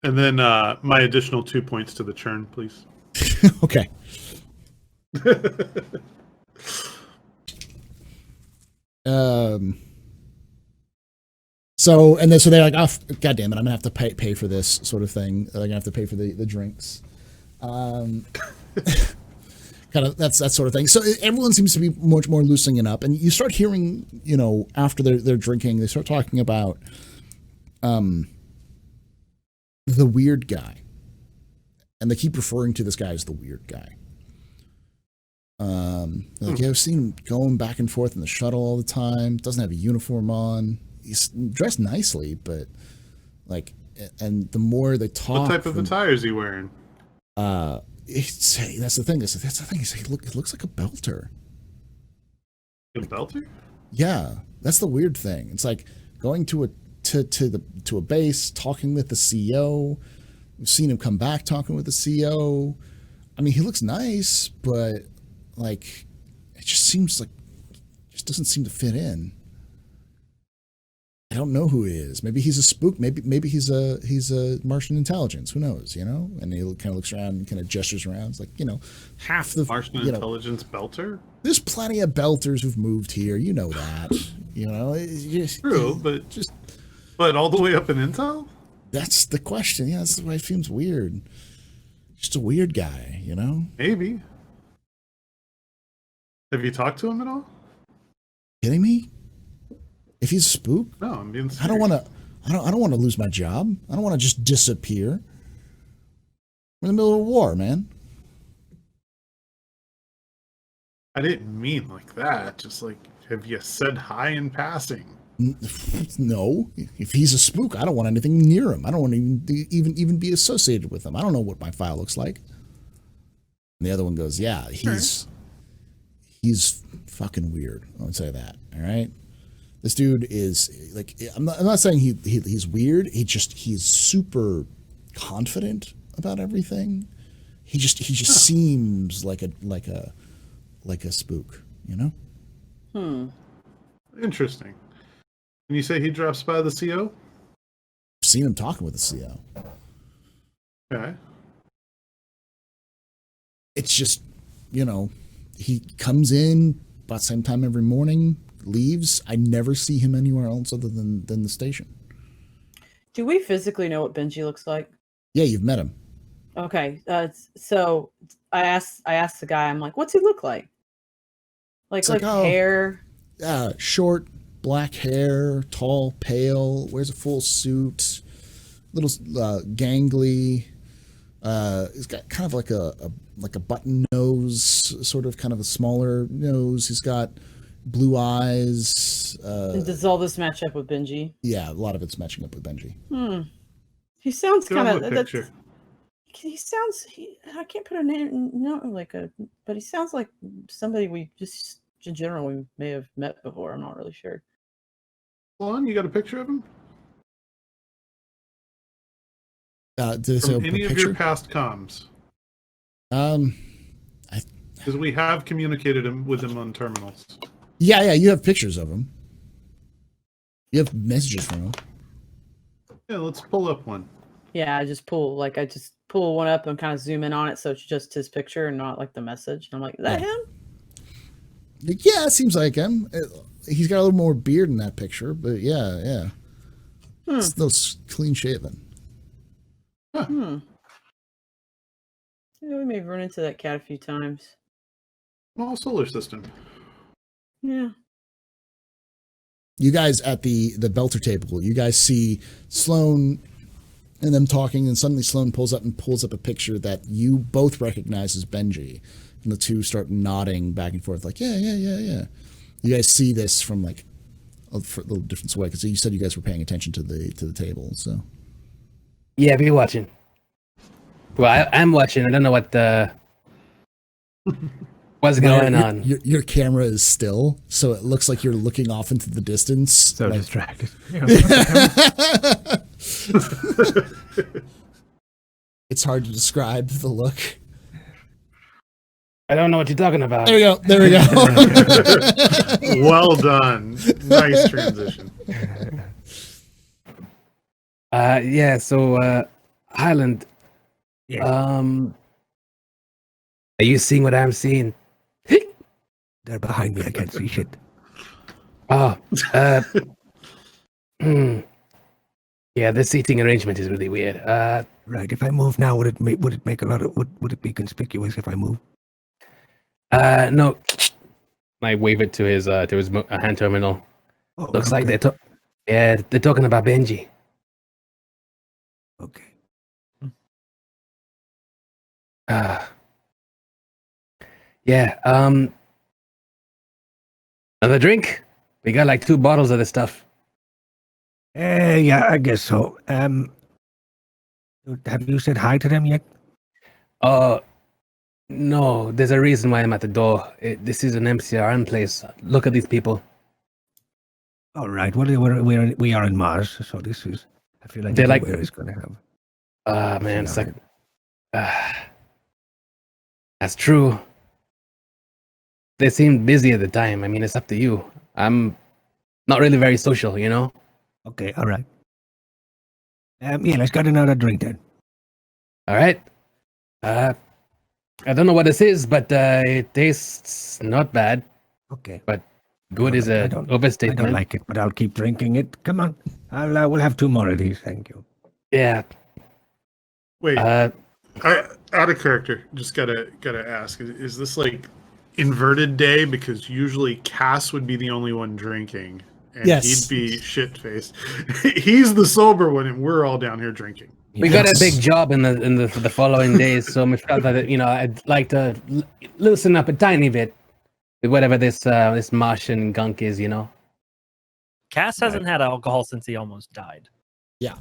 And then my additional 2 points to the churn, please. Okay. So they're like, oh, god damn it, I'm gonna have to pay for this sort of thing. They're gonna have to pay for the drinks. Kind of that sort of thing. So everyone seems to be much more loosening up, and you start hearing, after they're drinking, they start talking about the weird guy, and they keep referring to this guy as the weird guy. Like, I've seen him going back and forth in the shuttle all the time. Doesn't have a uniform on. He's dressed nicely, but like, and the more they talk, what type of attire is he wearing? That's the thing. That's the thing. It looks like a belter. A belter? Yeah, that's the weird thing. It's like going to a base, talking with the CEO. We've seen him come back talking with the CEO. I mean, he looks nice, but like, it just doesn't seem to fit in. I don't know who he is. Maybe he's a spook. Maybe he's a Martian intelligence. Who knows? And he kind of looks around and kind of gestures around. It's like, half the Martian intelligence belter. There's plenty of belters who've moved here. You know that. True, but all the way up in intel. That's the question. Yeah, that's why it seems weird. Just a weird guy, Maybe. Have you talked to him at all? Kidding me? If he's a spook? No, I'm being serious. I don't want to lose my job. I don't want to just disappear. We're in the middle of a war, man. I didn't mean like that. Just like, have you said hi in passing? No. If he's a spook, I don't want anything near him. I don't want to even be associated with him. I don't know what my file looks like. And the other one goes, yeah, he's fucking weird. I would say that. All right. This dude is like, I'm not saying he's weird. He's super confident about everything. He just seems like a spook, Interesting. And you say he drops by the CO? I've seen him talking with the CO. Okay. It's just, he comes in about the same time every morning, leaves. I never see him anywhere else other than the station. Do we physically know what Benji looks like? Yeah, you've met him. Okay, so I asked the guy, I'm like, what's he look like? Like hair? Short, black hair, tall, pale, wears a full suit, little gangly. He's got kind of like a button nose, sort of kind of a smaller nose. He's got blue eyes. Does all this match up with Benji? Yeah, a lot of it's matching up with Benji. He sounds kind of. He sounds. I can't put a name. But he sounds like somebody we just in general we may have met before. I'm not really sure. Hold on, you got a picture of him? From any of your past comms? Because we have communicated with him on terminals. Yeah, you have pictures of him. You have messages from him. Yeah, let's pull up one. Yeah, I just pull one up and kind of zoom in on it, so it's just his picture and not like the message. And I'm like, is that him? Yeah, it seems like him. He's got a little more beard in that picture, but yeah. It's still clean shaven. Yeah, we may have run into that cat a few times. Small solar system. Yeah. You guys at the Belter table, you guys see Sloan and them talking, and suddenly Sloan pulls up a picture that you both recognize as Benji. And the two start nodding back and forth like, yeah. You guys see this from like a little different way, because you said you guys were paying attention to the table, so. Yeah, be watching. Well, I'm watching. I don't know what's going on. Your camera is still, so it looks like you're looking off into the distance. So like, distracted. It's hard to describe the look. I don't know what you're talking about. There we go. Well done. Nice transition. Yeah, so Highland. Yes. Are you seeing what I'm seeing? They're behind me. I can't see shit. Oh, yeah, the seating arrangement is really weird. Right. If I move now, would it make a lot of would it be conspicuous if I move? No. I wave it to his hand terminal. Oh, Looks like they're talking about Benji. Okay. Yeah. Another drink? We got like 2 bottles of this stuff. Yeah, I guess so. Have you said hi to them yet? No. There's a reason why I'm at the door. This is an MCRN place. Look at these people. All right. Well, we are in Mars, so this is. I feel like They're like- everywhere is going to have. Man, it's like. That's true. They seemed busy at the time. I mean, it's up to you. I'm not really very social, you know? Okay. All right. Yeah, let's get another drink then. All right. I don't know what this is, but it tastes not bad. Okay. But good is I a don't overstatement. like it, but I'll keep drinking it. Come on. We'll have 2 more of these. Thank you. Yeah. Wait, out of character. Just gotta ask: is this like inverted day? Because usually Cass would be the only one drinking, and Yes. he'd be shit faced. He's the sober one, and we're all down here drinking. We got a Yes. big job in the following days, so we felt that I'd like to loosen up a tiny bit with whatever this Martian gunk is, Cass hasn't had alcohol since he almost died. Yeah,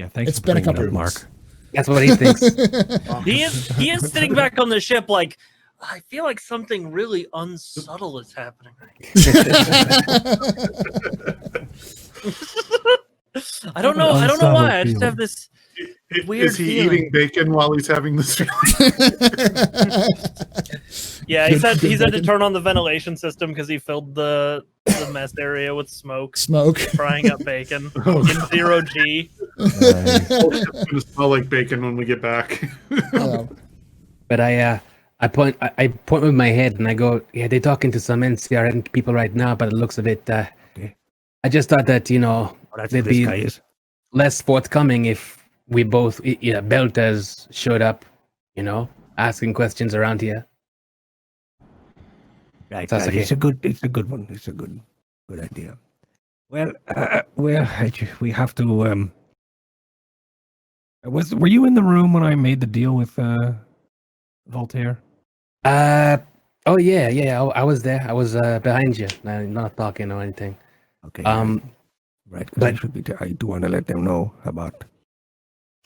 thanks. It's for been a bringing it couple up, of Mark. weeks. That's what he thinks. He is sitting back on the ship like, I feel like something really unsubtle is happening. I don't know why. I just have this weird Is he feeling. eating bacon while he's having this feeling? Yeah, he said to bacon. turn on the ventilation system because he filled the mess area with smoke, Smoke. frying up bacon Oh, in 0G. It's gonna smell like bacon when we get back. But I point with my head and I go, yeah, they're talking to some NCRN people right now, but it looks a bit. Okay. I just thought that That's they'd what this be guy is. less forthcoming if we both, Belters showed up, asking questions around here. Right. Sounds like It's a good one. It's a good idea. Well, we have to. Were you in the room when I made the deal with Voltaire? Oh yeah. I was there. I was behind you, not talking or anything. Okay. Right. 'Cause but- I should be. I do want to let them know about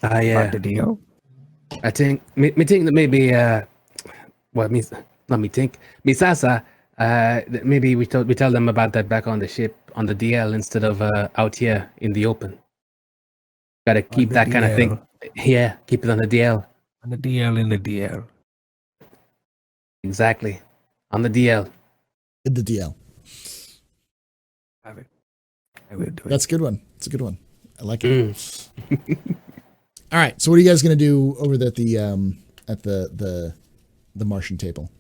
Yeah. the deal. I think me think that maybe let me think. Misasa, that maybe we tell them about that back on the ship on the DL instead of out here in the open. Gotta keep the that kind of thing. DL. Yeah, keep it on the DL. On the DL in the DL. Exactly. On the DL. In the DL. Have it. I will do it. That's a good one. It's a good one. I like it. Mm. All right. So what are you guys gonna do over at the Martian table?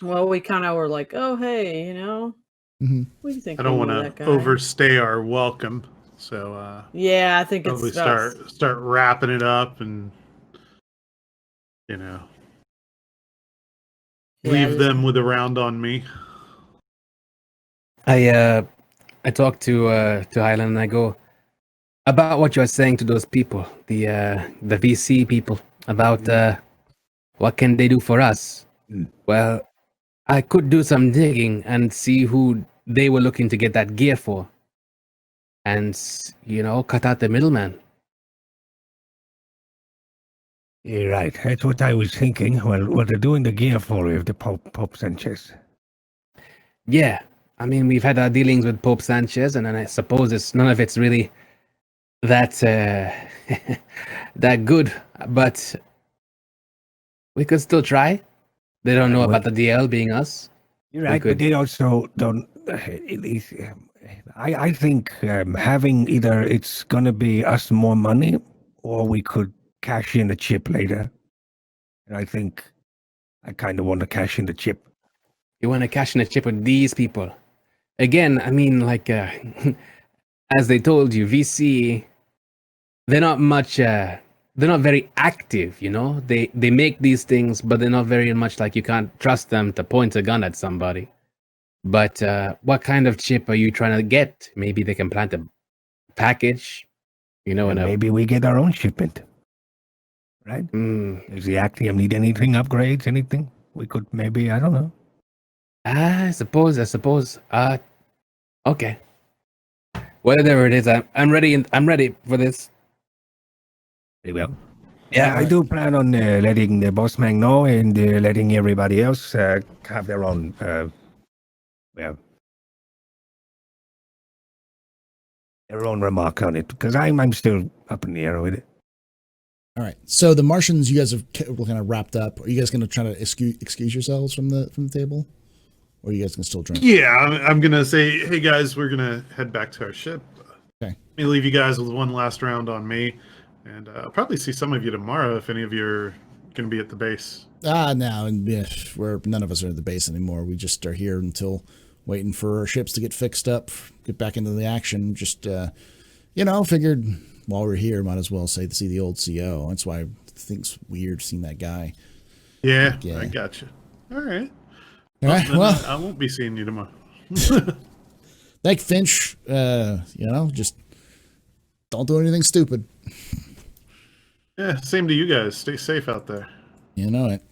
Well, we kind of were like, oh, hey, Mm-hmm. what do you think? I don't we want know that to guy? overstay our welcome, so Yeah, I think probably it's best. start wrapping it up, and leave them with a round on me. I talk to Highland and I go about what you're saying to those people, the VC people, about what can they do for us. Well, I could do some digging and see who they were looking to get that gear for, and cut out the middleman. You're right. That's what I was thinking. Well, what they're doing the gear for you, the Pope Sanchez. Yeah, I mean, we've had our dealings with Pope Sanchez, and I suppose none of it's really that that good. But we could still try. They don't know about the DL being us. You're right, but they also don't. At least, I think having either it's gonna be us more money, or we could cash in the chip later. And I think I kind of want to cash in the chip. You want to cash in a chip with these people? Again, I mean, like, as they told you, VC, they're not much, they're not very active, They make these things, but they're not very much like you can't trust them to point a gun at somebody. But what kind of chip are you trying to get? Maybe they can plant a package, and maybe we get our own shipment. Right? Does the Actium need anything, upgrades, anything? We could maybe, I don't know. I suppose. Okay. Whatever it is, I'm ready. I'm ready for this. Very well. Yeah, I do plan on letting the boss man know and letting everybody else have their own, their own remark on it, because I'm still up in the air with it. All right. So the Martians, you guys have kind of wrapped up. Are you guys going to try to excuse yourselves from the table, or are you guys going to still drink? Yeah, I'm going to say, hey guys, we're going to head back to our ship. Okay. Let me leave you guys with one last round on me, and I'll probably see some of you tomorrow if any of you are going to be at the base. No, and none of us are at the base anymore. We just are here until waiting for our ships to get fixed up, get back into the action. Just figured. While we're here, might as well see the old CO. That's why I think it's weird seeing that guy. Yeah, I got you. All right. Well, I won't be seeing you tomorrow. Thank Finch. Just don't do anything stupid. Yeah, same to you guys. Stay safe out there. You know it.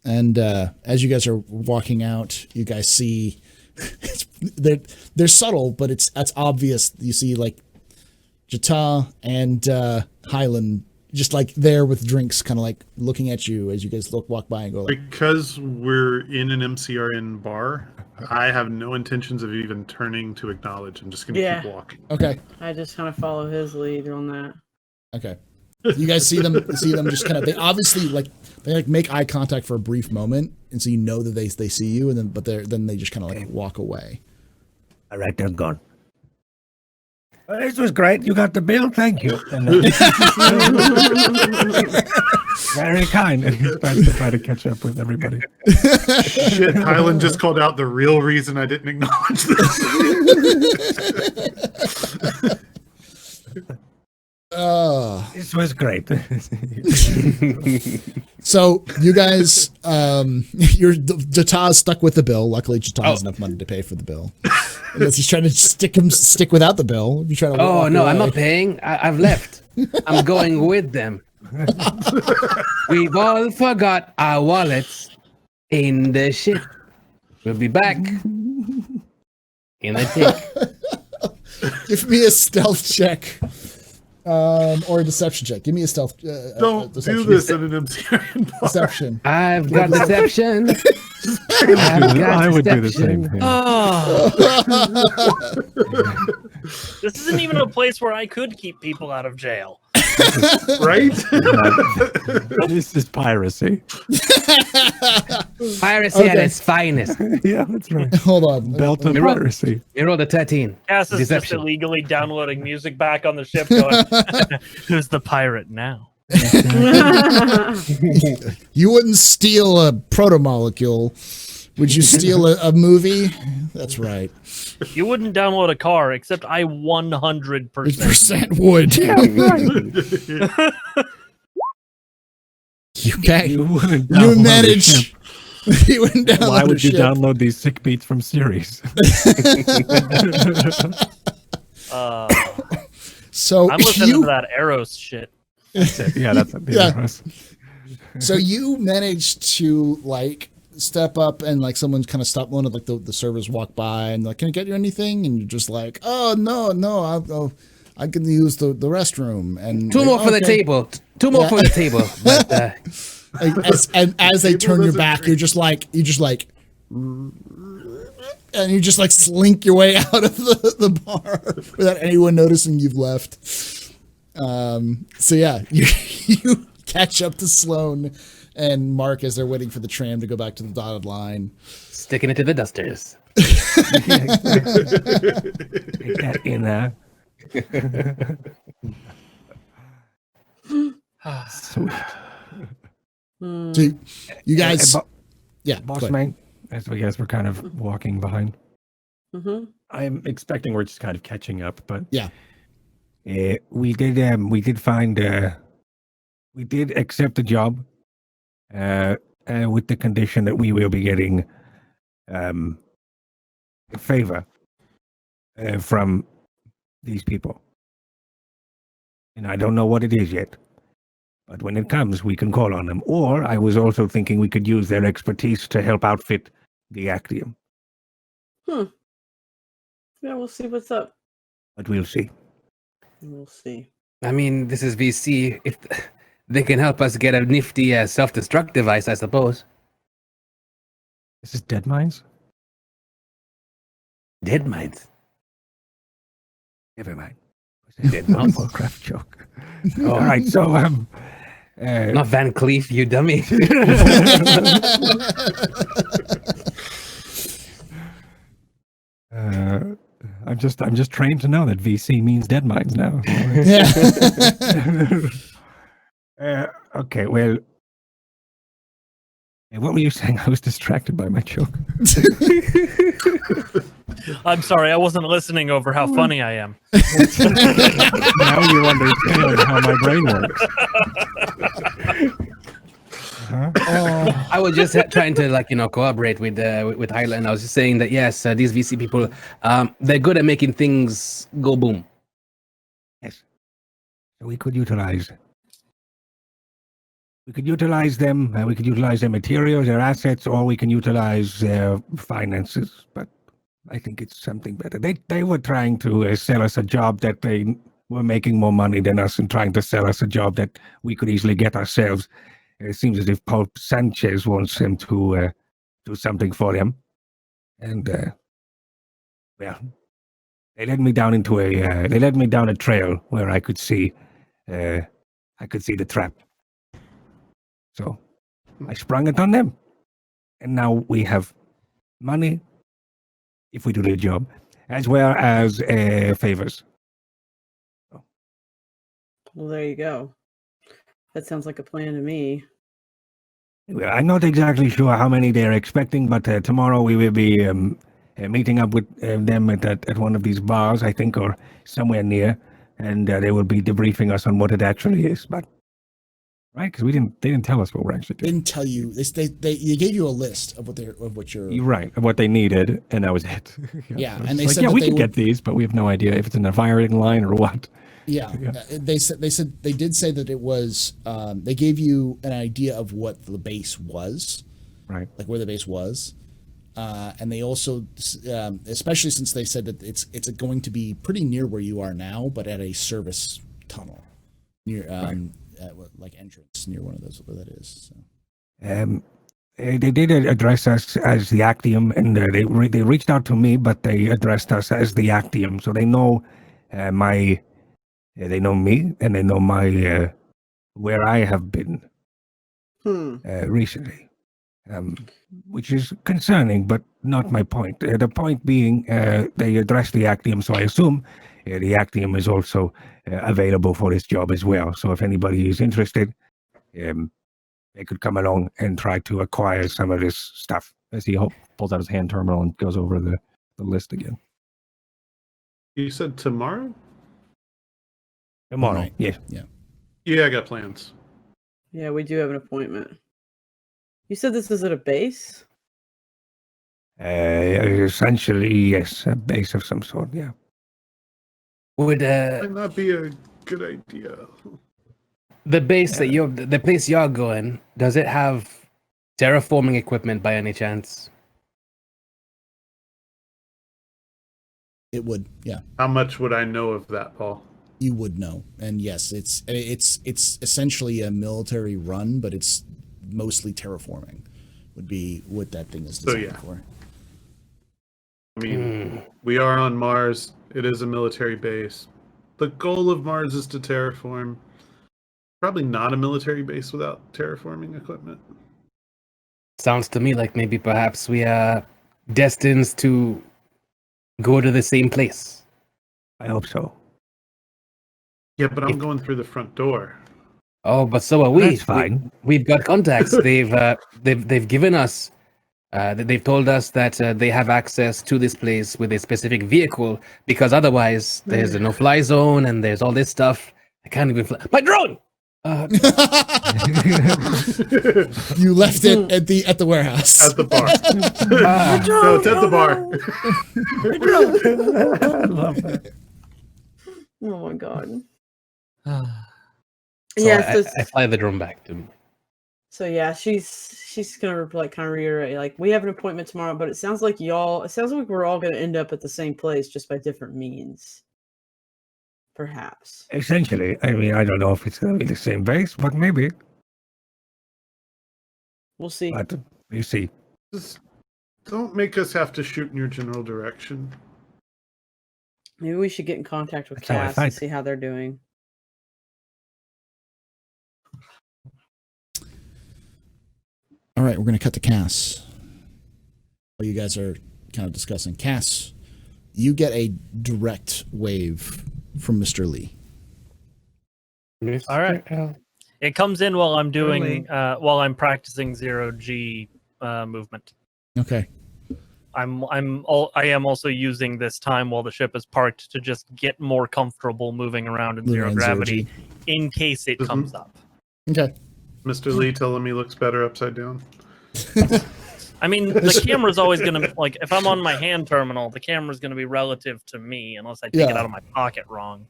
And as you guys are walking out, you guys see they're subtle, but that's obvious. You see like Jata and Highland just like there with drinks, kind of like looking at you as you guys walk by and go like, because we're in an MCRN bar, I have no intentions of even turning to acknowledge. I'm just gonna keep walking. Okay. I just kind of follow his lead on that. Okay. You guys see them just kind of, they obviously they make eye contact for a brief moment, and so that they see you, and then they just kind of like walk away. All right, they're gone. Well, this was great. You got the bill. Thank you. And, very kind. And he starts to try to catch up with everybody. Shit, Highland just called out the real reason I didn't acknowledge this. This was great. So you guys, Jata's stuck with the bill. Luckily, Jata has enough money to pay for the bill. Unless he's trying to stick without the bill. You trying to no, I'm not paying. I've left. I'm going with them. We've all forgot our wallets in the ship. We'll be back in a tick. Give me a stealth check. Or a deception check. Give me a stealth. Don't do this in an MCRN bar. Deception. I've got deception. I would do the same thing. Oh. This isn't even a place where I could keep people out of jail. Right? This is piracy. Piracy at its finest. Yeah, that's right. Hold on. Belt of piracy. You rolled a 13. Cass is just Deception. illegally downloading music back on the ship going, who's the pirate now? You wouldn't steal a proto-molecule. Would you steal a movie? That's right. You wouldn't download a car, except I 100% 100% would. Yeah, right. You wouldn't manage. You wouldn't download Why would you ship. download these sick beats from series? So I'm listening to that Arrows shit. Yeah, that's Yeah. So you managed to like step up and like someone's kind of stopped one of like the servers walk by and like, can I get you anything? And you're just like, oh no, I can use the restroom and Two more for the table. Two more for the table. But as they turn your back, you just like and you just like slink your way out of the bar without anyone noticing you've left. So yeah, you catch up to Sloan and Mark as they're waiting for the tram to go back to the dotted line. Sticking it to the dusters. Take that in there. Sweet. So you guys, yeah, Boss man, as we guys were kind of walking behind. I'm expecting we're just kind of catching up, but yeah. We did accept the job with the condition that we will be getting a favor from these people. And I don't know what it is yet, but when it comes, we can call on them. Or I was also thinking we could use their expertise to help outfit the Actium. Yeah, we'll see what's up. But we'll see. We'll see. I mean, this is VC. If they can help us get a nifty self-destruct device, I suppose. This is Dead Mines? Dead Mines. Never mind. Dead Mouse. Warcraft joke. Oh. All right, so Not Van Cleef, you dummy. I'm just trained to know that VC means Dead Mines now. Okay, well, what were you saying? I was distracted by my joke. I'm sorry, I wasn't listening over how funny I am. Now you understand how my brain works. I was just trying to cooperate with Highland. I was just saying that yes, these VC people, they're good at making things go boom. Yes, so we could utilize them. We could utilize their materials, their assets, or we can utilize their finances. But I think it's something better. They were trying to sell us a job that they were making more money than us, and trying to sell us a job that we could easily get ourselves. It seems as if Paul Sanchez wants him to do something for them, and well, they led me down a trail where I could see the trap. So I sprung it on them, and now we have money if we do the job, as well as favors. Well, there you go. That sounds like a plan to me. Well, I'm not exactly sure how many they're expecting, but tomorrow we will be meeting up with them at one of these bars, I think, or somewhere near, and they will be debriefing us on what it actually is. But right, because they didn't tell us what we're actually doing. Didn't tell you. They gave you a list of what you're Right, of what they needed, and that was it. Yeah, so and they like, said yeah, that we they could would- get these, but we have no idea if it's in a firing line or what. Yeah, they did say that it was. They gave you an idea of what the base was, Right. like where the base was, and they also, especially since they said that it's going to be pretty near where you are now, but at a service tunnel near, like entrance near one of those where that is. So. They did address us as the Actium, and they reached out to me, but they addressed us as the Actium, so they know they know me, and they know my where I have been recently, which is concerning, but not my point. The point being, they addressed the Actium, so I assume the Actium is also available for this job as well. So if anybody is interested, they could come along and try to acquire some of this stuff. As he pulls out his hand terminal and goes over the list again. You said tomorrow? Tomorrow, Right. yes. Yeah. Yeah, I got plans. Yeah, we do have an appointment. You said this is at a base? Essentially, yes, a base of some sort. Yeah. Would Might not be a good idea. the base that the place you're going, does it have terraforming equipment by any chance? It would, yeah. How much would I know of that, Paul? You would know, and yes, it's essentially a military run, but it's mostly terraforming. Would be what that thing is designed for. I mean, we are on Mars. It is a military base. The goal of Mars is to terraform. Probably not a military base without terraforming equipment. Sounds to me like maybe perhaps we are destined to go to the same place. I hope so. Yeah, but I'm going through the front door. Oh, but so are we. That's fine. We've got contacts. They've given us. They've told us that they have access to this place with a specific vehicle because otherwise there's a no-fly zone and there's all this stuff. I can't even fly. My drone. You left it at the warehouse. At the bar. No, it's at the bar. I love that. Oh my god. So Yeah, I fly the drone back to me. so yeah, she's gonna like kind of reiterate, like, we have an appointment tomorrow, but it sounds like we're all gonna end up at the same place just by different means. Perhaps. Essentially, I mean, I don't know if it's going to be the same base, but maybe. We'll see. But you see. Just don't make us have to shoot in your general direction. Maybe we should get in contact with That's how I Cass and fight. see how they're doing. All right, we're going to cut to Cass. While you guys are kind of discussing Cass, you get a direct wave from Mr. Lee. All right. It comes in while I'm doing while I'm practicing 0G movement. Okay. I am also using this time while the ship is parked to just get more comfortable moving around in zero gravity in case it comes up. Okay. Mr. Lee telling me looks better upside down. I mean, the camera's always going to, like, if I'm on my hand terminal, the camera's going to be relative to me unless I take it out of my pocket wrong.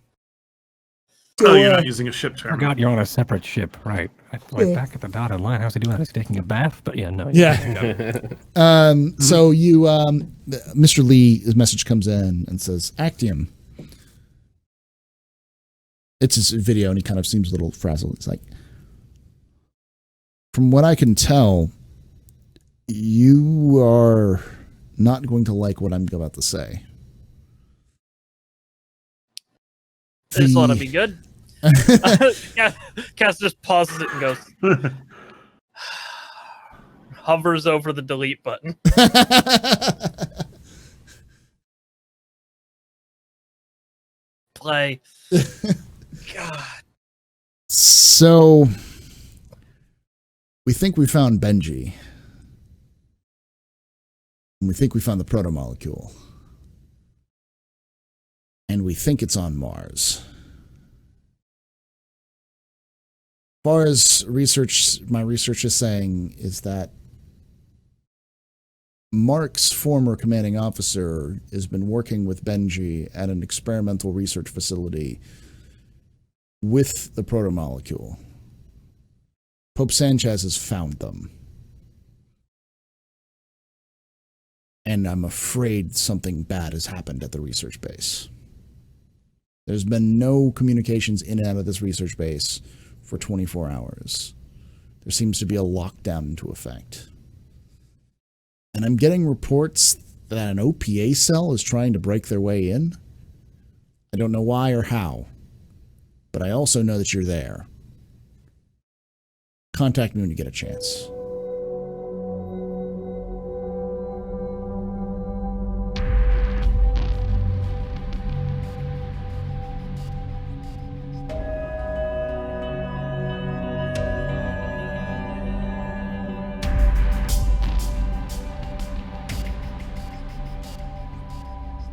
Oh, you're not using a ship terminal. I forgot you're on a separate ship, right? Back at the dotted line. How's he doing? Is he taking a bath? But yeah, no. Yeah. So you, Mr. Lee, his message comes in and says, Actium. It's his video, and he kind of seems a little frazzled. It's like, from what I can tell, you are not going to like what I'm about to say. This ought to be good. Cass just pauses it and goes, hovers over the delete button. Play. God. So, we think we found Benji. And we think we found the proto-molecule. And we think it's on Mars. As far as my research is saying is that Mark's former commanding officer has been working with Benji at an experimental research facility with the proto-molecule. Pope Sanchez has found them. And I'm afraid something bad has happened at the research base. There's been no communications in and out of this research base for 24 hours. There seems to be a lockdown into effect. And I'm getting reports that an OPA cell is trying to break their way in. I don't know why or how, but I also know that you're there. Contact me when you get a chance.